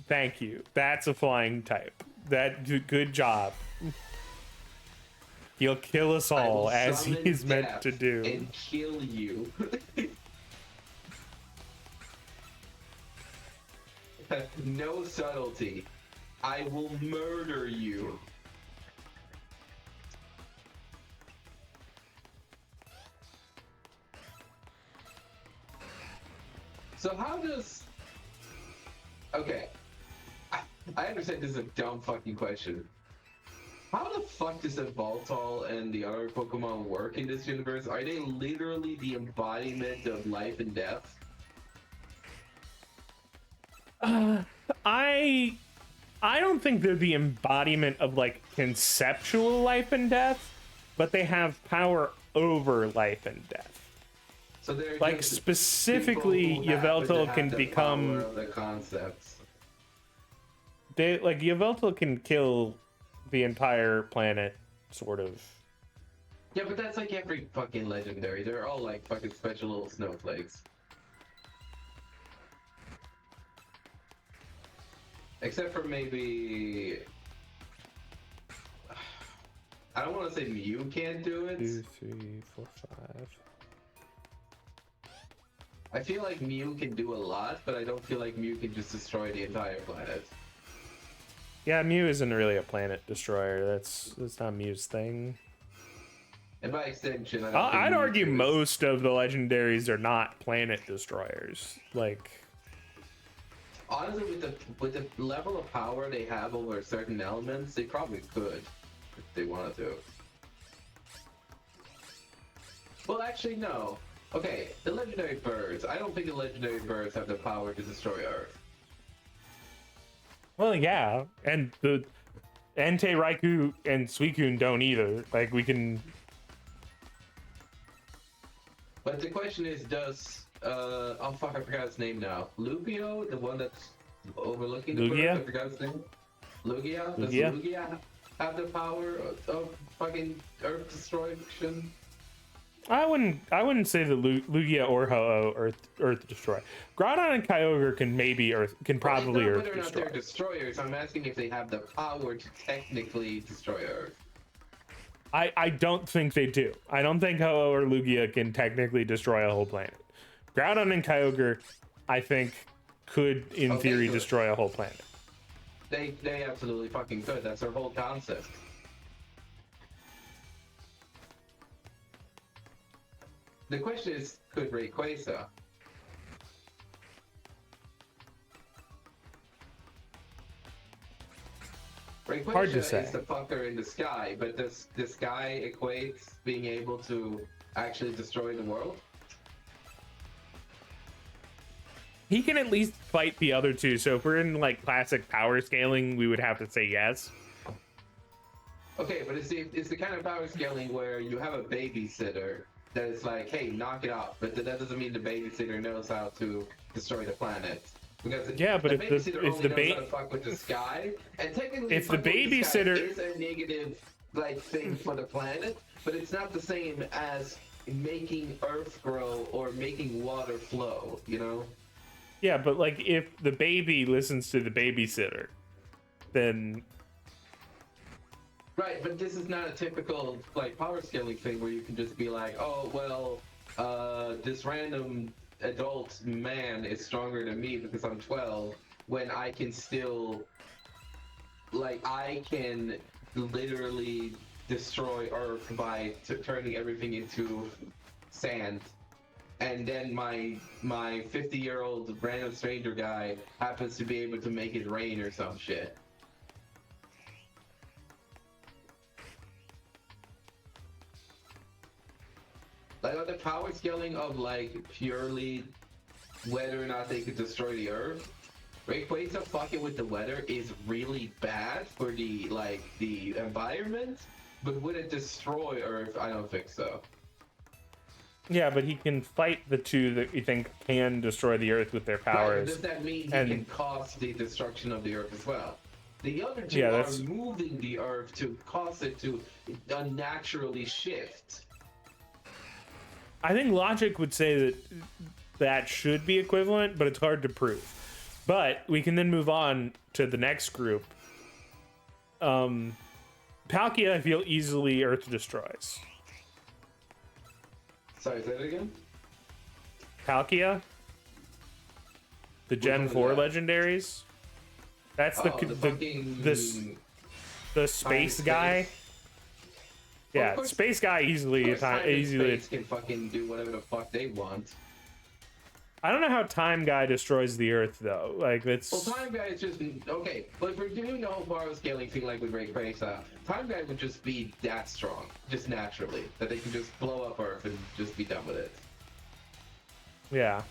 Thank you. That's a flying type. Good job. He'll kill us I all will as summon he's meant death to do. and kill you. No subtlety. I will murder you. So how does... Okay. I understand this is a dumb fucking question. How the fuck does the Voltol and the other Pokemon work in this universe? Are they literally the embodiment of life and death? I don't think they're the embodiment of like conceptual life and death, but they have power over life and death. So they're Like just specifically, people who happen to Yveltal have can the become. power of the concepts. Yveltal can kill the entire planet, sort of. Yeah, but that's like every fucking legendary. They're all like fucking special little snowflakes. Except for maybe... I don't want to say Mew can't do it. 2, 3, 4, 5. I feel like Mew can do a lot, but I don't feel like Mew can just destroy the entire planet. Yeah, Mew isn't really a planet destroyer. That's not Mew's thing. And by extension, I don't think I'd argue Mewtwo is- most of the legendaries are not planet destroyers. Like, Honestly, with the level of power they have over certain elements, they probably could if they wanted to. Well, actually, no. Okay, the legendary birds. I don't think the legendary birds have the power to destroy Earth. well, yeah, and the Entei, Raikou, and Suicune don't either. Like, we can. But the question is, does oh fuck, I forgot his name now. Lugio, the one that's overlooking the Lugia? birds, I forgot his name. Lugia? Does Lugia? Lugia have the power of fucking Earth destruction? I wouldn't say that Lugia or Ho-Oh Earth destroy. Groudon and Kyogre can probably Well, Earth whether or not destroy. they're destroyers, I'm asking if they have the power to technically destroy Earth. I don't think they do. I don't think Ho-Oh or Lugia can technically destroy a whole planet. Groudon and Kyogre, I think, could in Okay, theory good. destroy a whole planet. They absolutely fucking could. That's their whole concept. The question is, could Rayquaza? Rayquaza Hard to say. is the fucker in the sky, but does the sky equate being able to actually destroy the world? He can at least fight the other two. So if we're in like classic power scaling, we would have to say yes. Okay, but it's the kind of power scaling where you have a babysitter that is like, hey, knock it off, but that doesn't mean the babysitter knows how to destroy the planet. Because Yeah, but the if the babysitter if only the knows how to fuck with the sky, and technically if the fucking with the sky babysitter is a negative like thing for the planet, but it's not the same as making Earth grow or making water flow, you know? yeah, but like if the baby listens to the babysitter, then Right, but this is not a typical like power scaling thing where you can just be like, oh well, this random adult man is stronger than me because I'm 12, when I can still like I can literally destroy Earth by turning everything into sand. And then my 50-year-old random stranger guy happens to be able to make it rain or some shit. Like on the power scaling of like purely whether or not they could destroy the Earth, Rayquaza fucking with the weather is really bad for the like the environment, but would it destroy Earth? I don't think so. yeah, but he can fight the two that you think can destroy the Earth with their Right, but powers. does that mean he and- can cause the destruction of the Earth as well? The other two Yeah, are that's- moving the Earth to cause it to unnaturally shift. I think logic would say that that should be equivalent, but it's hard to prove. But we can then move on to the next group. Palkia, I feel easily Earth destroys. Sorry, say that again? Palkia, the Gen one is 4 that? legendaries. That's Oh, the fucking the space Time guy. Space. Well, Yeah, of course- space guy easily Of course, time and easily. space can fucking do whatever the fuck they want. I don't know how Time Guy destroys the Earth though. Like that's Well, Time Guy is just okay. But if we're doing the whole power scaling thing like with Rayquaza, Time Guy would just be that strong, just naturally, that they can just blow up Earth and just be done with it. yeah.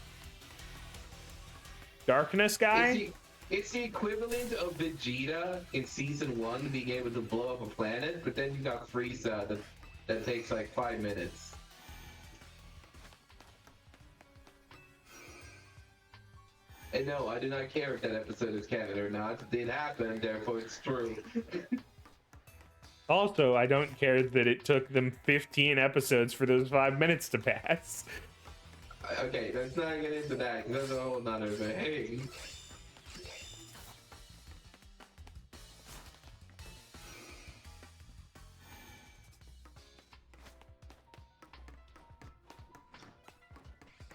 Darkness guy. It's the equivalent of Vegeta in season 1 being able to blow up a planet, but then you got Frieza that takes like 5 minutes. And no, I do not care if that episode is canon or not. It did happen, therefore it's true. Also, I don't care that it took them 15 episodes for those 5 minutes to pass. Okay, let's not get into that, 'cause that's a whole nother thing.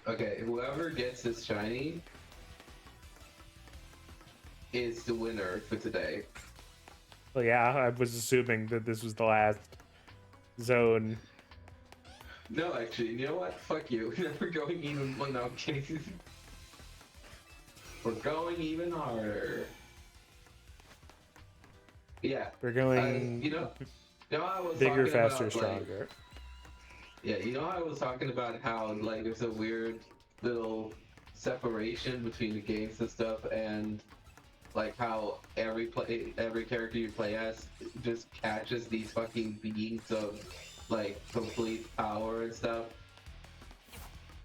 Okay, whoever gets this shiny is the winner for today. Well, yeah, I was assuming that this was the last zone. No, actually, you know what? Fuck you. We're going even. Well, no, I'm kidding. We're going even harder. Yeah. We're going You know I was bigger, talking faster, about, like, stronger. yeah, you know I was talking about how like there's a weird little separation between the games and stuff, and like how every character you play as just catches these fucking beings of like complete power and stuff.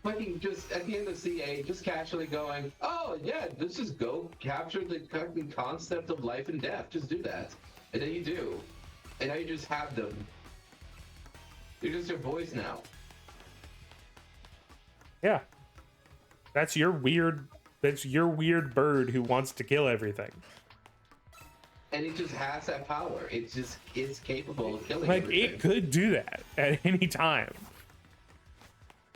Fucking just at the end of CA, just casually going, oh yeah, let's just go capture the fucking concept of life and death. Just do that, and then you do, and now you just have them. You're just your boys now. Yeah. That's your weird bird who wants to kill everything. And it just has that power. It's capable of killing Like everything. it could do that at any time.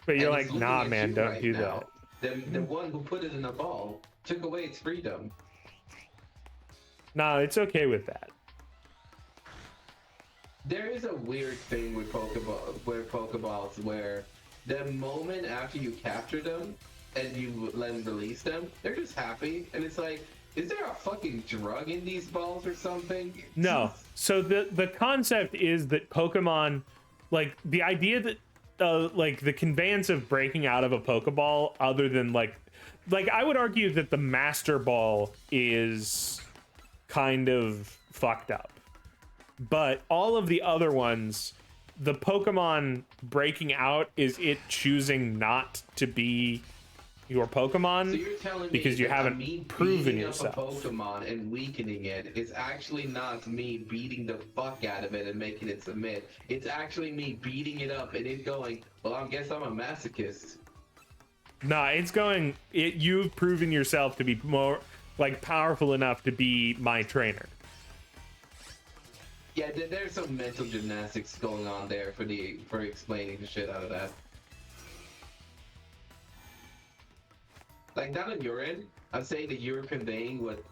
But you're And it's like, looking nah, at man, you don't right do now. that. The one who put it in a ball took away its freedom. Nah, it's okay with that. There is a weird thing with Pokeballs where the moment after you capture them and you let them release them, they're just happy, and it's like, is there a fucking drug in these balls or something? No. So the concept is that Pokemon, like the idea that like the conveyance of breaking out of a Pokeball, other than like I would argue that the Master Ball is kind of fucked up. but all of the other ones, the Pokemon breaking out is it choosing not to be your Pokemon. So you're telling because me you that haven't me proven beating yourself. up a Pokemon and weakening it is actually not me beating the fuck out of it and making it submit. It's actually me beating it up and it going, well, I guess I'm a masochist. Nah, it's going. You've proven yourself to be more like powerful enough to be my trainer. Yeah, there's some mental gymnastics going on there for explaining the shit out of that. Like, not on your end. I'm saying that you're conveying what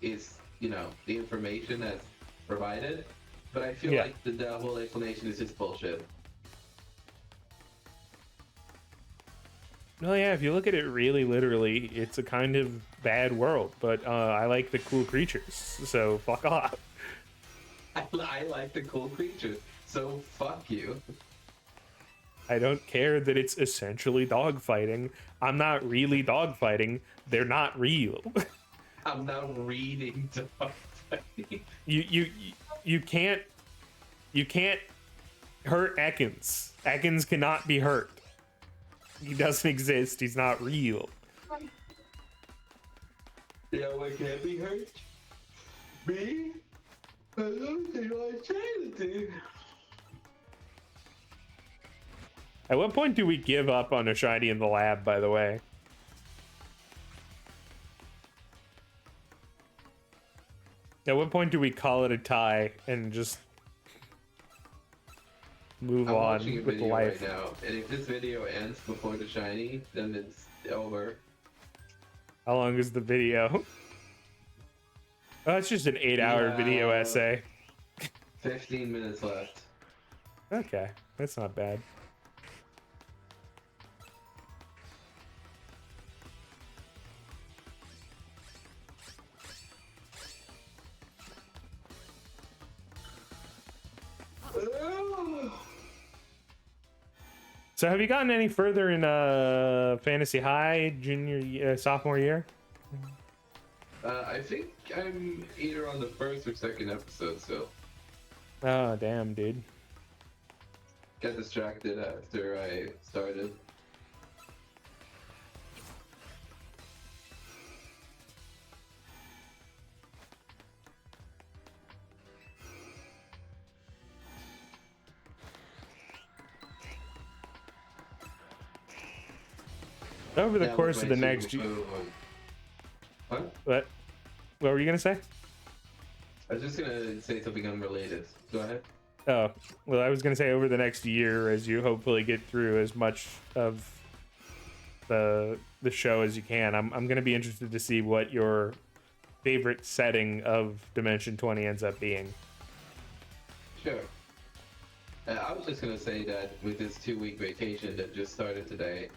is, the information that's provided. But I feel like the whole explanation is just bullshit. No, yeah, if you look at it really literally, it's a kind of bad world, but I like the cool creatures, so fuck off. I like the cool creatures, so fuck you. I don't care that it's essentially dogfighting. I'm not really dogfighting. They're not real. I'm not reading dogfighting. You can't hurt Ekans. Ekans cannot be hurt. He doesn't exist. He's not real. Yeah, what can't be hurt? Me? I don't think I trying to do. At what point do we give up on a shiny in the lab, by the way? At what point do we call it a tie and just move I'm on watching a with video life? right now, and if this video ends before the shiny, then it's over. How long is the video? Oh, it's just an 8-hour video essay. 15 minutes left. Okay, that's not bad. So have you gotten any further in Fantasy High sophomore year? I think I'm either on the first or second episode, so Oh, damn, dude. got distracted after I started. Over the Yeah, course with of the my next Super year. What? What were you gonna say? I was just gonna say something unrelated. Go ahead. Oh, well, I was gonna say over the next year, as you hopefully get through as much of the show as you can, I'm gonna be interested to see what your favorite setting of Dimension 20 ends up being. Sure. I was just gonna say that with this 2-week vacation that just started today,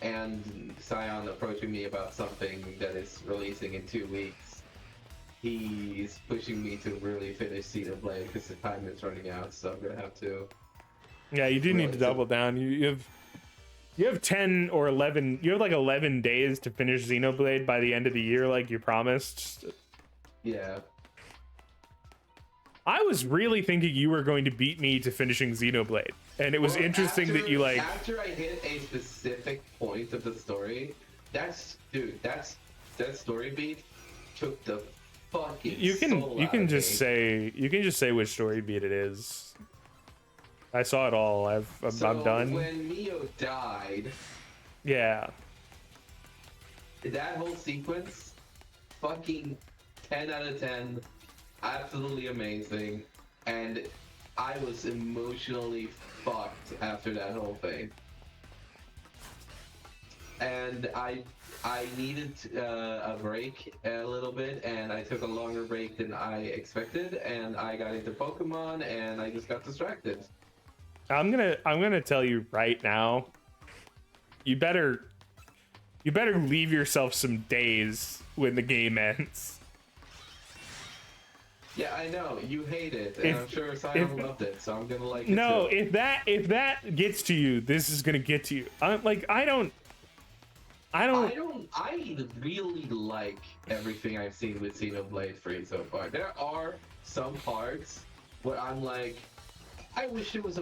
and Scion approaching me about something that is releasing in 2 weeks, he's pushing me to really finish Xenoblade because the time is running out, so I'm gonna have to. Yeah, you do need to double down. You have 10 or 11. You have like 11 days to finish Xenoblade by the end of the year, like you promised. Yeah. I was really thinking you were going to beat me to finishing Xenoblade, and it was interesting that you like. After I hit a specific point of the story, that story beat took the fucking. You soul out can of just me. say which story beat it is. I saw it all. I'm done. When Mio died, Yeah. that whole sequence, fucking 10 out of 10, absolutely amazing, and I was emotionally fucked after that whole thing. And I needed a break a little bit, and I took a longer break than I expected, and I got into Pokemon, and I just got distracted. I'm gonna tell you right now. You better leave yourself some days when the game ends. Yeah, I know you hate it, and I'm sure Simon loved it, so I'm gonna like it No, too. if that gets to you, this is gonna get to you. I don't. I really like everything I've seen with Xenoblade 3 so far. There are some parts where I'm like, I wish there was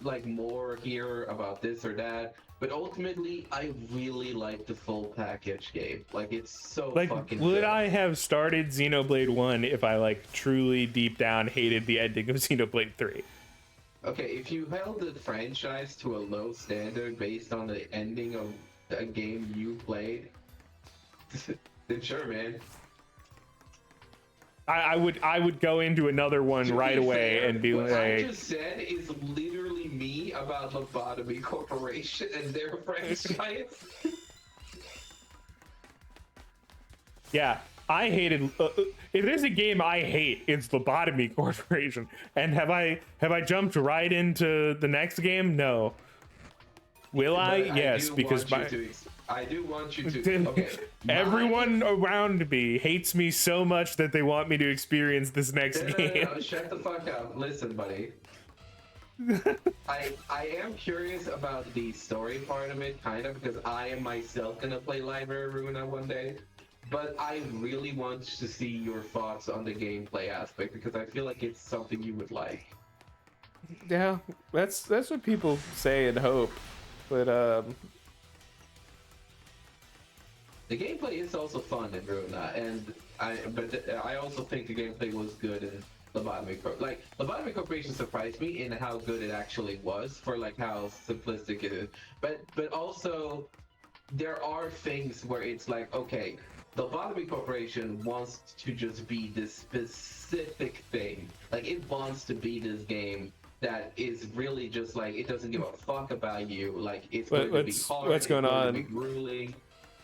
like more here about this or that. But ultimately, I really like the full package game. Like, it's so Like, fucking would good. I have started Xenoblade 1 if I, like, truly deep down hated the ending of Xenoblade 3? Okay, if you held the franchise to a low standard based on the ending of a game you played, then sure, man. I would go into another one To right be away fair, and be what I like, just said is literally me about Lobotomy Corporation and their franchise. yeah, I hated. If there's a game I hate, it's Lobotomy Corporation. And have I jumped right into the next game? No. Will I? But Yes, do because want you I do want you to. Okay, everyone around me hates me so much that they want me to experience this next game. No, shut the fuck up. Listen, buddy. I am curious about the story part of it, kind of, because I am myself gonna play Library Ruina one day. But I really want to see your thoughts on the gameplay aspect because I feel like it's something you would like. Yeah, that's what people say and hope, but The gameplay is also fun in Ruina, but I also think the gameplay was good in Lobotomy Corp. Like, Lobotomy Corporation surprised me in how good it actually was for like how simplistic it is. But also there are things where it's like, okay, the Lobotomy Corporation wants to just be this specific thing. Like, it wants to be this game that is really just like, it doesn't give a fuck about you. Like, it's going to be hard, what's going it's on? going to be grueling,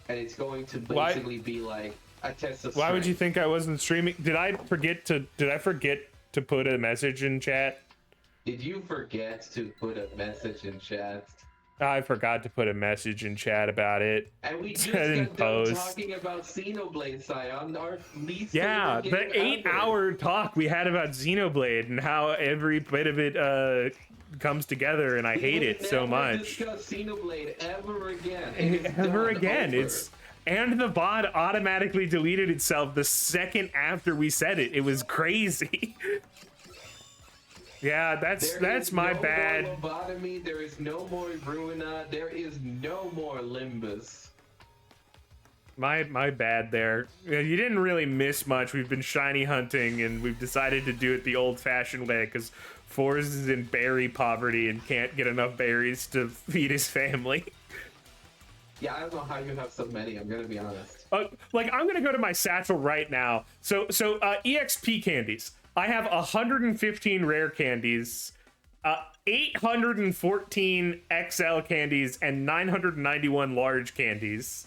and it's going to basically be like a test of strength. Why would you think I wasn't streaming? Did I forget to put a message in chat? Did you forget to put a message in chat? I forgot to put a message in chat about it. And we just Didn't got done post. talking about Xenoblade, Scion, our least Yeah, favorite game the 8-hour talk we had about Xenoblade and how every bit of it comes together, and I hate it so much. Discuss Xenoblade ever again. It is Ever done, again, over. and the bot automatically deleted itself the second after we said it. It was crazy. Yeah, that's my bad. There is no more Lobotomy, there is no more Ruina, there is no more Limbus. My bad there. Yeah, you didn't really miss much. We've been shiny hunting, and we've decided to do it the old-fashioned way because Forz is in berry poverty and can't get enough berries to feed his family. Yeah, I don't know how you have so many, I'm gonna be honest. Like, I'm gonna go to my satchel right now. So EXP candies. I have 115 rare candies, 814 XL candies, and 991 large candies.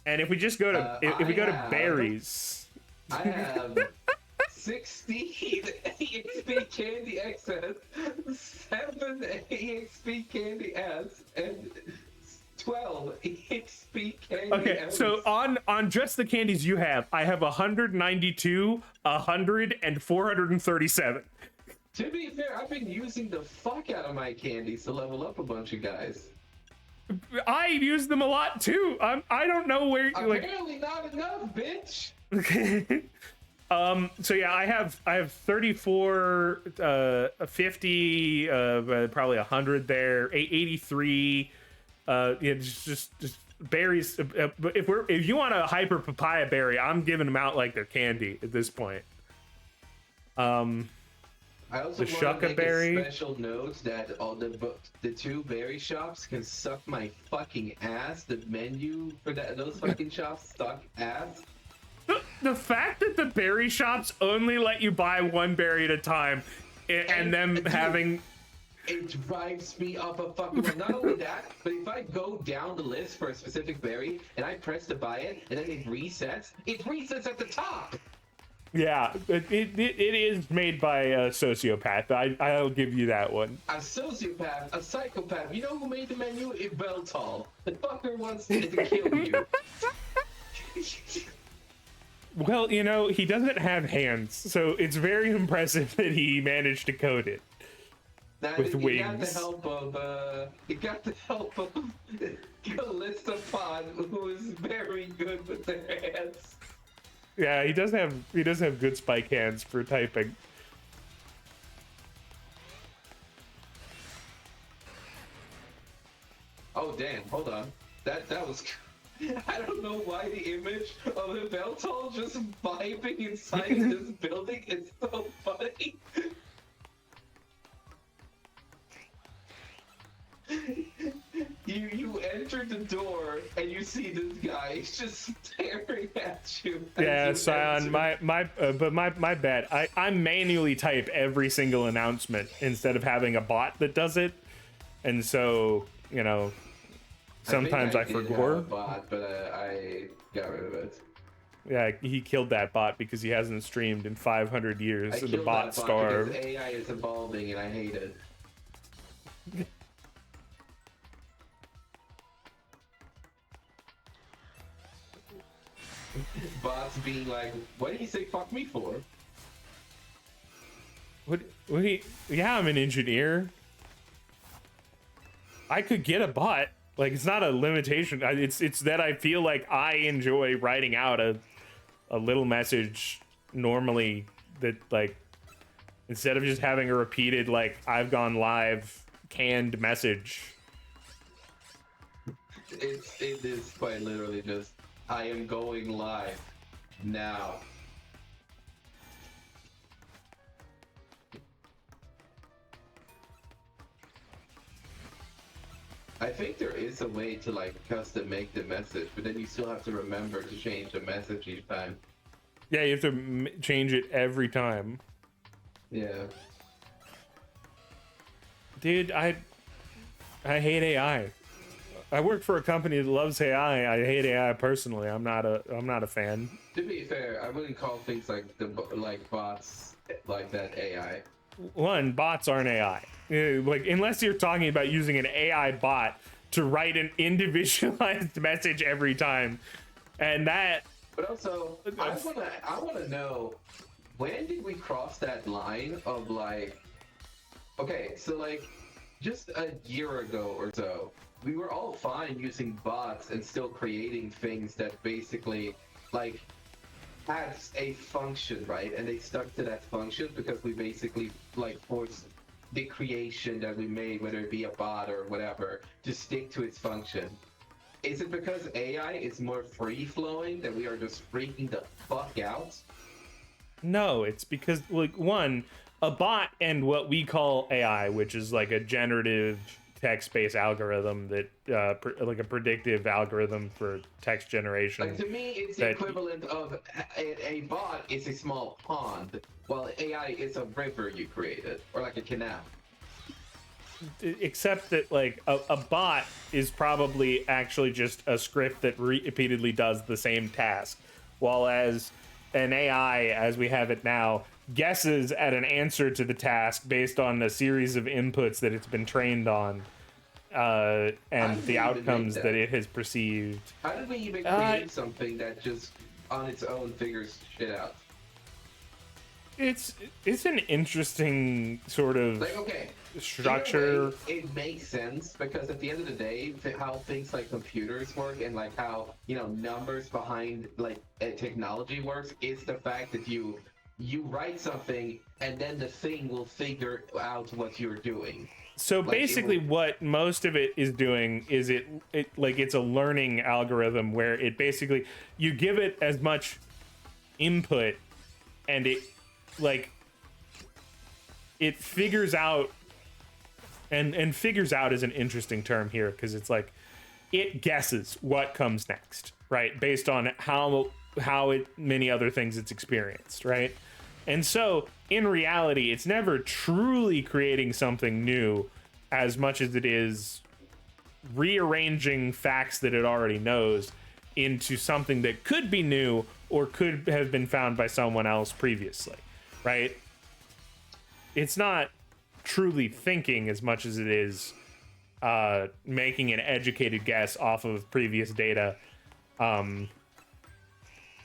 And if we just go to if we go to berries, I have 16 EXP candy excess, 7 EXP candy S, and 12 EXP candy. okay, S. so on just the candies you have, I have 192, 100, and 437. To be fair, I've been using the fuck out of my candies to level up a bunch of guys. I use them a lot too. I don't know where like. Apparently not enough, bitch. So yeah, I have 34, 50, probably 100 there, 83. Yeah, just berries. But if you want a hyper papaya berry, I'm giving them out like they're candy at this point. I also The want to make berry. a special note that all the two berry shops can suck my fucking ass. The menu for those fucking shops suck ass. The fact that the berry shops only let you buy one berry at a time, and them dude, having. It drives me up a fucking well. Not only that, but if I go down the list for a specific berry and I press to buy it and then it resets at the top. Yeah, it is made by a sociopath. I'll give you that one. A sociopath, a psychopath. You know who made the menu? Ibeltal. The fucker wants to kill you. Well, you know, he doesn't have hands, so it's very impressive that he managed to code it. Now with it got the wings. help of Callista Pod, who is very good with their hands. Yeah, he does have good spike hands for typing. Oh damn! Hold on. That was. I don't know why the image of the Beltol just vibing inside this building is so funny. You enter the door and you see this guy just staring at you. as Yeah, you Scion, enter. my bad. I manually type every single announcement instead of having a bot that does it, and so sometimes I think I did forget. have a bot, but I got rid of it. Yeah, he killed that bot because he hasn't streamed in 500 years, I and the killed bot that bot starved. because AI is evolving and I hate it. Bots being like, what did he say fuck me for? What he? Yeah, I'm an engineer. I could get a bot. Like, it's not a limitation. It's that I feel like I enjoy writing out a little message normally, that, like, instead of just having a repeated, like, I've gone live canned message. It is quite literally just, I am going live now. I think there is a way to like custom make the message, but then you still have to remember to change the message each time. Yeah, you have to change it every time. Yeah. Dude, I hate AI. I work for a company that loves AI. I hate AI personally. I'm not a fan. To be fair, I wouldn't call things like bots like that AI. One, bots aren't AI. Like, unless you're talking about using an AI bot to write an individualized message every time, and that. But also, I wanna know, when did we cross that line of like, okay, so like just a year ago or so, we were all fine using bots and still creating things that basically like had a function, right? And they stuck to that function because we basically like forced the creation that we made, whether it be a bot or whatever, to stick to its function. Is it because AI is more free flowing that we are just freaking the fuck out? No, it's because, like, one, a bot and what we call AI, which is like a generative text-based algorithm that like a predictive algorithm for text generation. Like, to me, it's the equivalent of a bot is a small pond, while AI is a river you created, or like a canal. Except that, like, a bot is probably actually just a script that repeatedly does the same task, while as an AI, as we have it now, guesses at an answer to the task based on a series of inputs that it's been trained on, and the outcomes that it has perceived. How did we even create something that just on its own figures shit out? It's an interesting sort of like, okay, structure. Way, it makes sense because at the end of the day, how things like computers work and like how numbers behind like technology works is the fact that you write something and then the thing will figure out what you're doing. So like basically what most of it is doing is it like it's a learning algorithm where it basically, you give it as much input and it figures out, and figures out is an interesting term here because it's like it guesses what comes next, right? Based on how many other things it's experienced, right? And so in reality, it's never truly creating something new as much as it is rearranging facts that it already knows into something that could be new or could have been found by someone else previously, right? It's not truly thinking as much as it is making an educated guess off of previous data. And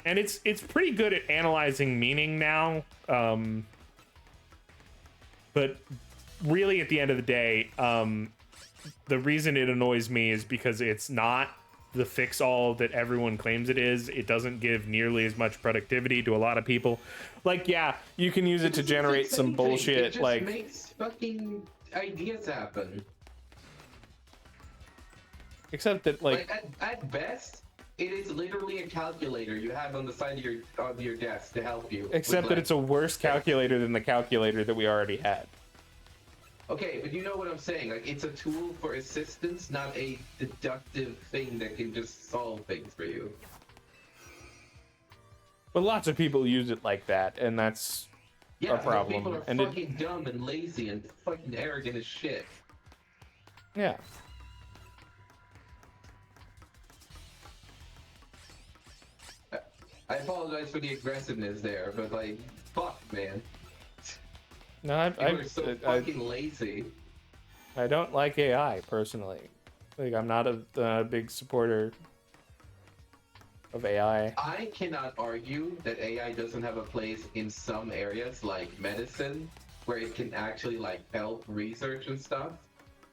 it's pretty good at analyzing meaning now. But really, at the end of the day, the reason it annoys me is because it's not the fix-all that everyone claims it is. It doesn't give nearly as much productivity to a lot of people. Like, yeah, you can use it to generate some bullshit. It just like, makes fucking ideas happen. except that, like at best, it is literally a calculator you have on the side of your desk to help you. except that it's a worse calculator than the calculator that we already had. Okay, but you know what I'm saying. Like, it's a tool for assistance, not a deductive thing that can just solve things for you. But lots of people use it like that, and that's Yeah, a problem. people are And fucking dumb and lazy and fucking arrogant as shit. yeah. I apologize for the aggressiveness there, but like, fuck, man. No, People are so fucking lazy. I don't like AI personally. Like, I'm not a big supporter of AI. I cannot argue that AI doesn't have a place in some areas like medicine, where it can actually like help research and stuff.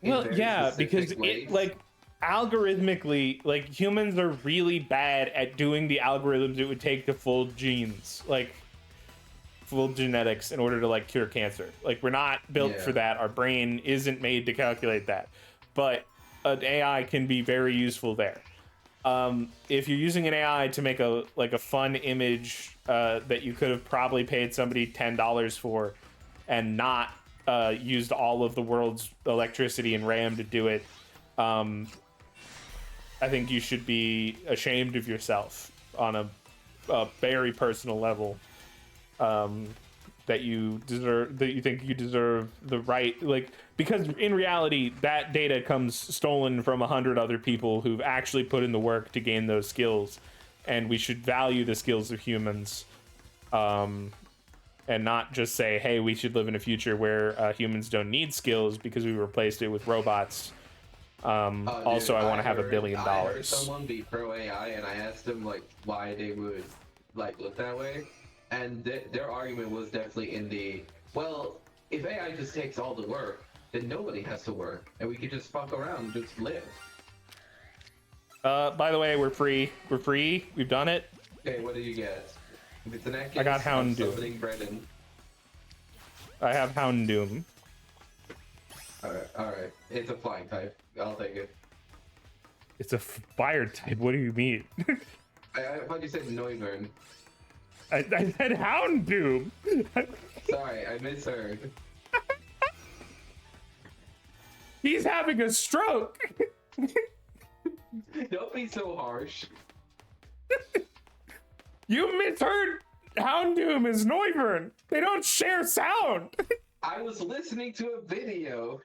Well, yeah, because it, like, algorithmically, like, humans are really bad at doing the algorithms it would take to fold genes, like full genetics, in order to like cure cancer. Like, we're not built for that. Our brain isn't made to calculate that. But an AI can be very useful there. If you're using an AI to make a fun image that you could have probably paid somebody $10 for, and not used all of the world's electricity and RAM to do it, I think you should be ashamed of yourself on a very personal level. That you deserve, that you think you deserve the right, like, because in reality that data comes stolen from 100 other people who've actually put in the work to gain those skills, and we should value the skills of humans, and not just say, hey, we should live in a future where humans don't need skills because we replaced it with robots. Also, I want to have $1 billion. I heard someone be pro AI, and I asked them like why they would like look that way. And their argument was definitely in the, well, if AI just takes all the work, then nobody has to work, and we could just fuck around and just live. By the way, we're free. We're free. We've done it. Okay, what do you get? If it's an necklace, I got Houndoom. I have Houndoom. Alright. It's a flying type. I'll take it. It's a fire type. What do you mean? I thought you said Noivern. I said Houndoom. Sorry, I misheard. He's having a stroke. Don't be so harsh. You misheard. Houndoom is Noivern. They don't share sound. I was listening to a video.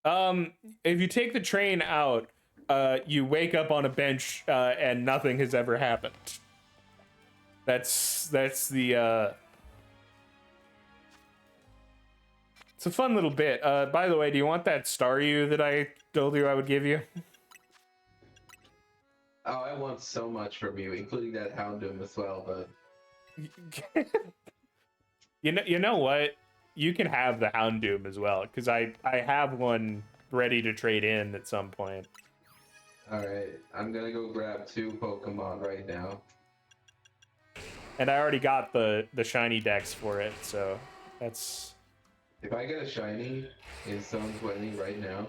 If you take the train out, you wake up on a bench and nothing has ever happened. That's the it's a fun little bit. By the way, do you want that Staryu that I told you I would give you? Oh, I want so much from you, including that Houndoom as well, but you know what? You can have the Houndoom as well, because I have one ready to trade in at some point. Alright, I'm gonna go grab 2 Pokemon right now. And I already got the shiny dex for it, so that's... If I get a shiny in Zone 20 right now...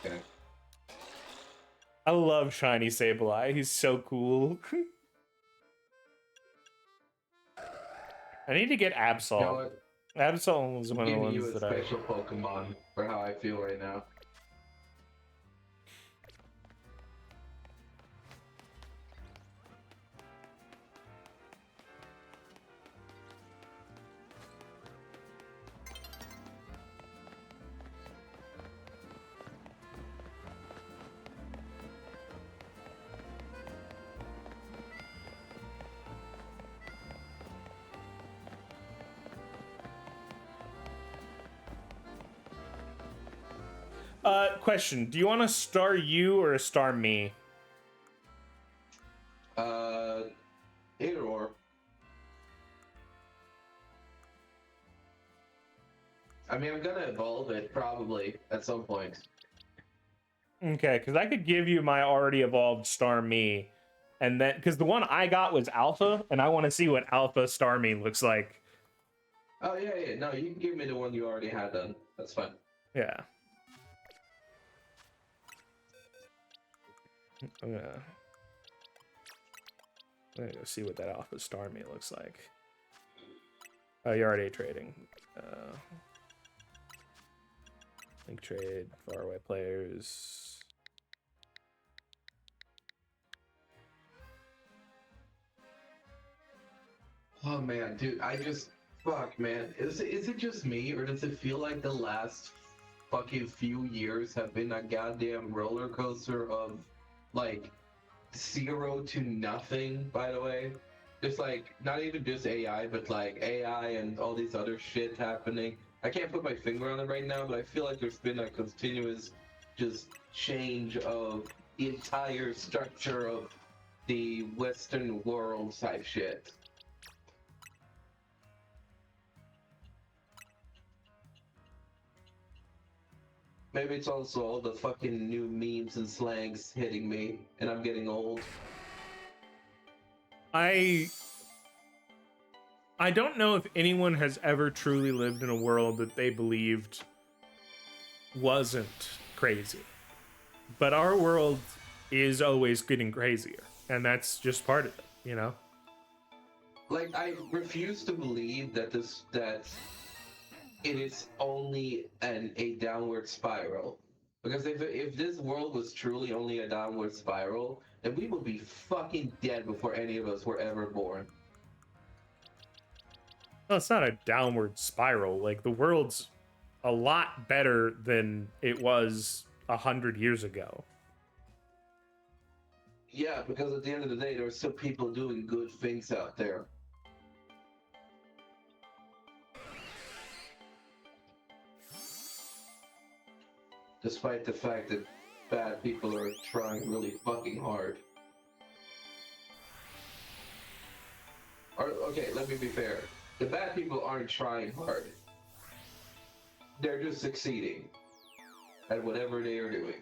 Okay. I love shiny Sableye. He's so cool. I need to get Absol. You know what? Absol is one of the ones you a that special Pokemon for how I feel right now. Question, do you want to star you or a star me? Either or. I mean, I'm gonna evolve it probably at some point. Okay, because I could give you my already evolved Starmie, and then because the one I got was Alpha, and I want to see what Alpha Starmie looks like. Oh yeah, yeah. No, you can give me the one you already had done. That's fine. Yeah. I'm gonna go see what that Alpha Starmie looks like. Oh, you're already trading. Link trade, faraway players. Oh man, dude, fuck, man. Is it just me, or does it feel like the last fucking few years have been a goddamn roller coaster of like 0 to nothing? By the way, just like not even just AI, but like AI and all these other shit happening. I can't put my finger on it right now, but I feel like there's been a continuous just change of the entire structure of the Western world type shit. Maybe it's also all the fucking new memes and slangs hitting me, and I'm getting old. I don't know if anyone has ever truly lived in a world that they believed wasn't crazy. But our world is always getting crazier, and that's just part of it, you know? Like, I refuse to believe that it is only a downward spiral. Because if this world was truly only a downward spiral, then we would be fucking dead before any of us were ever born. Well, it's not a downward spiral. Like, the world's a lot better than it was 100 years ago. Yeah, because at the end of the day, there are still people doing good things out there. Despite the fact that bad people are trying really fucking hard. Or, okay, let me be fair. The bad people aren't trying hard. They're just succeeding at whatever they are doing.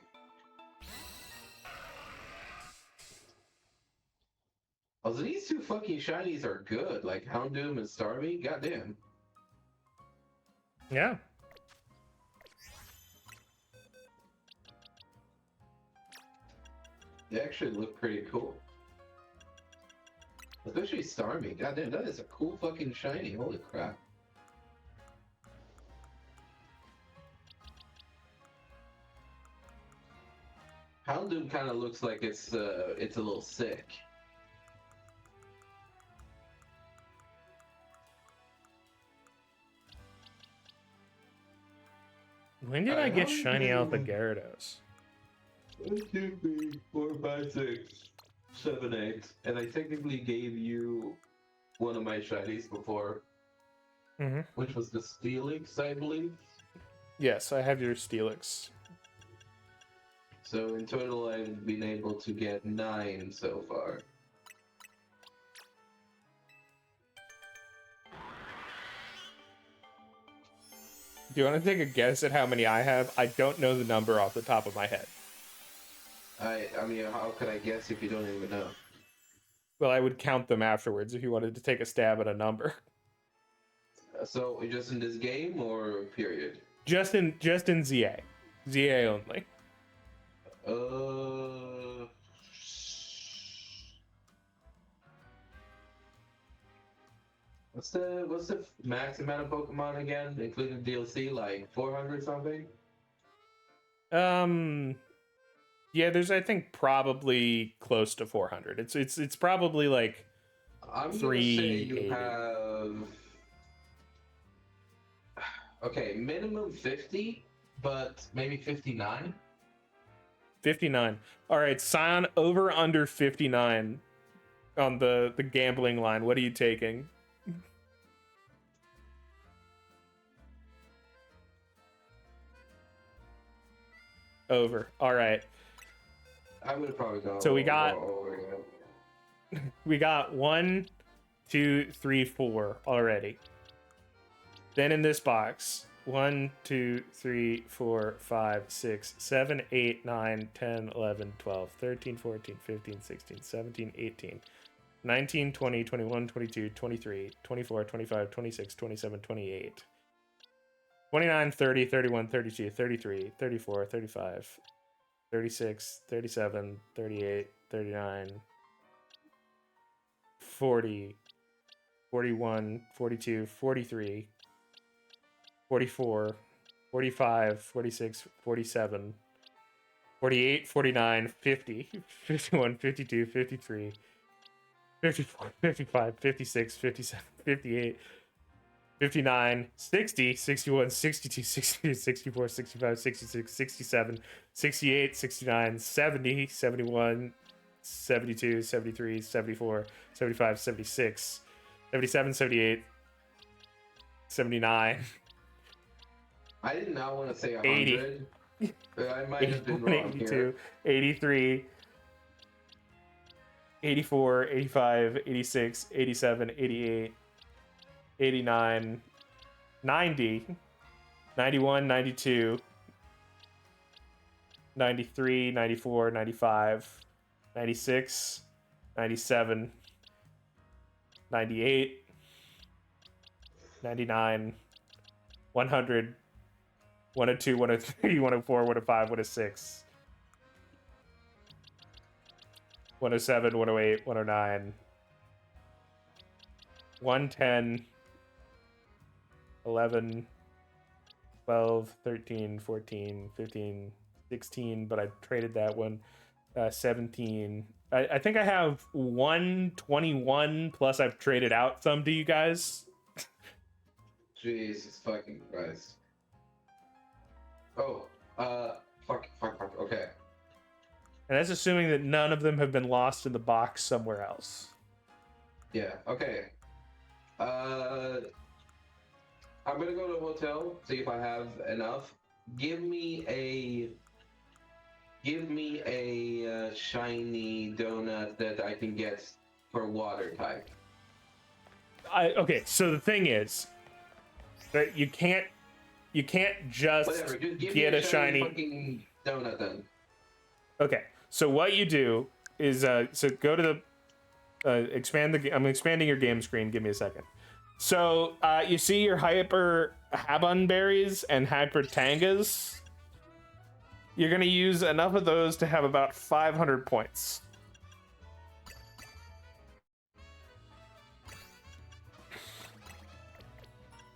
Also, these two fucking shinies are good. Like Houndoom and Starmie. Goddamn. Yeah. They actually look pretty cool. Especially Starmie. Goddamn, that is a cool fucking shiny. Holy crap. Houndoom kind of looks like it's a little sick. When did I get shiny Alpha Gyarados? 1, 2, 3, 4, 5, 6, 7, 8. And I technically gave you one of my shinies before. Which was the Steelix, I believe. Yes, I have your Steelix. So in total, I've been able to get 9 so far. Do you want to take a guess at how many I have? I don't know the number off the top of my head. I mean, how could I guess if you don't even know? Well, I would count them afterwards if you wanted to take a stab at a number. So just in this game or period? Just in ZA. ZA only. What's the max amount of Pokemon again, including DLC? Like 400 something? Yeah, there's I think probably close to 400. It's probably like I'm gonna say you 380. have okay, minimum 50, but maybe 59. 59. All right, Scion over under 59 on the gambling line. What are you taking? Over. All right. I would probably go. So we got over, yeah. we got 1, 2, 3, 4 already. Then in this box, 1, 2, 3, 4, 5, 6, 7, 8, 9, 10, 11, 12, 13, 14, 15, 16, 17, 18, 19, 20, 21, 22, 23, 24, 25, 26, 27, 28, 29, 30, 31, 32, 33, 34, 35, 36, 37, 38, 39, 40, 41, 42, 43, 44, 45, 46, 47, 48, 49, 50, 51, 52, 53, 54, 55, 56, 57, 58, 59, 60, 61, 62, 63, 64, 65, 66, 67, 68, 69, 70, 71, 72, 73, 74, 75, 76, 77, 78, 79, I did not want to say 80. 100. I might have been 81, wrong 82, here. 83, 84, 85, 86, 87, 88, 89, 90, 91, 92, 93, 94, 95, 96, 97, 98, 99, 100, 102, 103, 104, 105, 106, 107, 108, 109, 110, 11, 12, 13, 14, 15, 16, but I traded that one. 17. I think I have 121 plus I've traded out some to you guys. Jesus fucking Christ. Oh, fuck, okay. And that's assuming that none of them have been lost in the box somewhere else. Yeah, okay. I'm gonna go to a hotel, see if I have enough. Give me a shiny donut that I can get for water type. Okay, so the thing is that you can't just Whatever, just give get me a shiny fucking donut then. Okay, so what you do is so go to the I'm expanding your game screen. Give me a second. So you see your hyper Habun berries and hyper Tangas. You're gonna use enough of those to have about 500 points.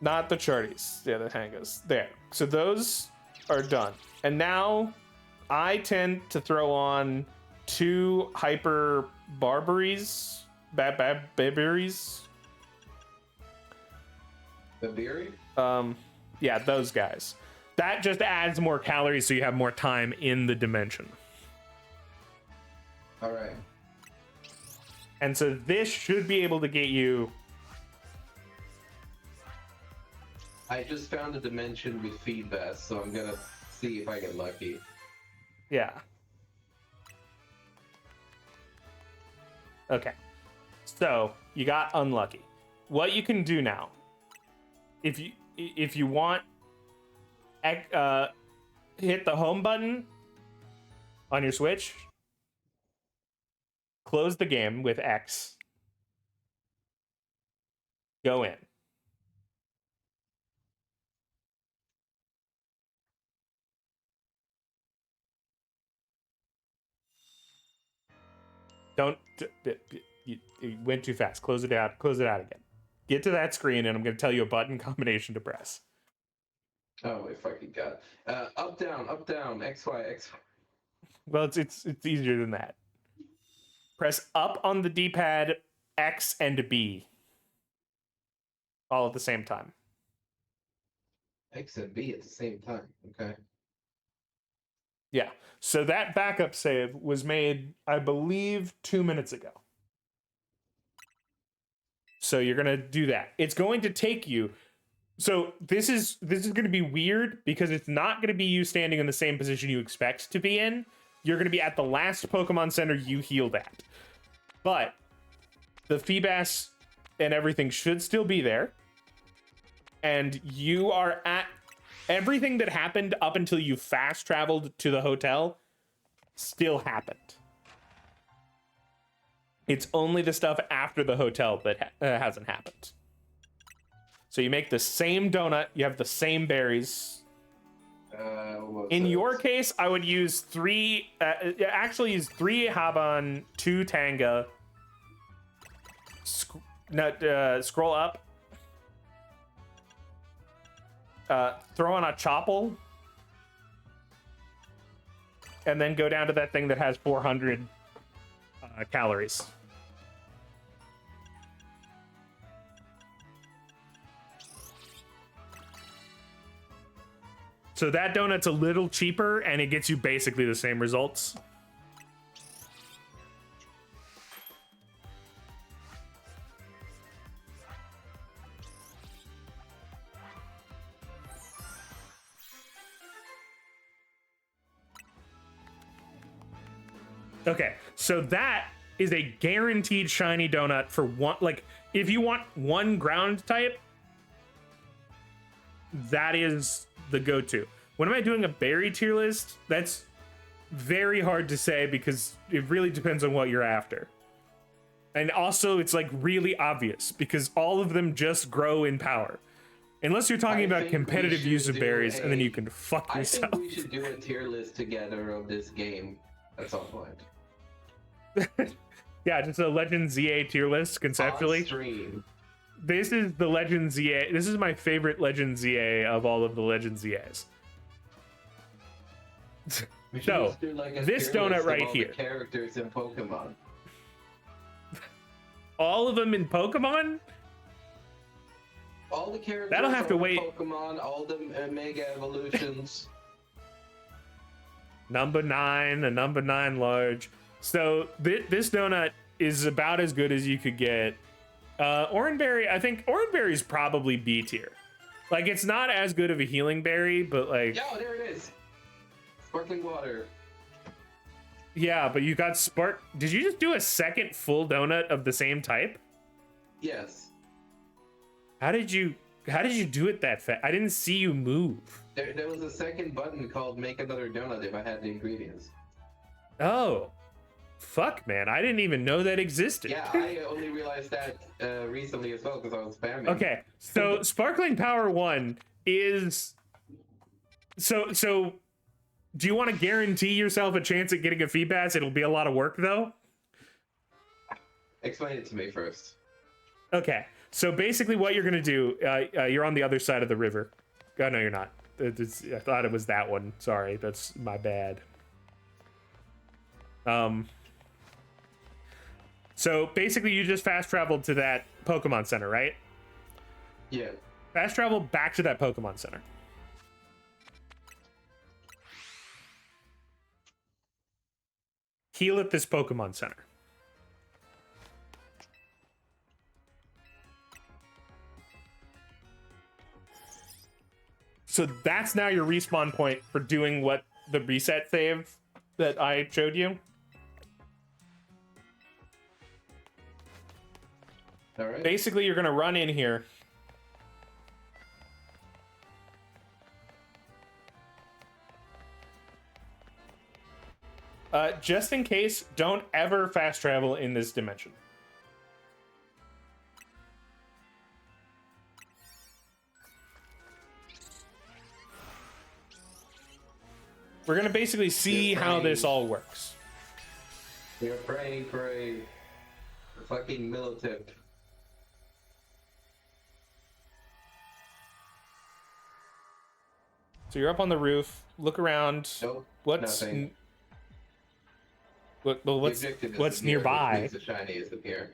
Not the charties, yeah, the Tangas. There. So those are done. And now I tend to throw on 2 hyper barberries. Barberries. The berry? Yeah, those guys. That just adds more calories so you have more time in the dimension. Alright. And so this should be able to get you. I just found a dimension with feed vest, so I'm gonna see if I get lucky. Yeah. Okay. So you got unlucky. What you can do now, if you want, hit the home button on your Switch. Close the game with X. Go in. Don't. You went too fast. Close it out. Close it out again. Get to that screen, and I'm going to tell you a button combination to press. Oh my fucking god. Up, down, X, Y, X, Y. Well, it's easier than that. Press up on the D-pad, X and B, all at the same time. X and B at the same time. Okay. Yeah. So that backup save was made, I believe, 2 minutes ago. So you're gonna do that. It's going to take you. So this is going to be weird because it's not going to be you standing in the same position you expect to be in. You're going to be at the last Pokemon Center you healed at. But the Feebas and everything should still be there. And you are at Everything that happened up until you fast traveled to the hotel still happened. It's only the stuff after the hotel that hasn't happened. So you make the same donut, you have the same berries. In your case, I would use three, actually use 3 Haban, 2 Tanga, scroll up, throw on a chopple, and then go down to that thing that has 400 calories. So that donut's a little cheaper, and it gets you basically the same results. Okay, so that is a guaranteed shiny donut for one. Like, if you want one ground type, that is the go-to. When am I doing a berry tier list? That's very hard to say because it really depends on what you're after. And also, it's like really obvious because all of them just grow in power. Unless you're talking about competitive use of berries, and then you can fuck yourself. I think we should do a tier list together of this game at some point. Yeah, just a Legend ZA tier list conceptually. On stream. This is the Legend ZA. This is my favorite Legend ZA of all of the Legend ZAs. So, this donut right here. Characters in Pokemon. All of them in Pokemon? All the characters. That'll have to wait. Pokemon, all the Mega Evolutions. Number 9, a number 9 large. So this donut is about as good as you could get. Oranberry, I think Oranberry is probably B tier. Like, it's not as good of a healing berry, but like... Yo, there it is! Sparkling water. Yeah, but you got Spark... Did you just do a second full donut of the same type? Yes. How did you do it that fast? I didn't see you move. There was a second button called Make Another Donut if I had the ingredients. Oh. Fuck, man. I didn't even know that existed. Yeah, I only realized that recently as well because I was spamming. Okay, so Sparkling Power 1 is... So do you want to guarantee yourself a chance at getting a feedback? It'll be a lot of work, though. Explain it to me first. Okay, so basically what you're going to do, you're on the other side of the river. Oh, no, you're not. I thought it was that one. Sorry, that's my bad. So basically you just fast traveled to that Pokemon Center, right? Yeah. Fast travel back to that Pokemon Center. Heal at this Pokemon Center. So that's now your respawn point for doing what the reset save that I showed you. All right. Basically, you're going to run in here. Just in case, don't ever fast travel in this dimension. We're going to basically see how this all works. We're praying for a fucking Militip. So you're up on the roof. Look around. Nope. What's Nothing. What's nearby? The shiny is appear.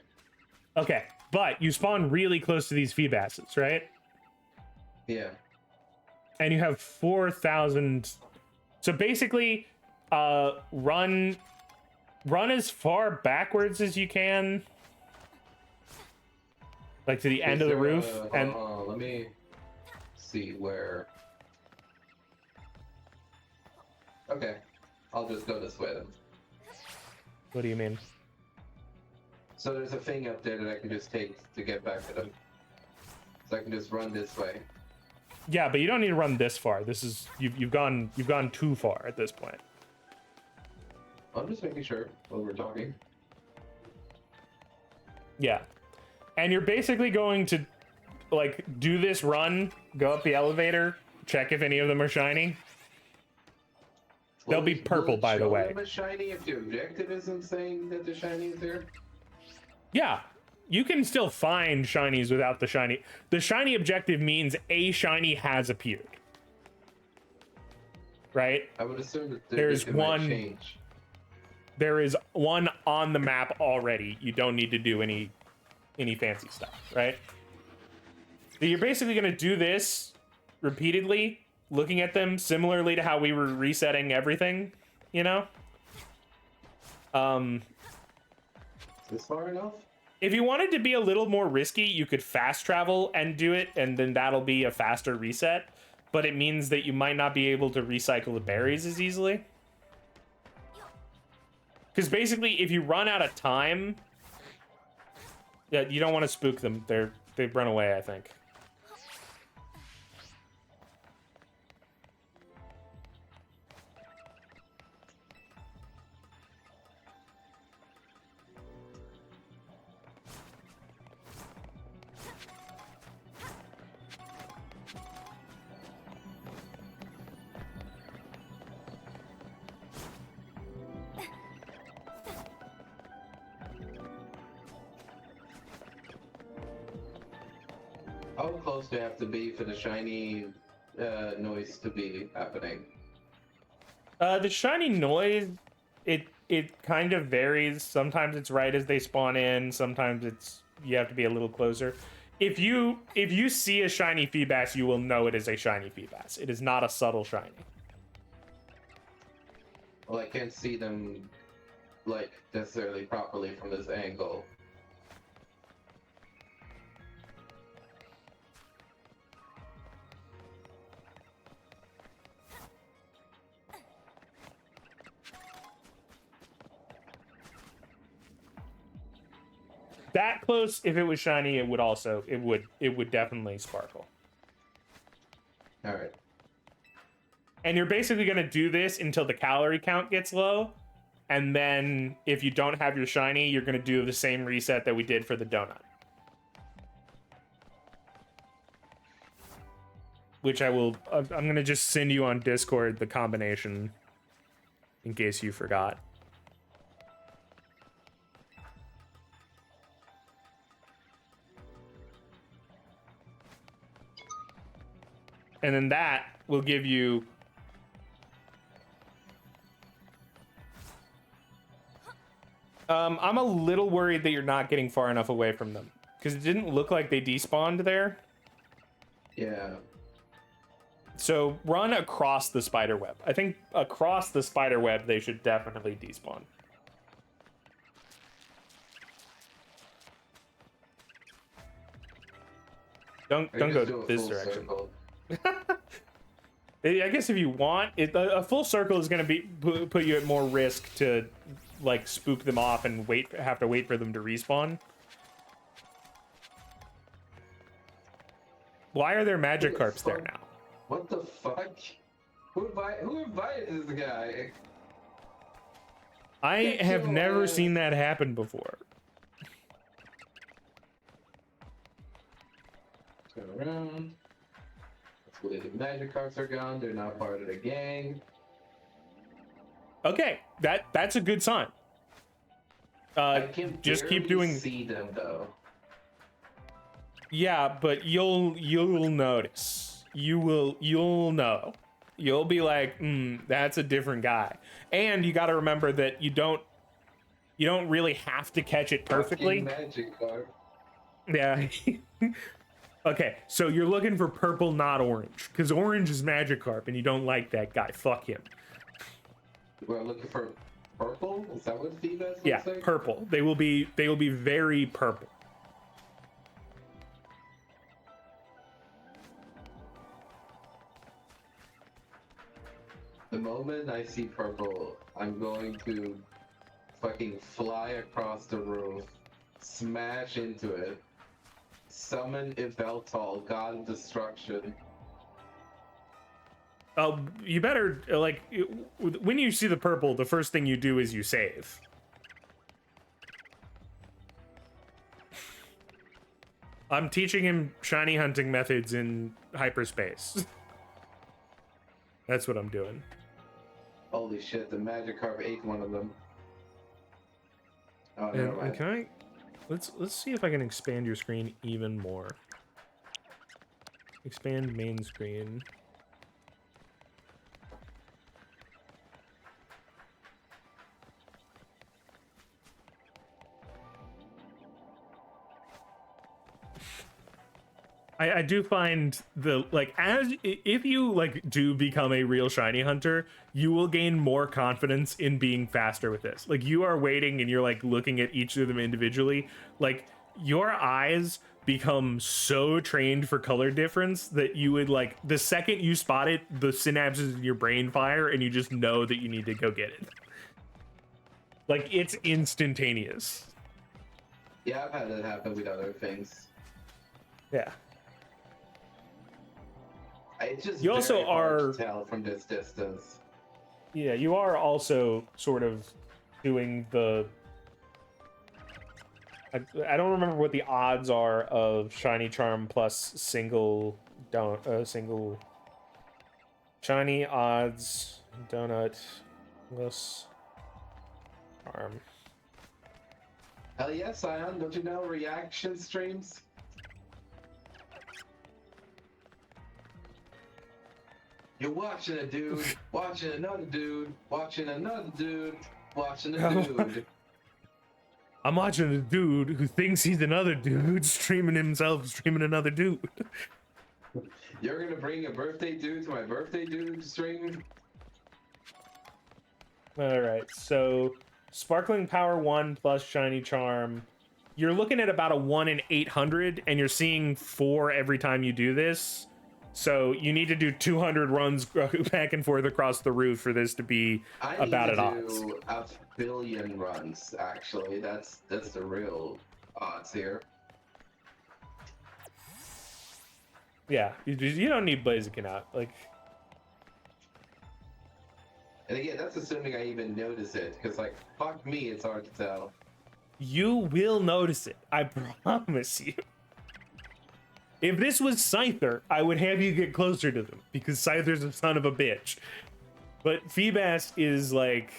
Okay, but you spawn really close to these feedbasses, right? Yeah. And you have 4,000. So basically, run as far backwards as you can, like to the end of the roof. And let me see where. Okay, I'll just go this way then. What do you mean? So there's a thing up there that I can just take to get back to them. So I can just run this way. Yeah, but you don't need to run this far. This is you've gone too far at this point. I'm just making sure while we're talking. Yeah. And you're basically going to like do this run, go up the elevator, check if any of them are shiny. They'll be purple, by the way. Will it show them as shiny if the objective isn't saying that the shiny is there? Yeah. You can still find shinies without the shiny. The shiny objective means a shiny has appeared. Right? I would assume that the There's objective might one change. There is one on the map already. You don't need to do any fancy stuff, right? So you're basically going to do this repeatedly, looking at them similarly to how we were resetting everything, you know? Is this far enough? If you wanted to be a little more risky, you could fast travel and do it, and then that'll be a faster reset. But it means that you might not be able to recycle the berries as easily. Because basically, if you run out of time, yeah, you don't want to spook them. They've run away, I think. How close do you have to be for the shiny noise to be happening? The shiny noise, it kind of varies. Sometimes it's right as they spawn in. Sometimes you have to be a little closer. If you see a shiny Feebas, you will know it is a shiny Feebas. It is not a subtle shiny. Well, I can't see them like necessarily properly from this angle. That close, if it was shiny, it would definitely sparkle. All right. And you're basically going to do this until the calorie count gets low. And then if you don't have your shiny, you're going to do the same reset that we did for the donut. Which I'm going to just send you on Discord the combination in case you forgot. And then that will give you I'm a little worried that you're not getting far enough away from them because it didn't look like they despawned there. Yeah. So run across the spider web. I think across the spider web they should definitely despawn. Don't go this direction. I guess if you want, a full circle is going to put you at more risk to like spook them off and have to wait for them to respawn. Why are there Magikarps there now? What the fuck? Who invited this guy? I have never seen that happen before. Turn around. The Magikarps are gone. They're not part of the gang. Okay, that's a good sign. I can just keep doing. See them though. Yeah, but you'll notice. You'll know. You'll be like, that's a different guy. And you got to remember that you don't really have to catch it perfectly. Magikarp. Yeah. Okay, so you're looking for purple, not orange, because orange is Magikarp, and you don't like that guy. Fuck him. We're looking for purple. Is that what Feebas looks Yeah, like? purple. They will be very purple. The moment I see purple, I'm going to fucking fly across the roof, smash into it, summon Yveltal, God of Destruction, You better like when you see the purple, the first thing you do is you save. I'm teaching him shiny hunting methods in hyperspace. That's what I'm doing. Holy shit, the Magikarp ate one of them. Oh, never And mind. can I? Let's see if I can expand your screen even more. Expand main screen. I do find the like if you like do become a real shiny hunter, you will gain more confidence in being faster with this. Like you are waiting and you're like looking at each of them individually. Like your eyes become so trained for color difference that you would like the second you spot it, the synapses in your brain fire and you just know that you need to go get it. Like it's instantaneous. Yeah, I've had it happen with other things. Yeah. It's just You also very hard are- to tell from this distance. Yeah, you are also sort of doing the. I don't remember what the odds are of shiny charm plus single single shiny odds donut plus charm. Hell yes, Ion. Don't you know reaction streams? You're watching a dude, watching another dude, watching another dude, watching a dude. I'm watching a dude who thinks he's another dude streaming himself, streaming another dude. You're gonna bring a birthday dude to my birthday dude stream? All right, so Sparkling Power 1 plus Shiny Charm. You're looking at about a 1 in 800, and you're seeing 4 every time you do this. So you need to do 200 runs back and forth across the roof for this to be about at odds. I need to do a billion runs, actually. That's the real odds here. Yeah, you don't need Blaziken out. Like, And again, that's assuming I even notice it, because like, fuck me, it's hard to tell. you will notice it. I promise you. If this was Scyther, I would have you get closer to them because Scyther's a son of a bitch. But Feebas is like,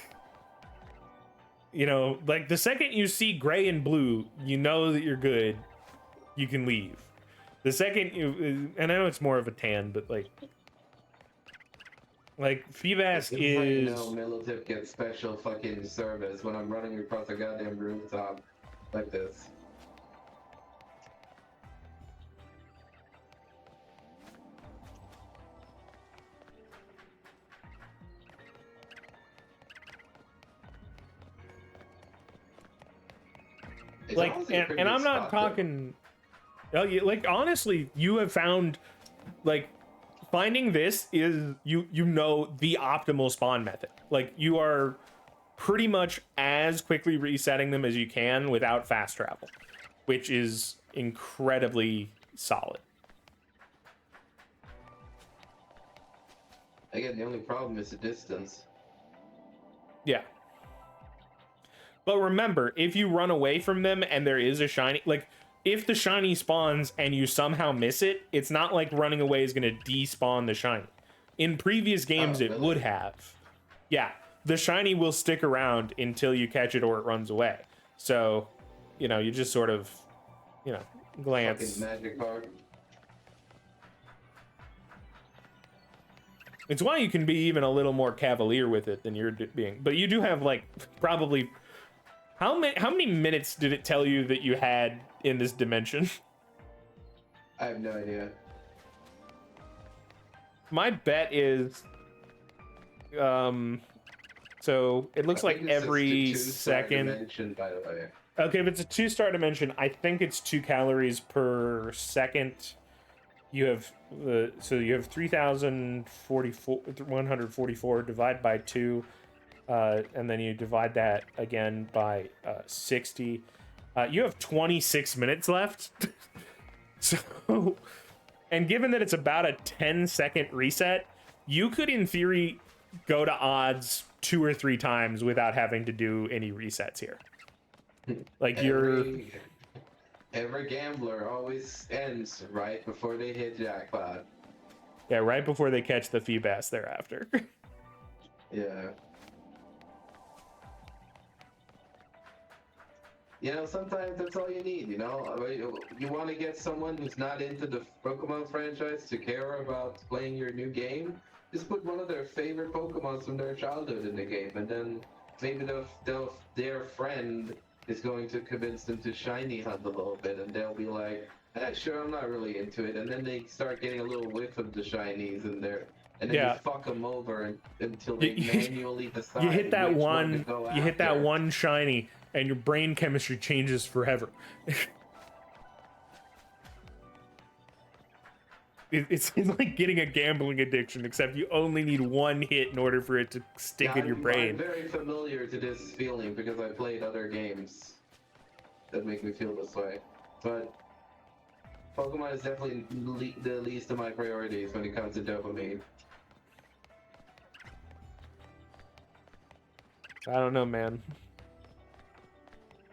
you know, like the second you see gray and blue, you know that you're good. You can leave. The second you, and I know it's more of a tan, but like Feebas This how is. you know Militip gets special fucking service when I'm running across a goddamn rooftop like this. It's Like, honestly a pretty and good I'm not spot, though. talking. Like, honestly, you have found, like, finding this is you know the optimal spawn method. Like, you are pretty much as quickly resetting them as you can without fast travel, which is incredibly solid. Again, the only problem is the distance. Yeah. But remember, if you run away from them and there is a shiny, like, if the shiny spawns and you somehow miss it, it's not like running away is going to despawn the shiny. In previous games, Oh, it really? would have. Yeah, the shiny will stick around until you catch it or it runs away. So, you know, you just sort of, you know, glance. Fucking magic card. It's why you can be even a little more cavalier with it than you're being. But you do have, like, probably... How many minutes did it tell you that you had in this dimension? I have no idea. My bet is, so it looks I like think it's just every a two-star second. dimension, by the way. Okay, if it's a 2-star dimension, I think it's 2 calories per second. You have so you have 144 divided by 2, and then you divide that again by 60. You have 26 minutes left. So, and given that it's about a 10-second reset, you could in theory go to odds 2 or 3 times without having to do any resets here. Like every gambler always ends right before they hit jackpot. yeah, right before they catch the fee bass thereafter. Yeah. You know, sometimes that's all you need, you know? You want to get someone who's not into the Pokemon franchise to care about playing your new game? Just put one of their favorite Pokemons from their childhood in the game, and then maybe their friend is going to convince them to shiny hunt a little bit, and they'll be like, sure, I'm not really into it. And then they start getting a little whiff of the shinies in there. And then Yeah. you fuck them over until they manually decide You hit that which one, to go you hit that after. one shiny, and your brain chemistry changes forever. It's like getting a gambling addiction, except you only need one hit in order for it to stick Yeah, in your I'm brain. very familiar to this feeling because I played other games that make me feel this way. But Pokemon is definitely the least of my priorities when it comes to dopamine. I don't know, man.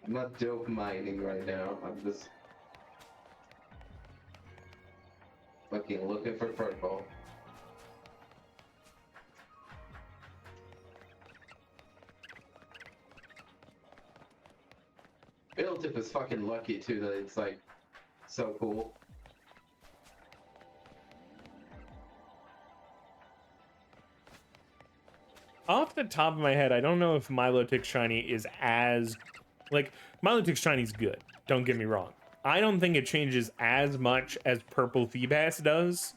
I'm not dope mining right now. I'm just fucking looking for purple. Tip is fucking lucky too that it's like so cool. Off the top of my head, I don't know if Milotic Shiny is as... Like, Milotic Shiny's good, don't get me wrong. I don't think it changes as much as Purple Feebas does.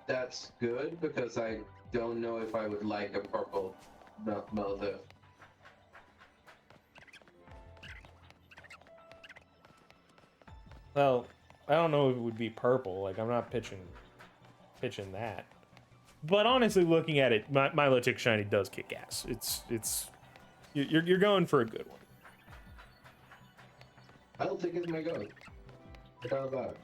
That's good because I don't know if I would like a purple Milotic. Well, I don't know if it would be purple. Like, I'm not pitching that. But honestly, looking at it, Milotic Shiny does kick ass. You're going for a good one. I don't think it's my go. Forgot about it.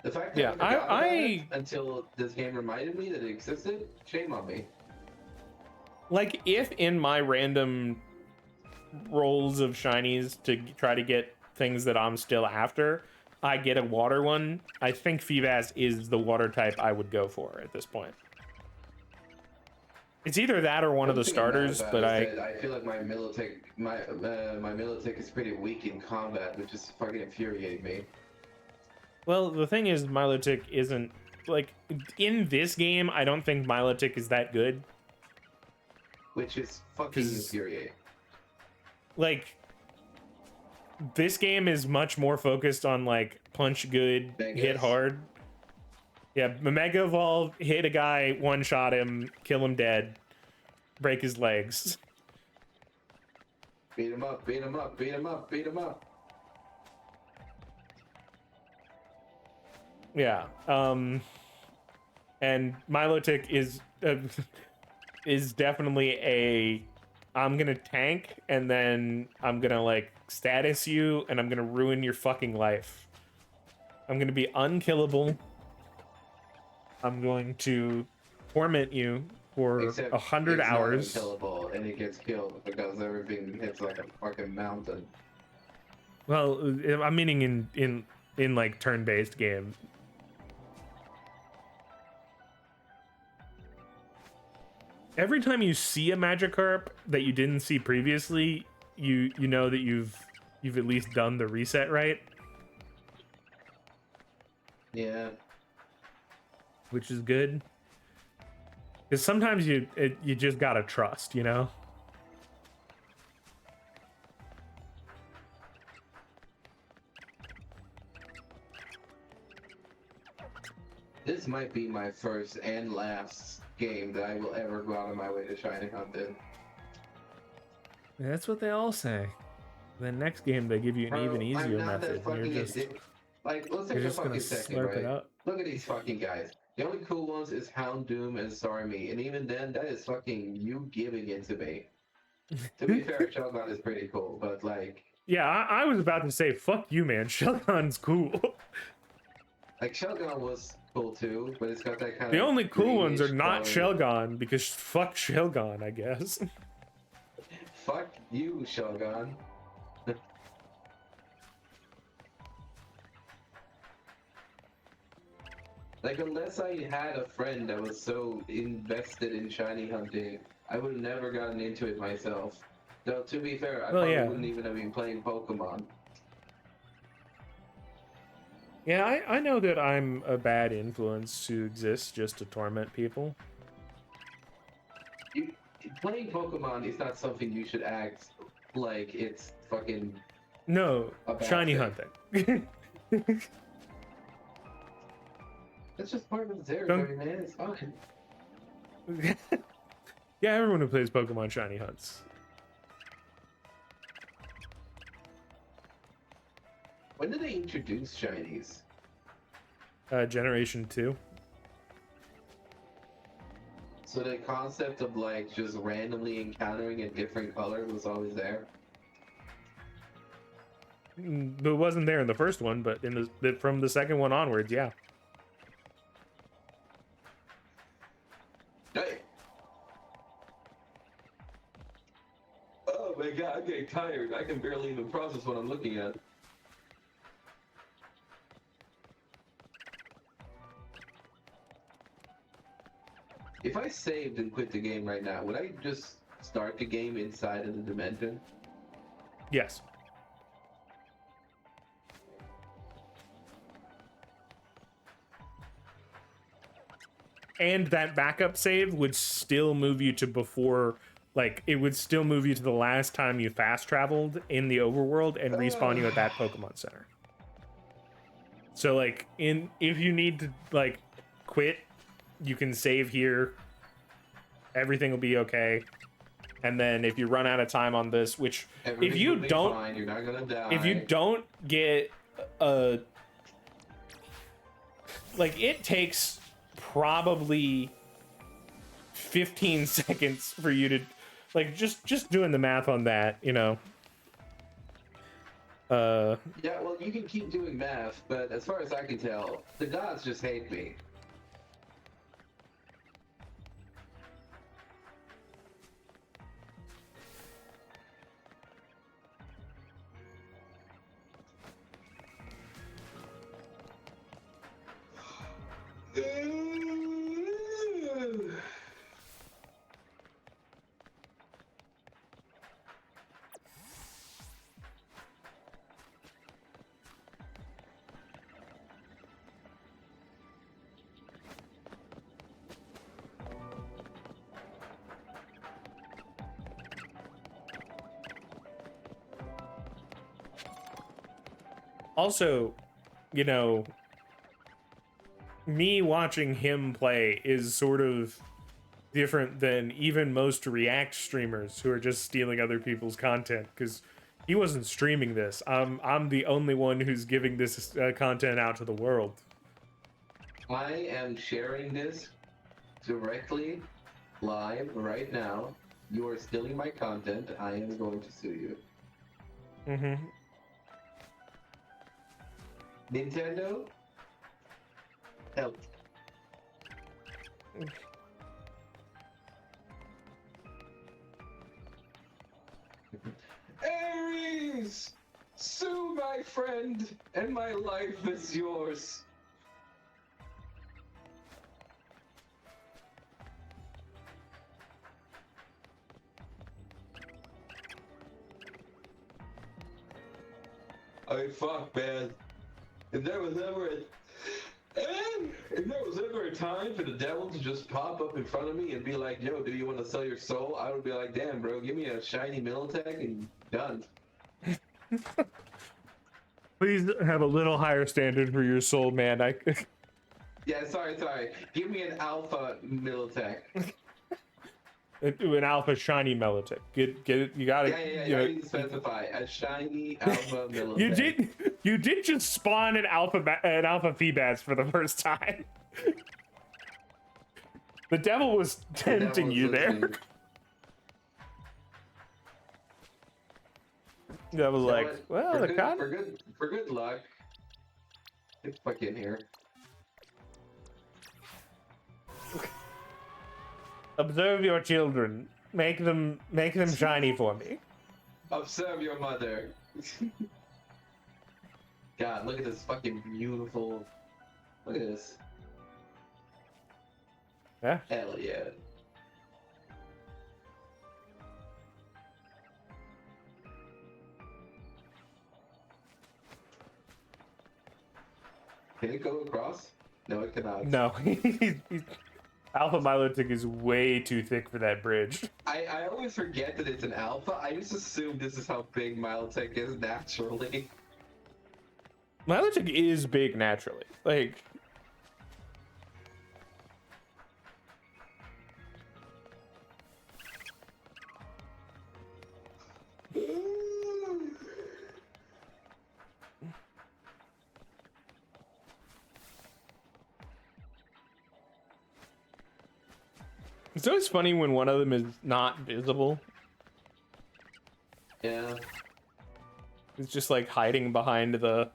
The fact that Yeah, I forgot about it until this game reminded me that it existed, shame on me. Like, if in my random rolls of shinies to try to get things that I'm still after, I get a water one, I think Feebas is the water type I would go for at this point. It's either that or one of the starters, but I feel like my Milotic is pretty weak in combat, which is fucking infuriating me. Well, the thing is, Milotic isn't, like, in this game, I don't think Milotic is that good. Which is fucking infuriating. Like, this game is much more focused on, like, punch good, hit hard. Yeah, Mega Evolve, hit a guy, one-shot him, kill him dead, break his legs. Beat him up, beat him up, beat him up, beat him up. Yeah, and Milotic is definitely a, I'm gonna tank, and then I'm gonna, like, status you, and I'm gonna ruin your fucking life. I'm gonna be unkillable. I'm going to torment you for 100 hours. Not unkillable, and he gets killed because everything hits like a fucking mountain. Well, I'm meaning in like turn-based game. Every time you see a Magikarp that you didn't see previously, you know that you've at least done the reset right. Yeah. Which is good. Because sometimes you just gotta trust, you know? This might be my first and last game that I will ever go out of my way to shiny hunt in. That's what they all say. The next game they give you an even easier method. And you're just like, let's take a fucking second, right? it up. Look at these fucking guys. The only cool ones is Houndoom and Starmie, and even then, that is fucking you giving it to me. To be fair, Shogun is pretty cool, but like... Yeah, I was about to say, fuck you, man. Shogun's cool. Like, Shogun was cool too, but it's got that kind The of only cool ones are greenish not color. Shelgon, because fuck Shelgon, I guess. Fuck you, Shogun. Like, unless I had a friend that was so invested in shiny hunting, I would have never gotten into it myself. Though, to be fair, I Well, probably yeah. wouldn't even have been playing Pokemon. Yeah, I know that I'm a bad influence who exists just to torment people. You, playing Pokemon is not something you should act like it's fucking No, a bad shiny thing. hunting. That's just part of the territory, man. It's fine. Yeah, everyone who plays Pokemon shiny hunts. When did they introduce shinies? Generation 2. So the concept of like just randomly encountering a different color was always there. It wasn't there in the first one, but in from the second one onwards, yeah. Hey! Oh my god, I'm getting tired. I can barely even process what I'm looking at. If I saved and quit the game right now, would I just start the game inside of the dimension? Yes. And that backup save would still move you to before, like, it would still move you to the last time you fast traveled in the overworld and respawn you at that Pokemon Center. So, like, if you need to, like, quit, you can save here. Everything will be okay. And then if you run out of time on this, which Everything if you will be don't, fine, you're not gonna die. if you don't get a, like, it takes probably 15 seconds for you to, like, just doing the math on that, you know. Yeah, well, you can keep doing math, but as far as I can tell, the gods just hate me. also, you know, me watching him play is sort of different than even most React streamers who are just stealing other people's content, because he wasn't streaming this. I'm the only one who's giving this content out to the world. I am sharing this directly, live, right now. You are stealing my content. I am going to sue you. Mm-hmm. Nintendo? Help. Ares! Sue my friend, and my life is yours. I mean, fuck, man. If there was ever a time for the devil to just pop up in front of me and be like, yo, do you want to sell your soul? I would be like, damn, bro, give me a shiny Militech and done. Please have a little higher standard for your soul, man. Yeah, sorry. Give me an alpha Militech. An alpha shiny Melodic. Get it. You got it. Yeah, You I know, need to specify a shiny alpha Militech. you did just spawn an alpha Feebas for the first time. The devil was tempting you there. That was like, well, the con. For good luck. Get the fuck in here. Observe your children. Make them shiny for me. Observe your mother. God, look at this fucking beautiful. Look at this. Yeah. Hell yeah. Can it go across? No, it cannot. No. Alpha Milotic is way too thick for that bridge. I always forget that it's an alpha. I just assume this is how big Militech is naturally. Milotic is big naturally. Like, it's always funny when one of them is not visible. Yeah. It's just like hiding behind the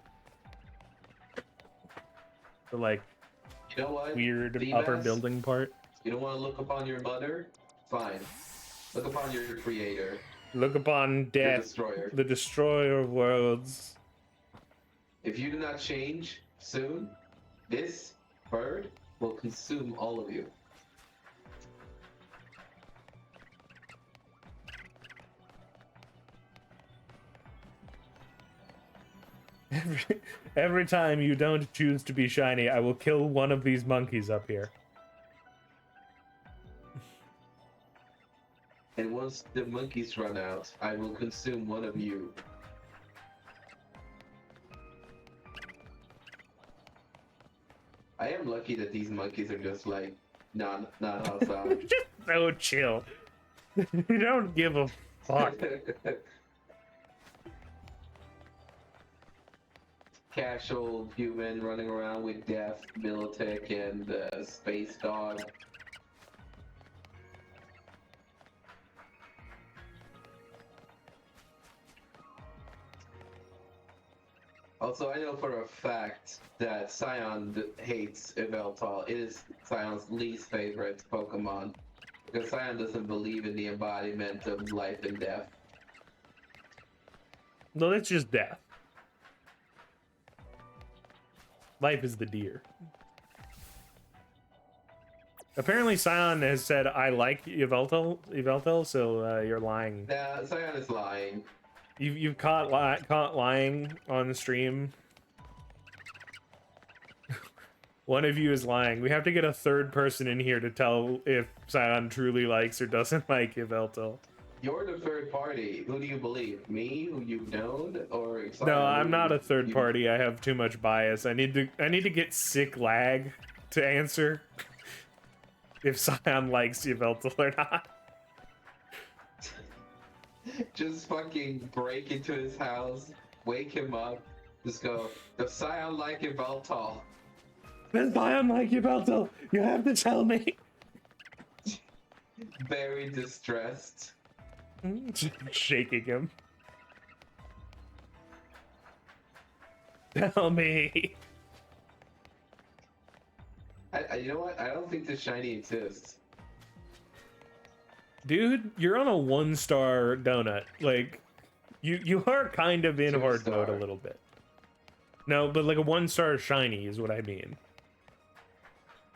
like You know what? weird D-Bass, upper building part. You don't want to look upon your mother? Fine. Look upon your creator. Look upon Your death, destroyer. the destroyer of worlds. If you do not change soon, this bird will consume all of you. Every time you don't choose to be shiny, I will kill one of these monkeys up here. And once the monkeys run out, I will consume one of you. I am lucky that these monkeys are just like not outside. Just so chill. You don't give a fuck. Casual human running around with Death, Militech, and Space Dog. Also, I know for a fact that Scion hates Yveltal. It is Scion's least favorite Pokemon. Because Scion doesn't believe in the embodiment of life and death. No, that's just death. Life is the deer. Apparently, Scion has said, I like Yveltal, so you're lying. Nah, Scion is lying. You've caught lying on the stream. One of you is lying. We have to get a third person in here to tell if Scion truly likes or doesn't like Yveltal. You're the third party. Who do you believe? Me, who you've known, or Scion, No, I'm not a third you- party. I have too much bias. I need to get sick lag to answer if Scion likes Yveltal or not. Just fucking break into his house, wake him up, just go, does Scion like Yveltal? Does Scion like Yveltal? You have to tell me. Very distressed. Shaking him. Tell me. You know what? I don't think the shiny exists. Dude, you're on a 1-star donut. Like, you are kind of in hard mode a 2-star. little bit. No, but like a 1-star shiny is what I mean.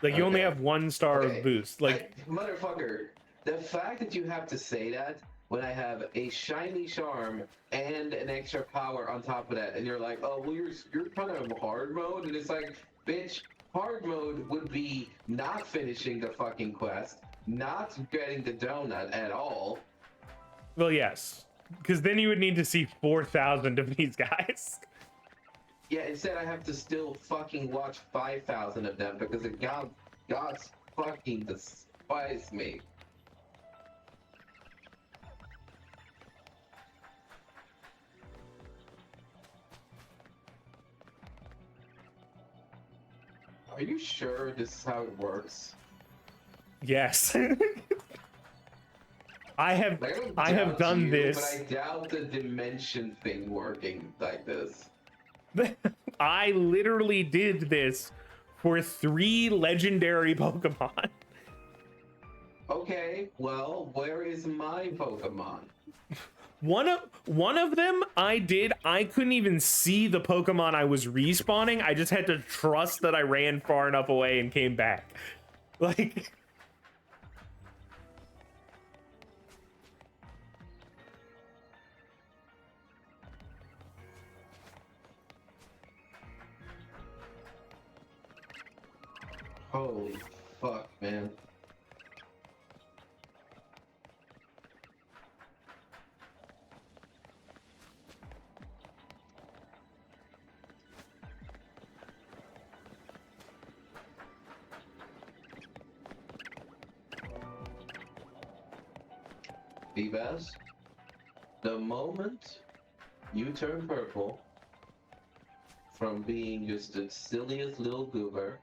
Like, you only Okay. have 1-star Okay. boost. Like, Motherfucker, the fact that you have to say that when I have a shiny charm and an extra power on top of that, and you're like, oh, well, you're kind of hard mode, and it's like, bitch, hard mode would be not finishing the fucking quest, not getting the donut at all. well, yes. Because then you would need to see 4,000 of these guys. Yeah, instead I have to still fucking watch 5,000 of them because the gods fucking despise me. Are you sure this is how it works? Yes. I have Like, don't I have doubt done you, this. but I doubt the dimension thing working like this. I literally did this for 3 legendary Pokemon. Okay, well, where is my Pokemon? One of them I couldn't even see the Pokemon I was respawning. I just had to trust that I ran far enough away and came back. Like, Holy fuck, man. Feebas, the moment you turn purple from being just the silliest little goober,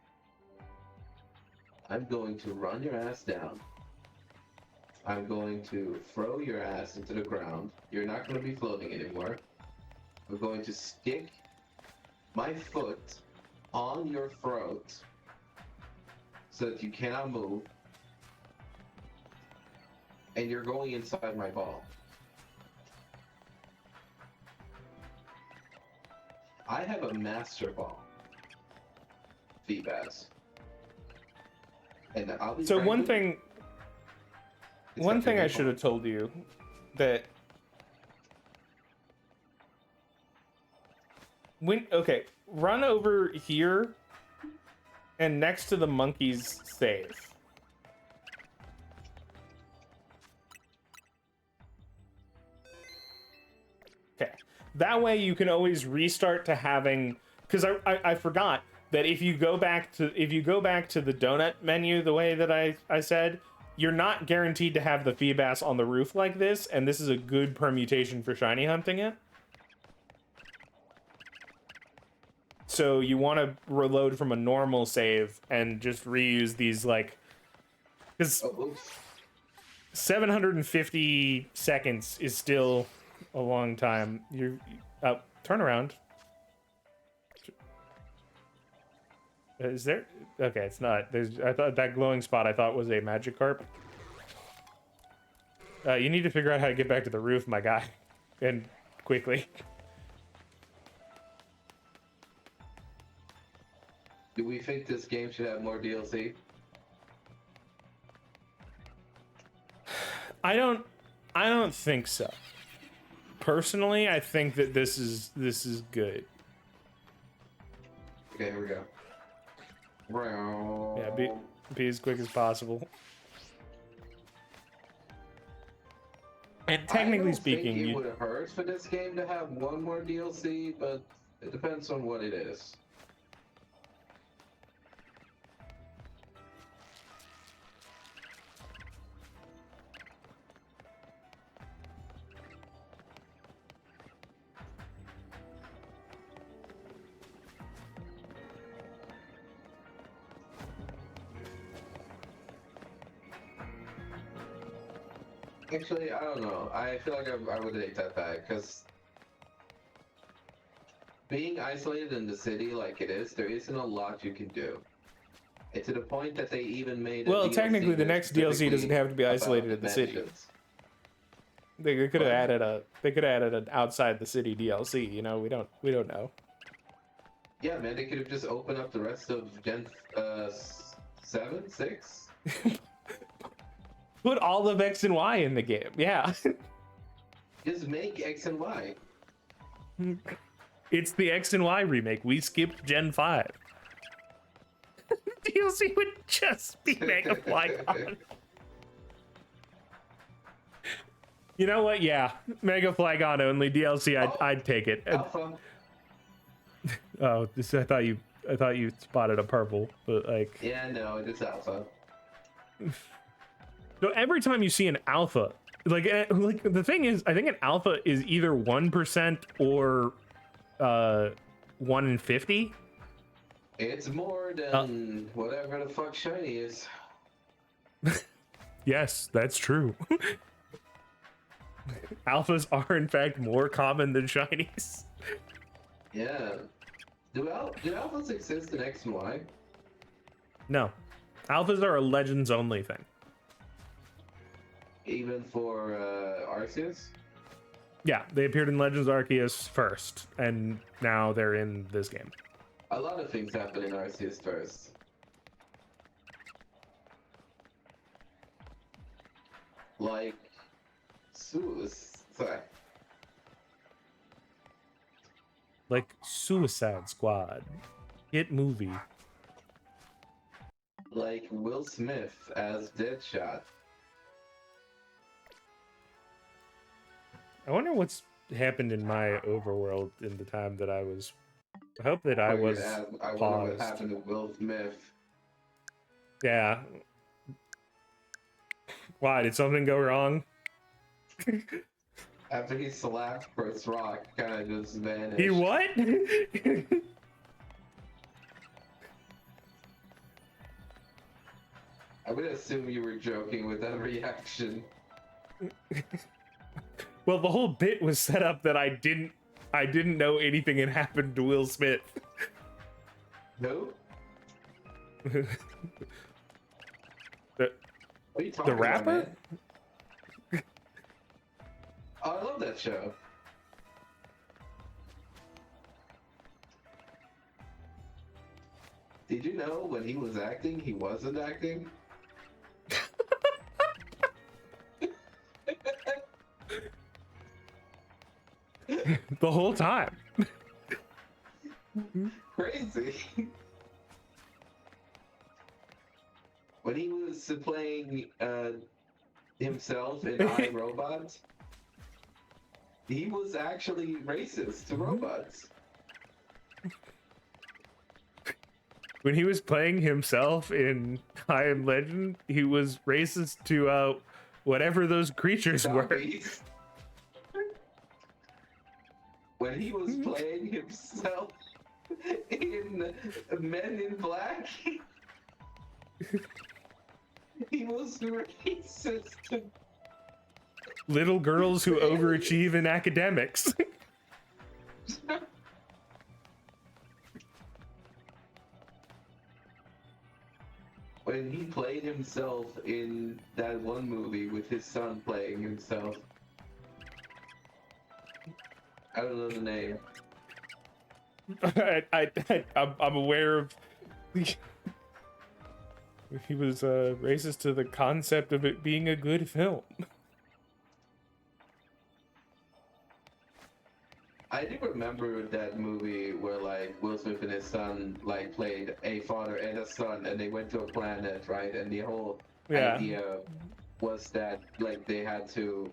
I'm going to run your ass down. I'm going to throw your ass into the ground. You're not going to be floating anymore. I'm going to stick my foot on your throat so that you cannot move. And you're going inside my ball. I have a master ball. Feebas. And I'll be so frank one with you, thing it's one not thing gonna I be should have fun. told you that okay, run over here and next to the monkeys save. Okay. That way you can always restart to having, because I forgot that if you go back to the donut menu the way that I said, you're not guaranteed to have the Feebas on the roof like this, and this is a good permutation for shiny hunting it. So you want to reload from a normal save and just reuse these, like, because Oh, oops. 750 seconds is still a long time. Turn around. Is there? Okay, it's not. I thought that glowing spot I thought was a Magikarp. You need to figure out how to get back to the roof, my guy, and quickly. Do we think this game should have more DLC? I don't think so. Personally, I think that this is good. Okay, here we go. Yeah, be as quick as possible. And technically speaking, I don't think it would hurt for this game to have one more DLC, but it depends on what it is. Actually, I don't know. I feel like I would take that back, because being isolated in the city like it is, there isn't a lot you can do. And to the point that they even made a well, DLC technically, the that's next DLC doesn't specifically have to be about isolated in the city. dimensions. They could have What? added an outside the city DLC. You know, we don't know. Yeah, man, they could have just opened up the rest of Gen 7, 6. Put all of X and Y in the game. Yeah. Just make X and Y. It's the X and Y remake. We skipped Gen 5. DLC would just be Mega Flygon. You know what? Yeah, Mega Flygon only DLC. I'd take it. Alpha. Oh, I thought you spotted a purple, but like. Yeah, no, it's Alpha. So every time you see an alpha, like the thing is, I think an alpha is either 1% or 1 in 50. It's more than whatever the fuck shiny is. Yes, that's true. Alphas are in fact more common than shinies. Yeah. Do alphas exist in X and Y? No, alphas are a legends only thing. Even for Arceus? Yeah, they appeared in Legends Arceus first, and now they're in this game. A lot of things happen in Arceus first. Like suicide. Like Suicide Squad. Hit movie. Like Will Smith as Deadshot. I wonder what's happened in my overworld in the time that I was. I hope that I was I wonder what paused. happened to Will Smith. Yeah. Why? Did something go wrong? After he slapped Chris Rock, kind of just vanished. He what? I would assume you were joking with that reaction. Well, the whole bit was set up that I didn't know anything had happened to Will Smith. No? the What are you talking the rapper? about, man? Oh, I love that show. Did you know when he was acting, he wasn't acting? The whole time. Crazy. When he was playing himself in I, Robot, he was actually racist to robots. When he was playing himself in I Am Legend, he was racist to whatever those creatures were. Zombies. When he was playing himself in Men in Black, he was racist to Little girls who overachieve in academics. when he played himself in that one movie with his son playing himself. I don't know the name. I'm aware of. He was racist to the concept of it being a good film. I do remember that movie where like Will Smith and his son like played a father and a son, and they went to a planet, right? And the whole idea was that like they had to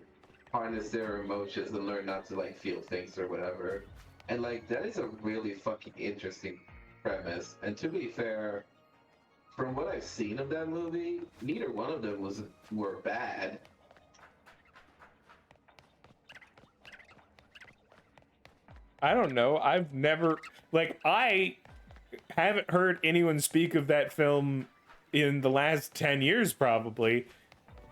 harness their emotions and learn not to like feel things or whatever. And like that is a really fucking interesting premise. And to be fair, from what I've seen of that movie, neither one of them were bad. I don't know. I've never I haven't heard anyone speak of that film in the last 10 years probably.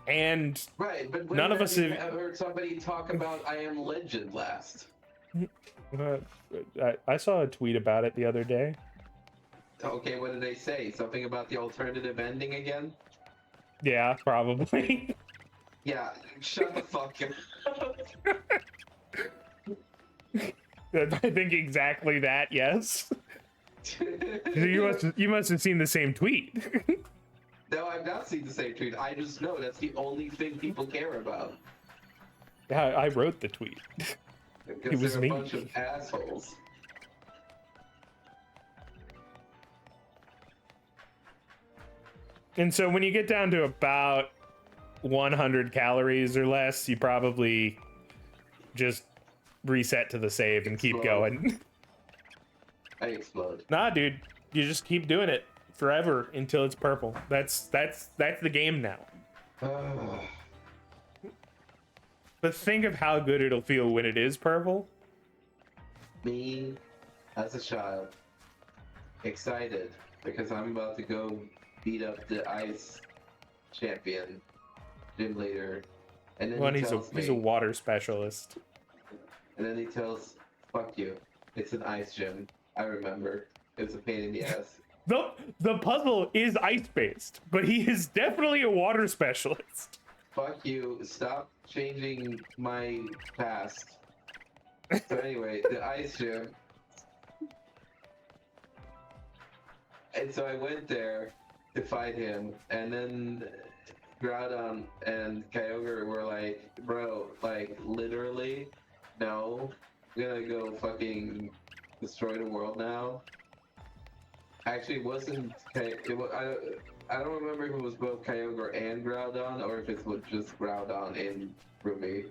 And right, but when none of us have heard somebody talk about I Am Legend last. I saw a tweet about it the other day. Okay, what did they say? Something about the alternative ending again? Yeah, probably. Yeah, shut the fuck up. I think exactly that, yes. You must have seen the same tweet. No, I've not seen the same tweet. I just know that's the only thing people care about. I wrote the tweet. Because It was they're me. a bunch of assholes. And so when you get down to about 100 calories or less, you probably just reset to the save and keep going. I explode. Nah, dude, you just keep doing it forever until it's purple. That's the game now. But think of how good it'll feel when it is purple. Me, as a child, excited because I'm about to go beat up the ice champion, gym leader, and then Well, he he's tells a me, water specialist. and then he tells, "Fuck you, it's an ice gym." I remember. It's a pain in the ass. The puzzle is ice based, but he is definitely a water specialist. Fuck you. Stop changing my past. So anyway, the ice gym. And so I went there to fight him, and then Groudon and Kyogre were like, bro, like, literally, no, I'm gonna go fucking destroy the world now. Actually, it wasn't, I don't remember if it was both Kyogre and Groudon, or if it was just Groudon in Ruby.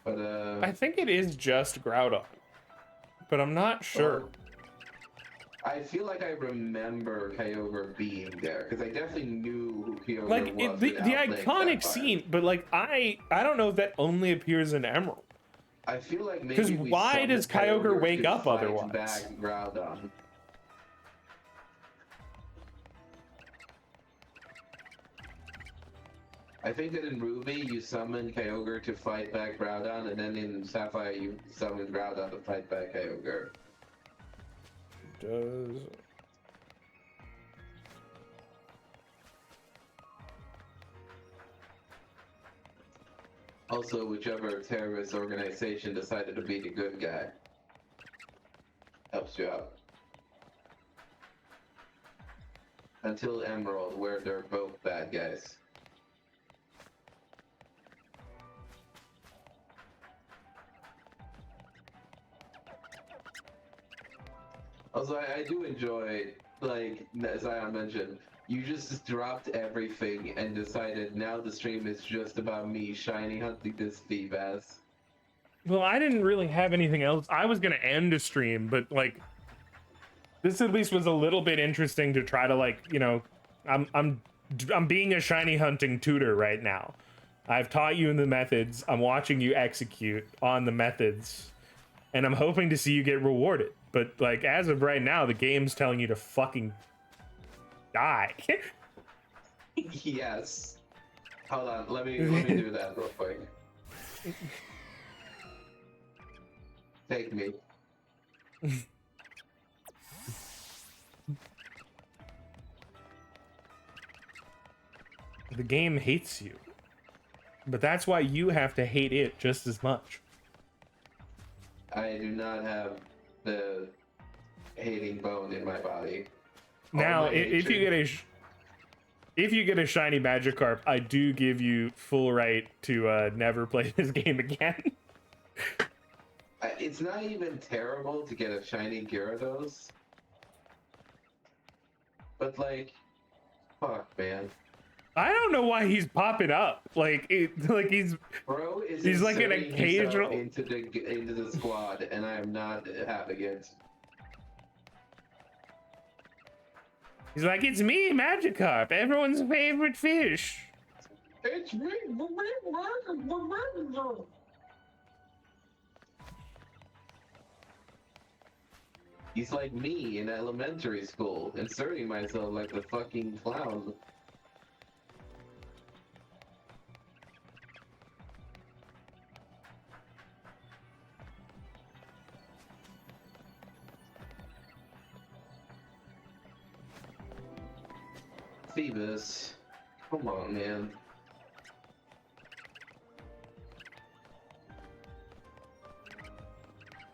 But, I think it is just Groudon, but I'm not sure. well, I feel like I remember Kyogre being there, because I definitely knew who Kyogre Like was. the without playing iconic Sapphire. scene, but like I don't know if that only appears in Emerald. I feel like maybe 'Cause we why summoned does Kyogre wake to up fight otherwise? back Groudon. I think that in Ruby you summon Kyogre to fight back Groudon, and then in Sapphire you summon Groudon to fight back Kyogre. Does Also, whichever terrorist organization decided to be the good guy helps you out. Until Emerald, where they're both bad guys. Also, I do enjoy, like, as I mentioned, you just dropped everything and decided now the stream is just about me shiny hunting this Feebas. Well, I didn't really have anything else. I was gonna end a stream, but like this at least was a little bit interesting to try to, like, you know, I'm being a shiny hunting tutor right now. I've taught you the methods. I'm watching you execute on the methods, and I'm hoping to see you get rewarded. But like as of right now, the game's telling you to fucking die. Yes. Hold on, let me do that real quick. Take me. The game hates you, but that's why you have to hate it just as much. I do not have the hating bone in my body. Now, All my if you hatred- get a shiny Magikarp, I do give you full right to never play this game again. It's not even terrible to get a shiny Gyarados. But like, fuck, man. I don't know why he's popping up. Like he's Bro is He's like an inserting occasional- himself into the squad, and I am not having it. like, it's me, Magikarp, everyone's favorite fish. It's me. He's like me in elementary school, inserting myself like the fucking clown. Phoebus, come on, man.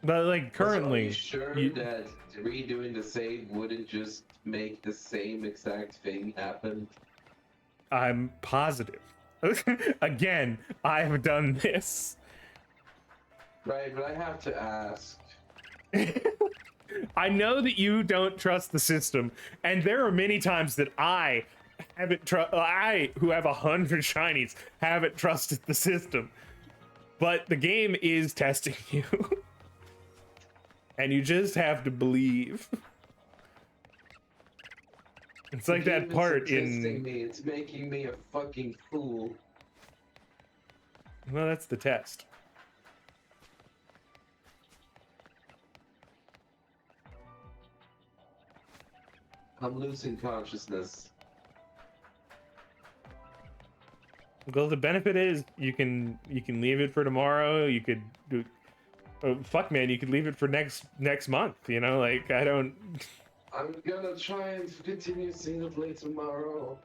But like Also, are you currently, sure you- that redoing the save wouldn't just make the same exact thing happen? I'm positive. Again, I've done this. Right, but I have to ask. I know that you don't trust the system, and there are many times that I who have 100 shinies, haven't trusted the system. But the game is testing you. And you just have to believe. It's like The that game part isn't testing in... me, it's making me a fucking fool. Well, that's the test. I'm losing consciousness. Well, the benefit is you can leave it for tomorrow. You could do... Oh, fuck, man, you could leave it for next month, you know? Like, I don't... I'm gonna try and continue Xenoblade tomorrow.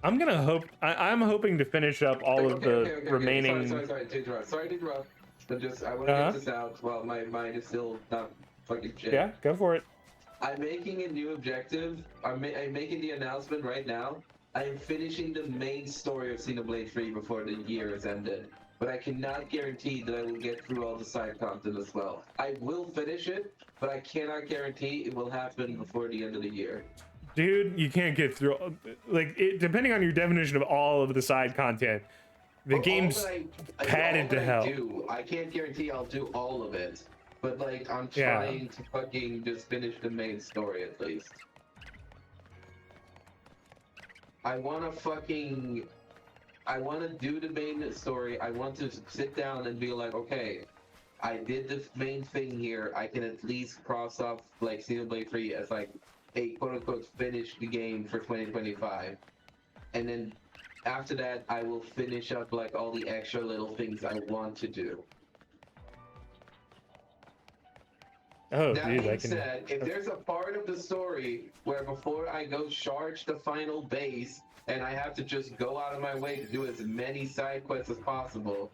I'm hoping to finish up all of the remaining. Sorry to interrupt. Sorry to interrupt. But just I want to Uh-huh. get this out while my mind is still not fucking shit. Yeah, go for it. I'm making a new objective. I'm making the announcement right now. I am finishing the main story of Xenoblade 3 before the year is ended. But I cannot guarantee that I will get through all the side content as well. I will finish it, but I cannot guarantee it will happen before the end of the year. Dude, you can't get through. Like, depending on your definition of all of the side content, the game's padded to hell. I can't guarantee I'll do all of it. But, like, I'm Yeah. trying to fucking just finish the main story at least. I wanna do the main story. I want to sit down and be like, okay, I did the main thing here. I can at least cross off like Xenoblade 3 as like a quote unquote finish the game for 2025. And then after that, I will finish up like all the extra little things I want to do. Oh, That dude, being I can. said, if there's a part of the story where before I go charge the final base and I have to just go out of my way to do as many side quests as possible,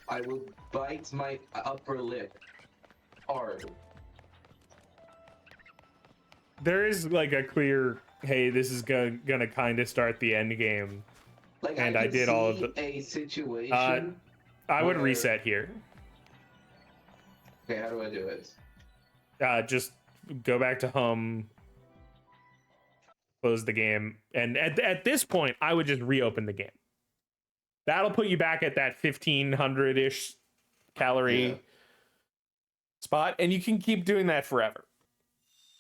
I will bite my upper lip hard. There is like a clear, hey, this is gonna kind of start the end game. Like, And I can did all of see the- a situation. I would Where- reset here. Okay, how do I do it? Just go back to home, close the game, and at this point, I would just reopen the game. That'll put you back at that 1500-ish calorie Yeah. spot, and you can keep doing that forever.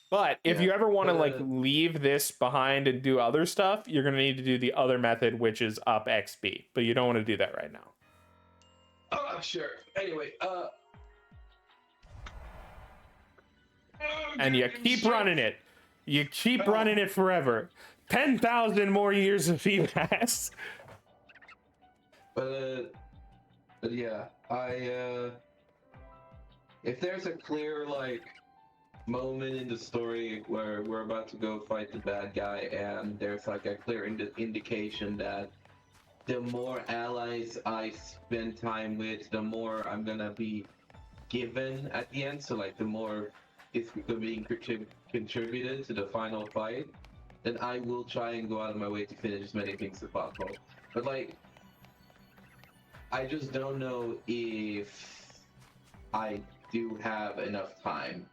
But if Yeah, you ever want to but, like leave this behind and do other stuff, you're gonna need to do the other method, which is up XP. But you don't want to do that right now. Oh, sure. Anyway, And you keep running it. You keep running it forever. 10,000 more years of feedbacks. But yeah, if there's a clear like moment in the story where we're about to go fight the bad guy and there's like a clear indication that the more allies I spend time with, the more I'm gonna be given at the end, so like the more it's being contributed to the final fight, then I will try and go out of my way to finish as many things as possible. But like, I just don't know if I do have enough time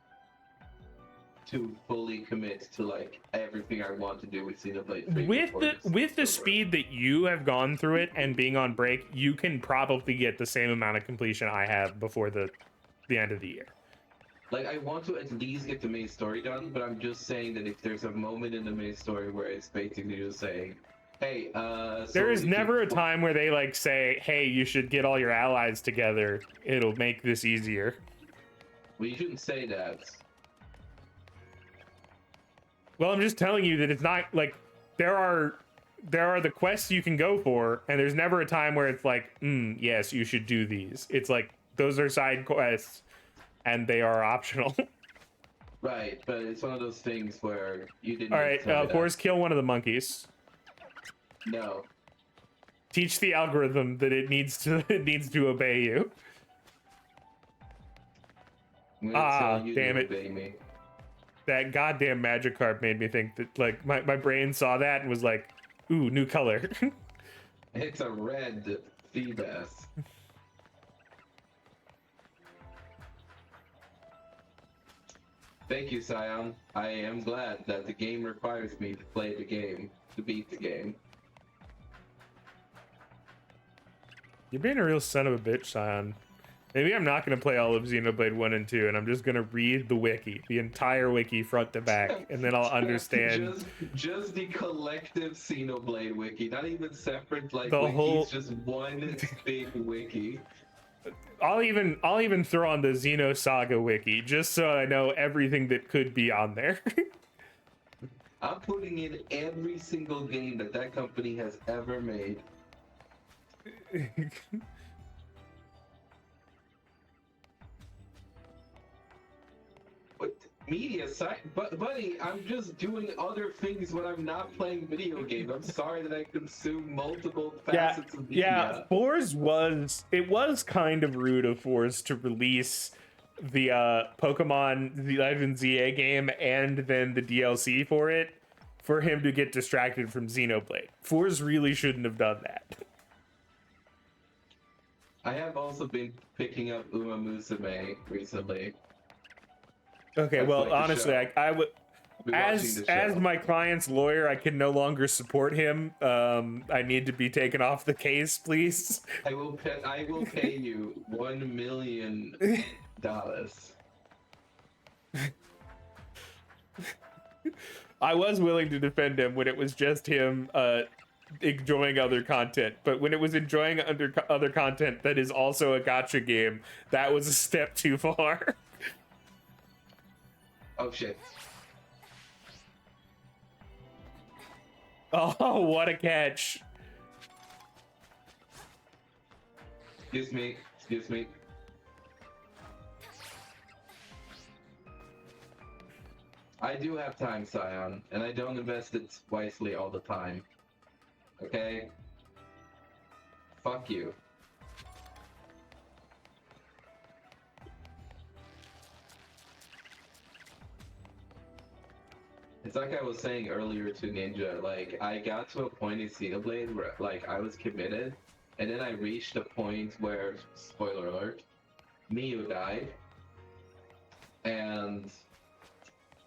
to fully commit to like everything I want to do with Xenoblade 3. With the speed that you have gone through it and being on break, you can probably get the same amount of completion I have before the end of the year. Like, I want to at least get the main story done, but I'm just saying that if there's a moment in the main story where it's basically just saying, hey, so there is if never a time where they like say, hey, you should get all your allies together. It'll make this easier. Well, you shouldn't say that. Well, I'm just telling you that it's not like there are the quests you can go for, and there's never a time where it's like, yes, you should do these. It's like those are side quests and they are optional. Right, but it's one of those things where you didn't. All right, tell me that. Forz, kill one of the monkeys. No. Teach the algorithm that it needs to obey you. I'm gonna tell you to damn it. obey me. That goddamn Magikarp made me think that like my brain saw that and was like, ooh, new color. It's a red Feebas. Thank you, Scion. I am glad that the game requires me to play the game, to beat the game. You're being a real son of a bitch, Scion. Maybe I'm not going to play all of Xenoblade 1 and 2, and I'm just going to read the wiki, the entire wiki front to back, and then I'll understand. Just the collective Xenoblade wiki, not even separate like The wikis, whole- just one big wiki. I'll even throw on the Xenosaga wiki, just so I know everything that could be on there. I'm putting in every single game that company has ever made. media site, but buddy, I'm just doing other things when I'm not playing video games. I'm sorry that I consume multiple Yeah, facets of yeah. media. Forz was kind of rude of Forz to release the Pokemon the Legend ZA game and then the DLC for it for him to get distracted from Xenoblade. Forz really shouldn't have done that. I have also been picking up Uma Musume recently. Okay, That's well, like the honestly, show. I would Been watching as the as show. my client's lawyer, I can no longer support him. I need to be taken off the case, please. I will pay you $1 million. I was willing to defend him when it was just him enjoying other content, but when it was enjoying other content that is also a gacha game, that was a step too far. Oh shit. Oh, what a catch. Excuse me. Excuse me. I do have time, Scion, and I don't invest it wisely all the time. Okay? Fuck you. It's like I was saying earlier to Ninja, like, I got to a point in Xenoblade where, like, I was committed, and then I reached a point where, spoiler alert, Miyu died, and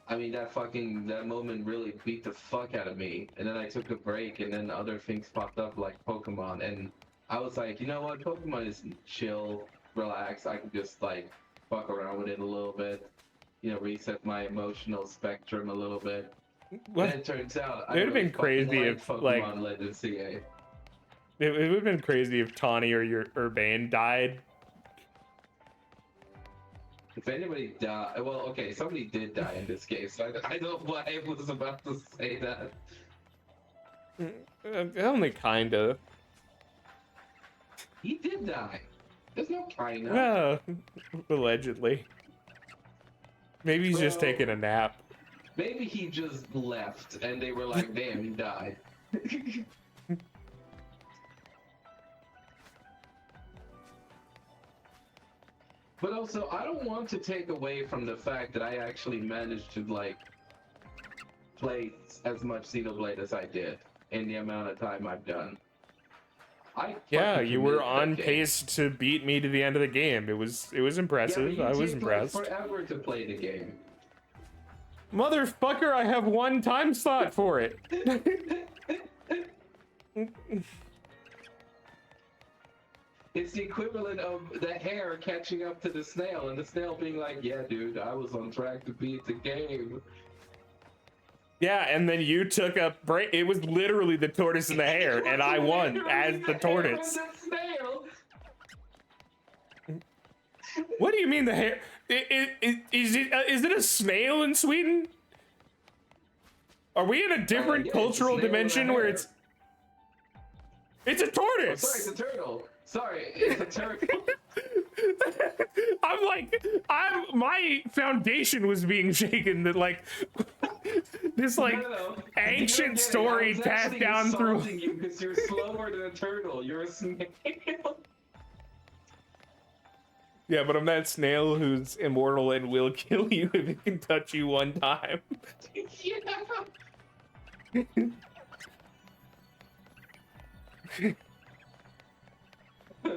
I mean, that moment really beat the fuck out of me. And then I took a break, and then other things popped up like Pokemon, and I was like, you know what, Pokemon is chill, relax, I can just like fuck around with it a little bit, you know, reset my emotional spectrum a little bit. What? And it turns out It would've been crazy if, Pokemon like- Legends CA. It would have been crazy if Tawny or Bane died. If anybody died, well, okay, somebody did die in this game, so I don't know why I was about to say that. Only kinda. He did die. There's no kind of. Well, allegedly. Maybe he's just Well- taking a nap. Maybe he just left, and they were like, damn, he died. But also, I don't want to take away from the fact that I actually managed to, like, play as much Xenoblade as I did in the amount of time I've done. Yeah, fucking you were committed to on that game. pace to beat me to the end of the game. It was impressive. Yeah, I but you was take, like, impressed. forever to play the game. Motherfucker, I have one time slot for it. It's the equivalent of the hare catching up to the snail, and the snail being like, yeah, dude, I was on track to beat the game. Yeah, and then you took a break. It was literally the tortoise and the hare, and I won as the tortoise. Hare and the snail. What do you mean the hare? Is it a snail in Sweden? Are we in a different Yeah, it's a cultural snail and a dimension where hare. it's a Oh, tortoise? sorry, it's a turtle. Sorry, it's a turtle. My foundation was being shaken that like this like No. ancient You story don't get it. I was passed actually down through. insulting you because you're slower than a turtle. You're a snail. Yeah, but I'm that snail who's immortal and will kill you if it can touch you one time. Yeah.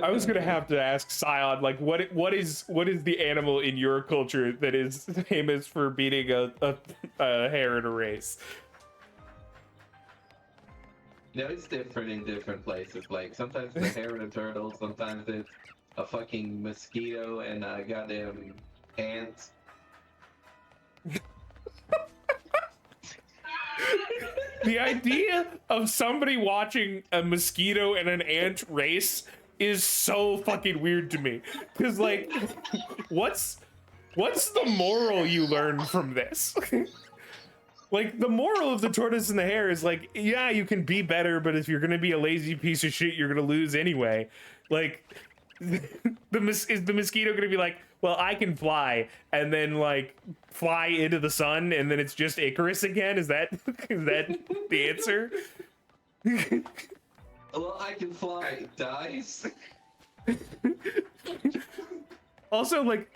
I was gonna have to ask Scion, like, what is the animal in your culture that is famous for beating a hare in a race? No, it's different in different places. Like, sometimes it's a hare and a turtle, sometimes it's a fucking mosquito and a goddamn ant. The idea of somebody watching a mosquito and an ant race is so fucking weird to me. Cause like, what's the moral you learn from this? Like, the moral of the tortoise and the hare is like, yeah, you can be better, but if you're gonna be a lazy piece of shit, you're gonna lose anyway. Like, is the mosquito gonna be like, well, I can fly, and then like fly into the sun, and then it's just Icarus again? Is that the answer? Well, I can fly. Dies. Also, like,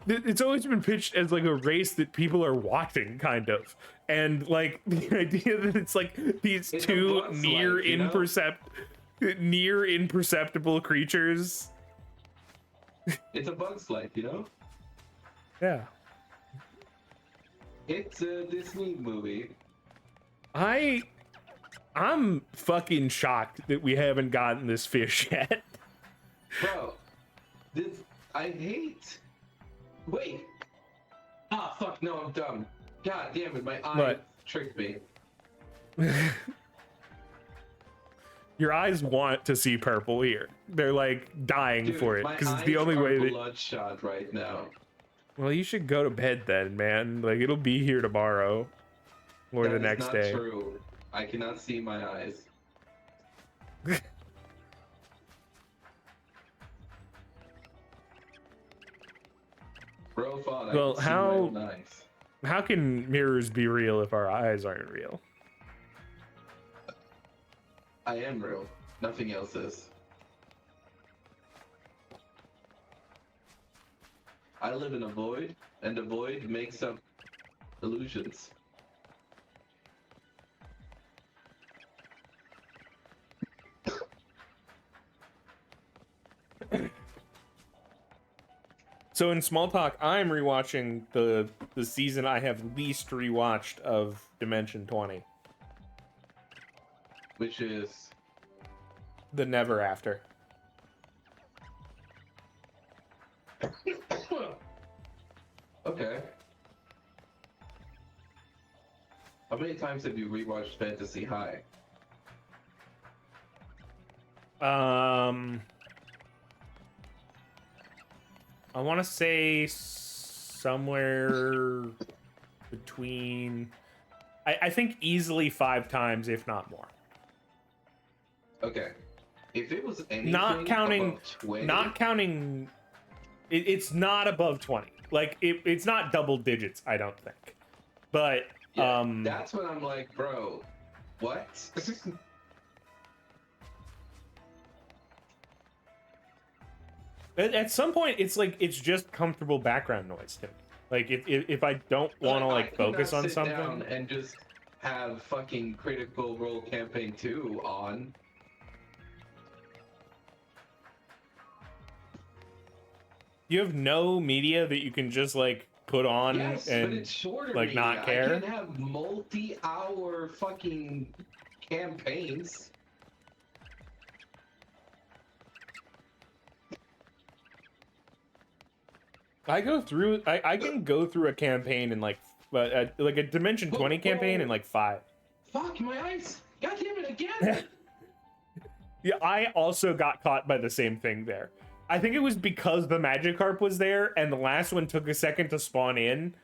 it's always been pitched as like a race that people are watching, kind of, and like the idea that it's like these It's a two Bug's near life, you know? imperceptible creatures. It's a Bug's Life, you know? Yeah. It's a Disney movie. I'm fucking shocked that we haven't gotten this fish yet. Bro, this I hate. Wait. Ah, fuck! No, I'm dumb. God damn it, my eye What? tricked me. Your eyes want to see purple here. They're like dying Dude, for it my because it's the eyes only are way that. bloodshot right now. Well, you should go to bed then, man. Like it'll be here tomorrow or That the is next not day. true. I cannot see my eyes. Bro, thought Well, I could how- see my own eyes. How can mirrors be real if our eyes aren't real? I am real. Nothing else is. I live in a void, and the void makes up illusions. So in small talk, I'm rewatching the season I have least rewatched of Dimension 20, Which is the Never After. okay. How many times have you rewatched Fantasy High? I want to say somewhere between, I think easily 5 times, if not more. Okay. If it was anything Not counting, above 20, not counting. It's not above 20. Like it's not double digits, I don't think. But yeah, that's when I'm like, bro, what? at some point, it's like it's just comfortable background noise to me. Like if I don't want to like I could focus not on sit something. down and just have fucking Critical Role Campaign 2 on. You have no media that you can just like put on Yes, but and it's shorter like media. not care. I can't have multi-hour fucking campaigns. I can go through a campaign in like a Dimension 20 campaign in like 5. Fuck my eyes! God damn it again! Yeah, I also got caught by the same thing there. I think it was because the Magikarp was there and the last one took a second to spawn in.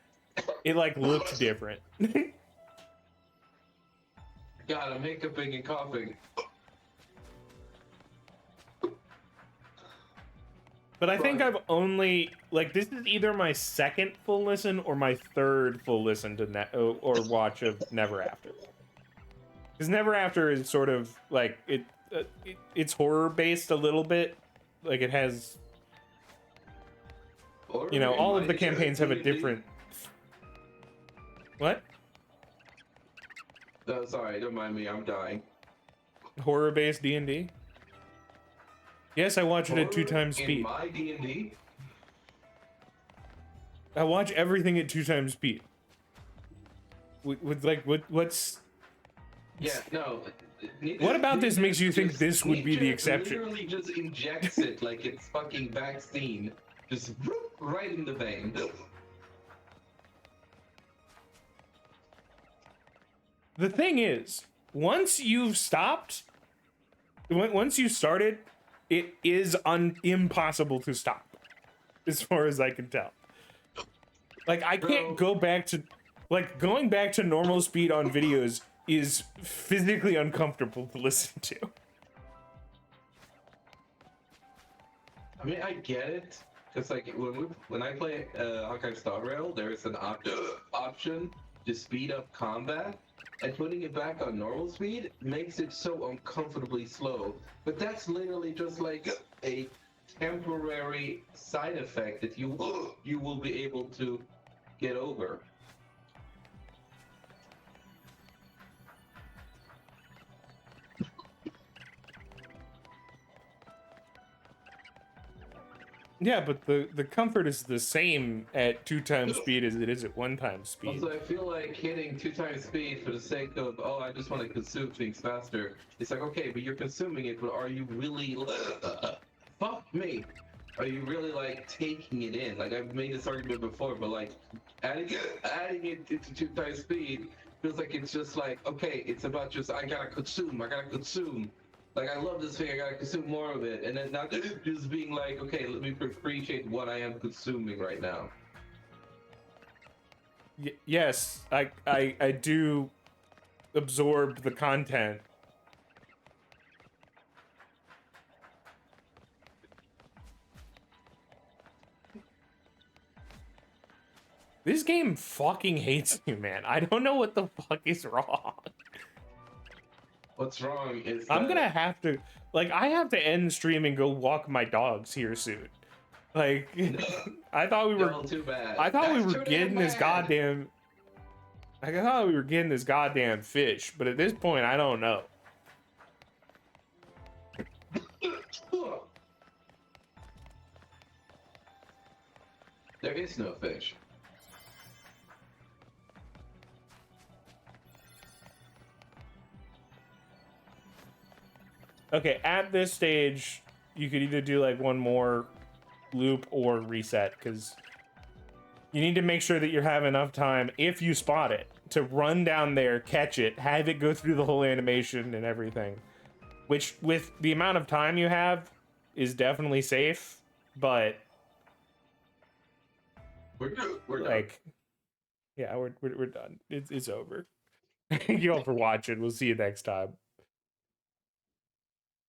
It like looked different. God, I'm hiccuping and coughing. But I think I've only like this is either my second full listen or my third full listen to or watch of Never After. Because Never After is sort of like it's horror based a little bit. Like it has, you know, all of the campaigns have a different. What? Oh, sorry, don't mind me. I'm dying. Horror based D&D? Yes, I watch it at 2 times In speed. my D&D? I watch everything at 2 times speed. With like what's Yeah, no. What about this makes you think this would be the exception? Literally just injects it like it's fucking vaccine. Just right in the vein. The thing is, once you've stopped, once you started, it is impossible to stop, as far as I can tell. Like I can't go back to, like going back to normal speed on videos is physically uncomfortable to listen to. I mean, I get it. It's like when I play Hawkeye Star Rail, there is an option to speed up combat, and putting it back on normal speed makes it so uncomfortably slow. But that's literally just like a temporary side effect that you will be able to get over. Yeah, but the comfort is the same at 2 times speed as it is at 1 time speed. Also, I feel like hitting 2 times speed for the sake of, oh, I just want to consume things faster. It's like, okay, but you're consuming it, but are you really, fuck me. Are you really like taking it in? Like I've made this argument before, but like adding it to 2 times speed feels like it's just like, okay, it's about just I gotta consume. Like I love this thing, I gotta consume more of it, and then not just being like, okay, let me appreciate what I am consuming right now. Yes, I do absorb the content. This game fucking hates you, man. I don't know what the fuck is wrong. What's wrong is I'm gonna have to, like, I have to end stream and go walk my dogs here soon. Like, I thought we were, no, too bad. I thought we That's were too getting damn this bad. goddamn, like, I thought we were getting this goddamn fish, but at this point, I don't know. There is no fish. Okay, at this stage, you could either do like one more loop or reset, because you need to make sure that you have enough time, if you spot it, to run down there, catch it, have it go through the whole animation and everything. Which, with the amount of time you have, is definitely safe, but We're good. We're like, yeah, we're done. It's over. Thank you all for watching. We'll see you next time.